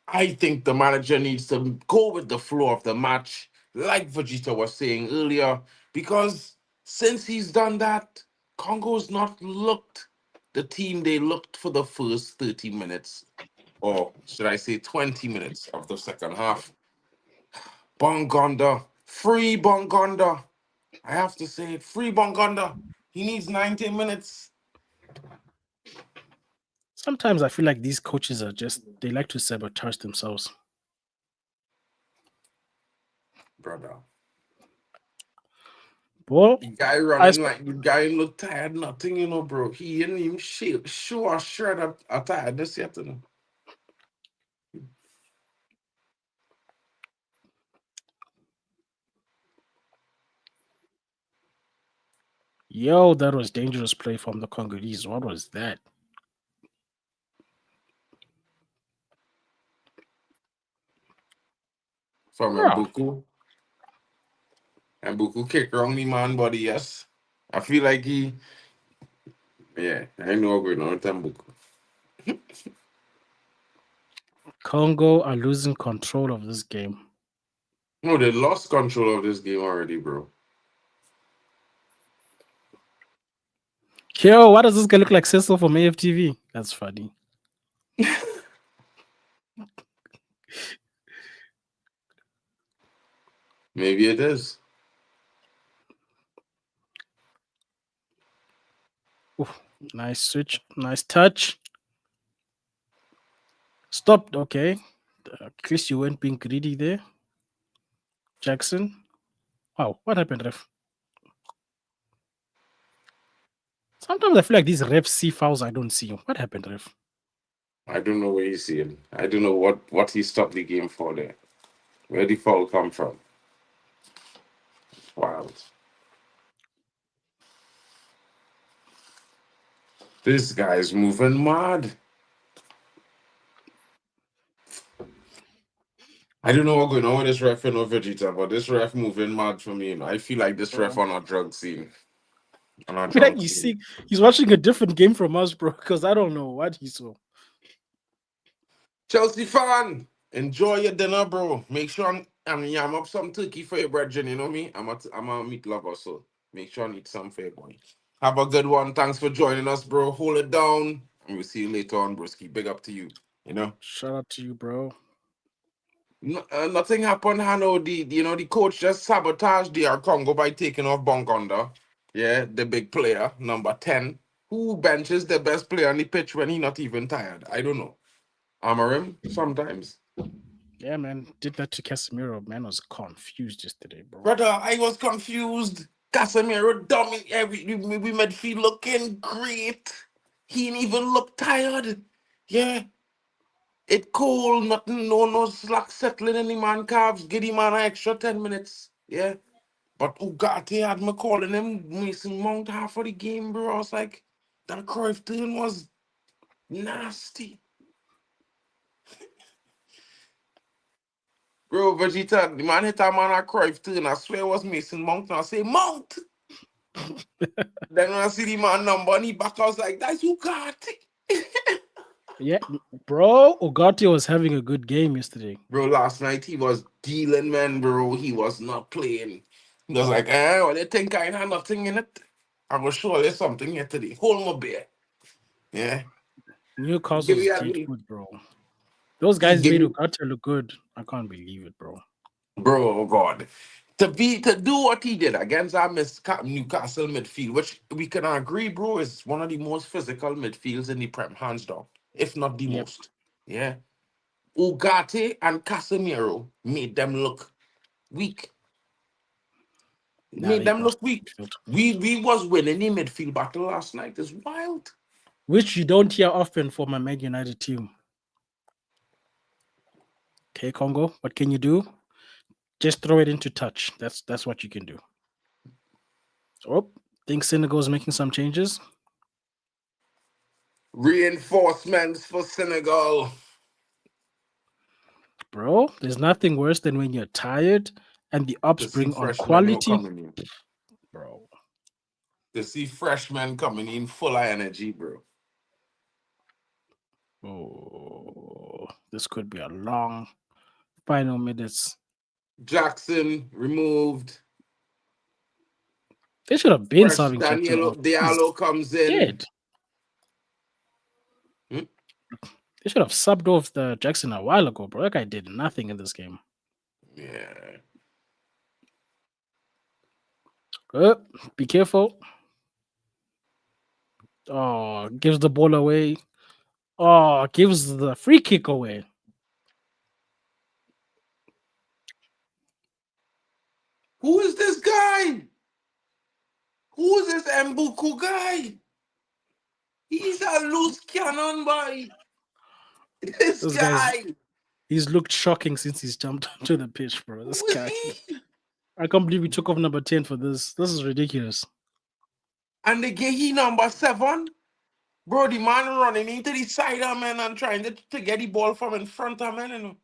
I think the manager needs to go with the flow of the match, like Vegeta was saying earlier, because since he's done that, Congo's not looked the team they looked for the first 30 minutes, or should I say 20 minutes of the second half. Bongonda, free Bongonda. I have to say it, free Bongonda. He needs 90 minutes. Sometimes I feel like these coaches they like to sabotage themselves. Brother. Well, The guy I running like the guy look tired, nothing, bro. He didn't even show a shred of tiredness yet. Yo, that was dangerous play from the Congolese. What was that? From Yeah. Mbuku. Mbuku kick wrong the man body, yes. I feel like yeah, I know what's going on with Mbuku. Congo are losing control of this game. No, they lost control of this game already, bro. Yo, why does this guy look like Cecil from AFTV? That's funny. Maybe it is. Ooh, nice switch. Nice touch. Stopped. Okay. At least you weren't being greedy there. Jackson. Wow, what happened, ref? Sometimes I feel like these refs see fouls I don't see. What happened, ref? I don't know where he's seeing. I don't know what he stopped the game for there. Where the foul come from? Wild. This guy's moving mad. I don't know what's going on with this ref and no Vegeta, but this ref moving mad for me. I feel like this ref Bro. on a drug scene. On a I feel like drug scene. he's watching a different game from us, bro, because I don't know what he saw. Chelsea fan, enjoy your dinner, bro. Make sure I'm yam up some turkey for your brethren. You know me. I'm a meat lover, so make sure I eat some for your boy. Have a good one. Thanks for joining us, bro. Hold it down, and we'll see you later on, broski. Big up to you. You know. Shout out to you, bro. Nothing happened, Hanno. The coach just sabotaged DR Congo by taking off Bongonda. Yeah, the big player, number 10. Who benches the best player on the pitch when he not even tired? I don't know. Amarim, sometimes. Yeah, man. Did that to Casemiro. Man was confused yesterday, bro. Brother, I was confused. Casemiro dummy we midfield looking great. He didn't even look tired. Yeah. It cold, nothing, no slack settling in the man calves. Give him an extra 10 minutes. Yeah. But Ugarte had me calling him Mason Mount half of the game, bro. I was like, that Cruyff turn was nasty. Bro, Vegeta, the man hit a man at Cruyff turn. I swear it was Mason Mount. And I say, Mount! Then when I see the man number on the back, I was like, that's Ugarte. Yeah, bro. Ugarte was having a good game yesterday. Bro, last night he was dealing, man, bro. He was not playing. He was like, well, you think I had nothing in it? I will show you something here today. Hold my beer. Yeah. Give Newcastle's me dead that. food, bro. Those He guys give made me, Ugarte look good. I can't believe it, bro. bro, oh God. To do what he did against our Newcastle midfield, which we can agree, bro, is one of the most physical midfields in the Prem, hands down, if not the Yep. most. Yeah. Ugarte and Casemiro made them look weak. Nah, Made they them bossed look weak. the midfield. We was winning the midfield battle last night. It's wild. Which you don't hear often from a Man United team. Okay, Congo, what can you do? Just throw it into touch. That's what you can do. Oh, think Senegal's making some changes. Reinforcements for Senegal. Bro, there's nothing worse than when you're tired and the ops To see bring on freshmen who quality. coming in. Bro. To see freshmen coming in full of energy, bro. Oh, this could be a long final minutes. Jackson removed. They should have been Fresh serving Jackson Daniel off. He's Diallo comes in. dead. Hmm? They should have subbed off the Jackson a while ago, bro. That guy did nothing in this game. Yeah. Be careful. Oh, gives the ball away. Oh, gives the free kick away. Who is this guy? Who is this Mbuku guy? He's a loose cannon, boy. This This guy's guy. he's looked shocking since he's jumped onto the pitch, bro. This Who is guy. he? I can't believe we took off number 10 for this. This is ridiculous. And they gave he number 7. Bro, the man running into the side of man and trying to get the ball from in front of man. You know?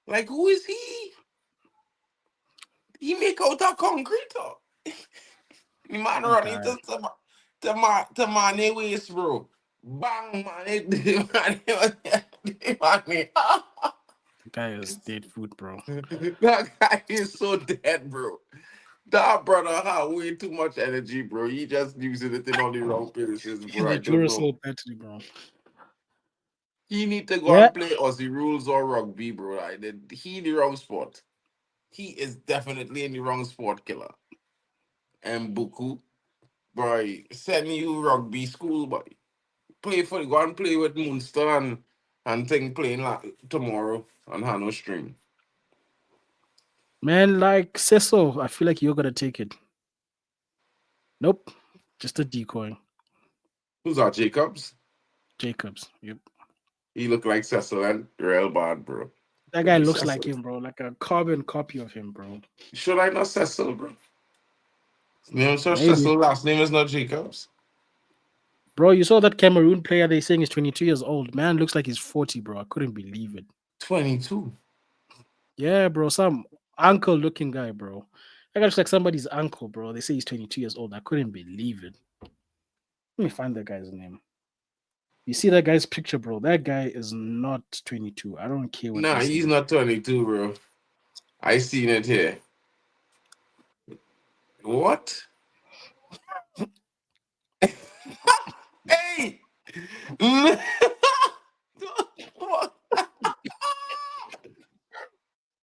Like, who is he? He make out of concrete. Oh. The man running Guy, to Mané waist, bro. Bang, Mané. Mané. guy is dead food, bro. That guy is so dead, bro. That brother had way too much energy, bro. He just using it in all the wrong places, In bro. I the don't know. Duracell battery, bro. He need to go Yeah, and play Aussie rules or rugby, bro. He in the wrong sport. He is definitely in the wrong sport, killer. And Buku, boy, send you rugby school, boy. Go and play with Munster and thing playing tomorrow on Hanno stream. man, like Cecil, I feel like you're gonna take it. Nope, just a decoy. Who's that, Jacobs? Jacobs. Yep. He look like Cecil and real bad, bro. That Could guy be looks like Cecil. him, bro. Like a carbon copy of him, bro. Should I not Cecil, bro? His name is Maybe. Cecil, last name is not Jacobs. Bro, you saw that Cameroon player they saying is 22 years old. Man looks like he's 40, bro. I couldn't believe it. 22. Yeah, bro. Some uncle looking guy, bro. That guy looks like somebody's uncle, bro. They say he's 22 years old. I couldn't believe it. Let me find that guy's name. You see that guy's picture, bro. That guy is not 22. I don't care what they Nah, he's say. not 22, bro. I seen it here. What? Hey! What?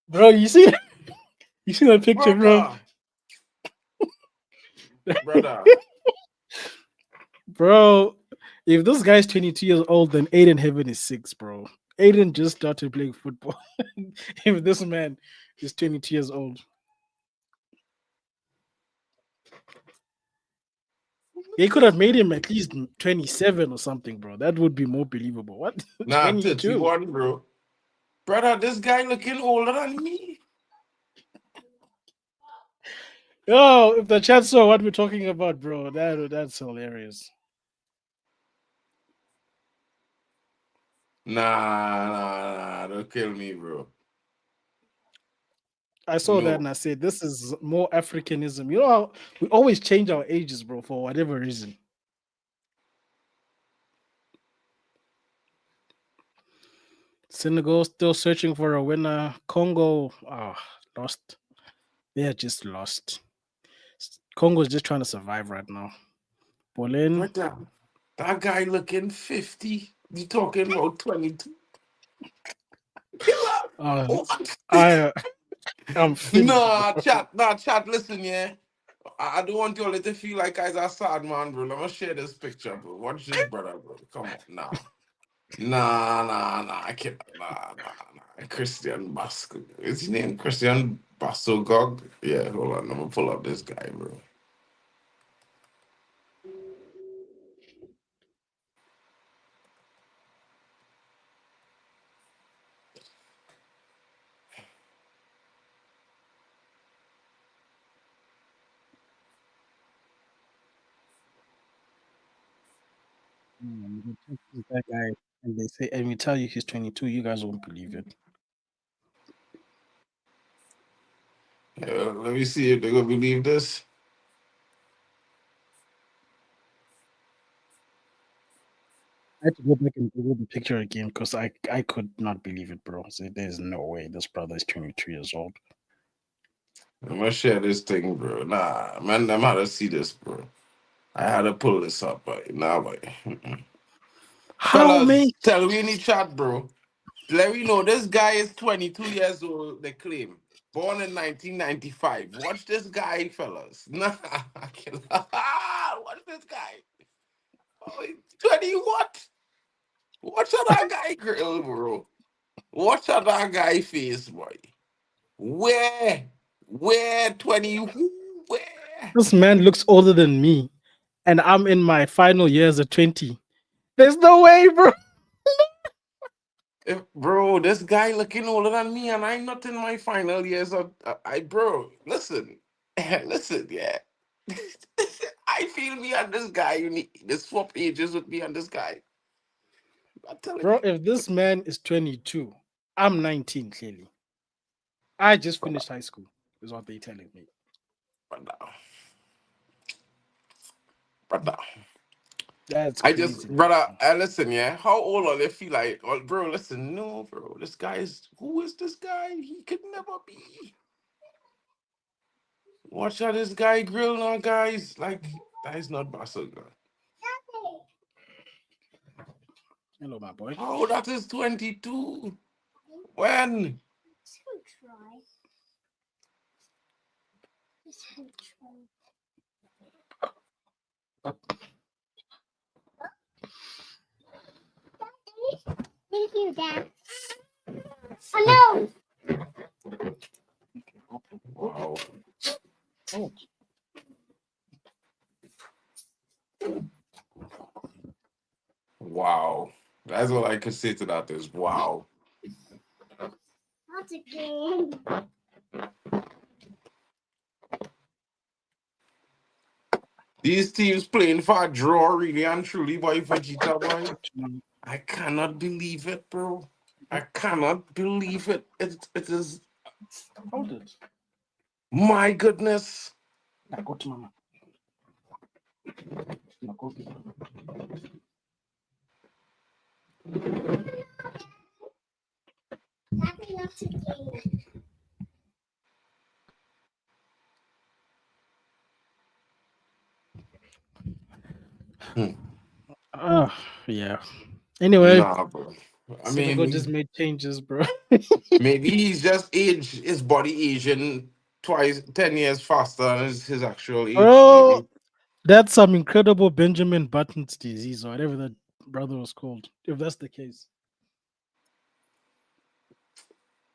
Bro, you see that picture, bro? Brother, brother. Bro, if this guy's 22 years old, then Aiden Heaven is 6, bro. Aiden just started playing football. If this man is 22 years old, they could have made him at least 27 or something, bro. That would be more believable. What? Nah, 22? 31, bro. Brother, this guy looking older than me. Yo, if the chat saw what we're talking about, bro, that's hilarious. Nah, don't kill me, bro. I saw that No. and I said, this is more Africanism. You know how we always change our ages, bro, for whatever reason. Senegal still searching for a winner. Congo, lost. They are just lost. Congo's just trying to survive right now. Bolin, Brother, that guy looking 50. You talking about 22? Killer. uh, What? I am finished, bro. Nah, chat, listen, yeah. I don't want y'all to feel like I's a sad man, bro. Let me share this picture, bro. Watch this, brother, bro. Come on, nah. I can't, nah. Christian Basco. Is his name Christian Basogog? Yeah, hold on. I'm gonna pull up this guy, bro. That guy, and they say, and we tell you he's 22, you guys won't believe it. Yeah, let me see if they're gonna believe this. I had to go back and Google the picture again because I could not believe it, bro. So there's no way this brother is 22 years old. I'm gonna share this thing, bro. Nah, man, I'm how to see this, bro. I had to pull this up, but nah, but How fellas, many? tell me in the chat, bro. Let me know this guy is 22 years old. They claim born in 1995. Watch this guy, fellas. Nah, watch this guy. Oh, 20 what? Watch how that guy grill, bro. Watch how that guy face, boy. Where? Where 20? Who? Where? This man looks older than me, and I'm in my final years at 20. There's no way, bro. Bro, this guy looking older than me, and I'm not in my final years of. Bro, listen, listen, yeah. I feel me on this guy. You need to swap ages with me on this guy. I'm telling Bro, you. if this man is 22, I'm 19, clearly. I just But, finished high school, is what they're telling me. but now, but now. That's I just, crazy. brother, listen, yeah. How old are they feel like? Oh, bro, listen, no, bro. This guy is. Who is this guy? He could never be. Watch out, this guy grill now, guys. Like, that is not Barcelona. Hello, my boy. Oh, that is 22. When? Thank you, Dad. Oh Wow. Oh. Wow. That's all I could say to that is wow. no! Not again. These teams playing for a draw, really and truly, boy, Vegeta, boy. Mm. I cannot believe it, bro. I cannot believe it. It is, Hold it. my goodness. Now go to mama. Now go to Daddy, not again. Hmm. Yeah. Anyway, Nah, bro. I Senegal mean, just made changes, bro. maybe he's just aged, his body aging twice, 10 years faster than his actual age, Bro, maybe. that's some incredible Benjamin Button's disease or whatever that brother was called. If that's the case.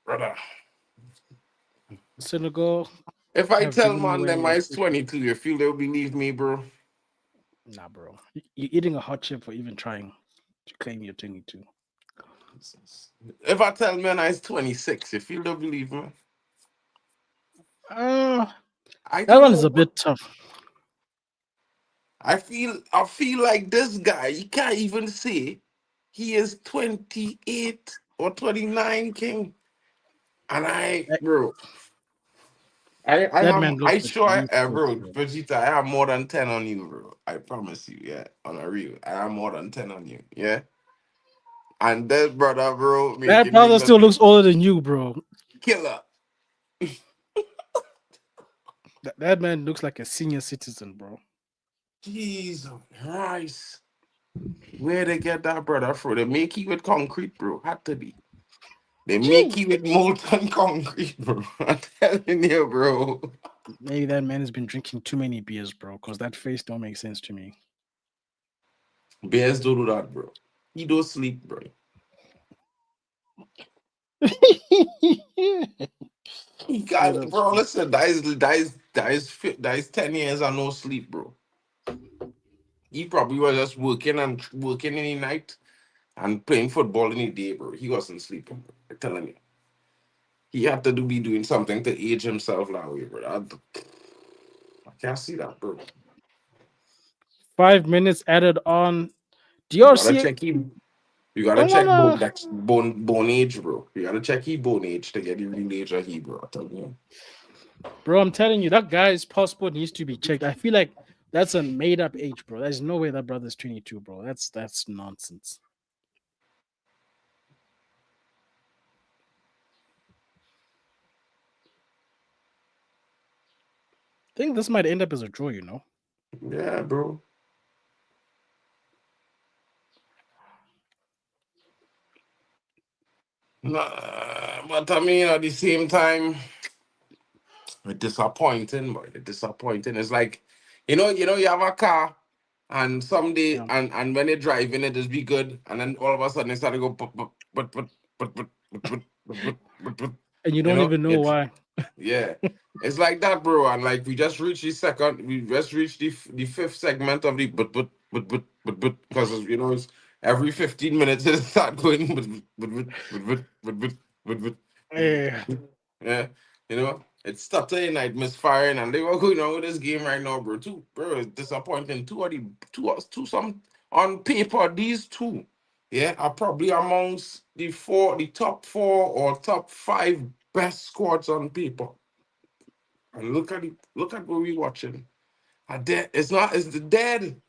Brother. Senegal If I have tell given man away them a I's freaking 22, you feel they'll believe me, bro? nah, bro. You're eating a hot chip for even trying to claim you're 22. If I tell man I's 26, you feel they'll believe me? Uh, I that don't one is know, a bro. bit tough. I feel like this guy, he can't even say he is 28 or 29, King. And That, bro, I that have, man looks I like sure, a youth coach, bro, bro. Vegeta, I have more than 10 on you, bro. I promise you, yeah, on a real. I have more than 10 on you, yeah? And this brother, bro, That making me brother look still looks older than you, bro. killer. That man looks like a senior citizen, bro. Jesus Christ. Where they get that brother from? They make you with concrete, bro. Had to be. They make Gee. you with molten concrete, bro. I'm telling you, bro. Maybe that man has been drinking too many beers, bro, because that face don't make sense to me. Bears don't do that, bro. He don't sleep, bro. He Yeah, got, that's bro. true. Listen, that is 10 years and no sleep, bro. He probably was just working and working in the night and playing football in the day, bro. He wasn't sleeping, bro. I'm telling you. He had to be doing something to age himself that way, bro. I can't see that, bro. 5 minutes added on. You gotta DRC. check him. You gotta Oh, no, check no. bone age, bro. You gotta check his bone age to get the real age of he, bro. I'm telling you. Bro, I'm telling you, that guy's passport needs to be checked. I feel like that's a made up age, bro. There's no way that brother's 22, bro. That's nonsense. I think this might end up as a draw, you know. Yeah, bro. Nah, but I mean, at the same time, it's disappointing, boy. It's disappointing. It's like, you have a car, and someday, Yeah. and when you're driving, it just be good, and then all of a sudden it start to go, And you don't even know it's why. yeah, it's like that, bro. And like we just reached the fifth segment of the because it's every 15 minutes it start going Yeah. yeah, it's Saturday night misfiring, and they were going on with this game right now, bro. It's disappointing. Two some on paper. These two, yeah, are probably amongst the top four or top five best squads on paper. And look at what we watching. It's the dead.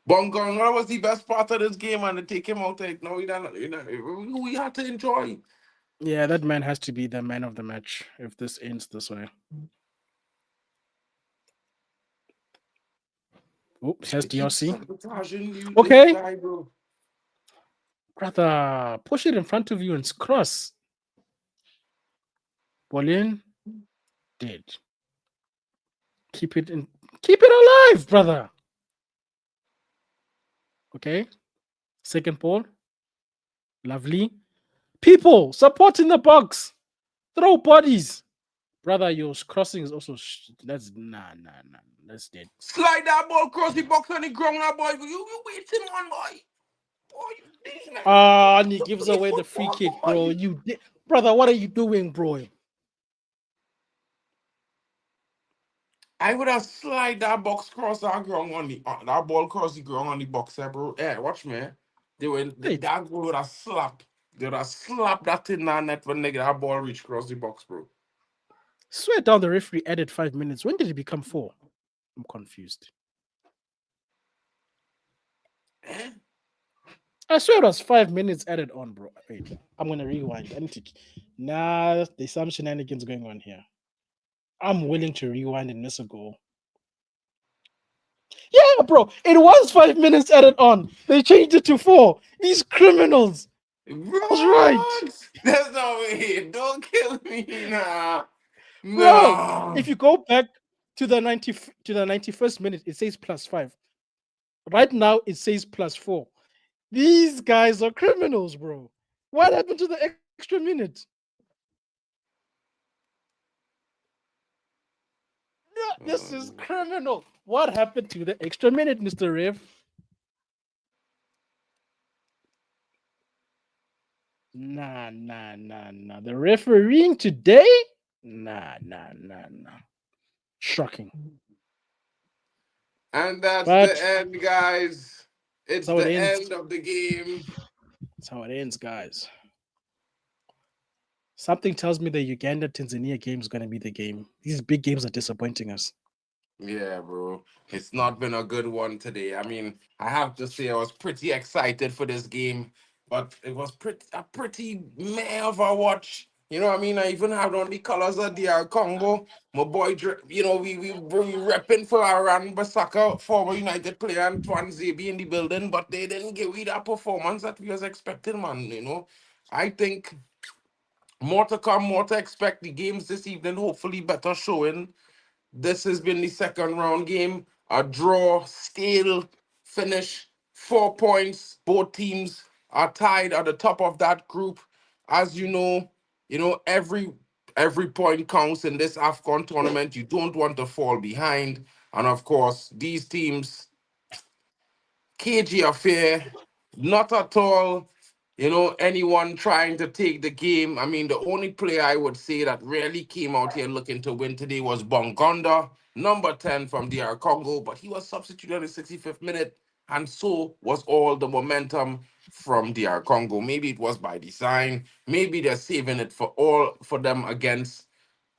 Bongo was the best part of this game, and to take him out, like, no, we had to enjoy. Yeah, that man has to be the man of the match if this ends this way. Oops, says They keep DRC. sabotaging you, this Okay. guy, bro. Brother, push it in front of you and cross. Ball in. Dead. Keep it alive, brother. Okay. Second ball. Lovely. People, support in the box. Throw bodies. Brother, your crossing is also that's nah. That's dead. Slide that ball across the box on the ground, now, boy. You waiting on, boy. Boy, these men And he to gives play away the free football, kick, bro. boy. Brother, what are you doing, bro? I would have slide that box cross that ground on the that ball cross the ground on the box, bro. Yeah, watch me. Wait, That goal would have slapped. They would have slapped that in that net when that ball reach across the box, bro. swear down the referee added 5 minutes. When did it become 4? I'm confused. Eh? I swear it was 5 minutes added on, bro. Wait, I'm gonna rewind. I need to. Nah, there's some shenanigans going on here. I'm willing to rewind and miss a goal. Yeah, bro, it was 5 minutes added on. They changed it to 4. These criminals. I was right, What? That's no way. Don't kill me now. bro. No. If you go back to the 91st minute, it says +5. Right now, it says +4. These guys are criminals, bro. What happened to the extra minute? This is criminal. What happened to the extra minute, Mr. Ref? Nah. The refereeing today? Nah. Shocking. And that's But the end, guys. It's that's how it the ends. end of the game. That's how it ends, guys. Something tells me the Uganda Tanzania game is going to be the game. These big games are disappointing us. Yeah, bro. It's not been a good one today. I mean, I have to say I was pretty excited for this game, but it was pretty meh of a watch. You know what I mean? I even had on the colors of DR Congo. My boy, we repping for Aran Basaka, former United player, and Twan Zebi in the building, but they didn't give me that performance that we was expecting, man. I think more to come, more to expect. The games this evening, hopefully better showing. This has been the second round game. A draw, still finish, 4 points. Both teams are tied at the top of that group. As every point counts in this AFCON tournament. You don't want to fall behind. And of course, these teams cagey affair, not at all, anyone trying to take the game. I mean, the only player I would say that really came out here looking to win today was Bongonda, number 10 from DR Congo, but he was substituted in the 65th minute, and so was all the momentum from DR Congo. Maybe it was by design, maybe they're saving it for them against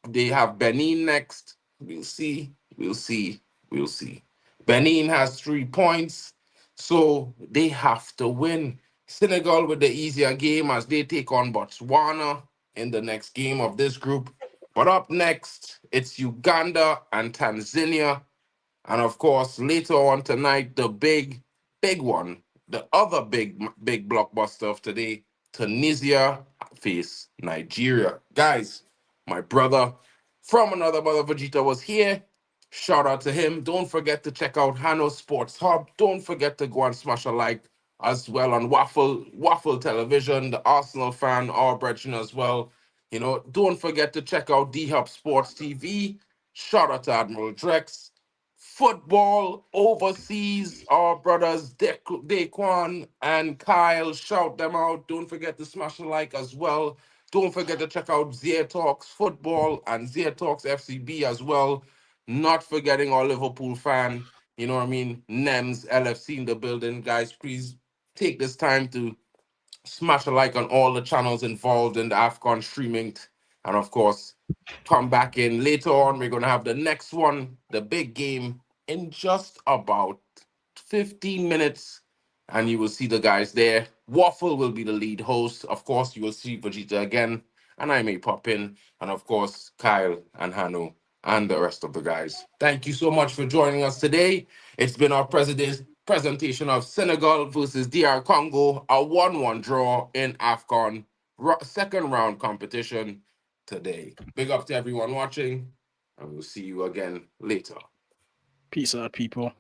they have Benin next. We'll see. We'll see. We'll see. Benin has 3 points, so they have to win. Senegal with the easier game as they take on Botswana in the next game of this group. But up next, it's Uganda and Tanzania. And of course, later on tonight, the big one, the other big blockbuster of today, Tunisia face Nigeria. Guys, my brother from another mother Vegeta was here. Shout out to him. Don't forget to check out Hanno Sports Hub. Don't forget to go and smash a like as well on Waffle Television, the Arsenal fan, our brethren as well. Don't forget to check out D Hub Sports TV. Shout out to Admiral Drex. Football overseas, our brothers Daquan and Kyle, shout them out. Don't forget to smash a like as well. Don't forget to check out Zia Talks Football and Zia Talks FCB as well. Not forgetting our Liverpool fan, you know what I mean? Nems LFC in the building. Guys, please take this time to smash a like on all the channels involved in the AFCON streaming. And of course, come back in later on. We're going to have the next one, the big game, in just about 15 minutes. And you will see the guys there. Waffle will be the lead host. Of course, you will see Vegeta again. And I may pop in. And of course, Kyle and Hanno and the rest of the guys. Thank you so much for joining us today. It's been our presentation of Senegal versus DR Congo, a 1-1 draw in AFCON second round competition today. Big up to everyone watching, and we'll see you again later. Peace out, people.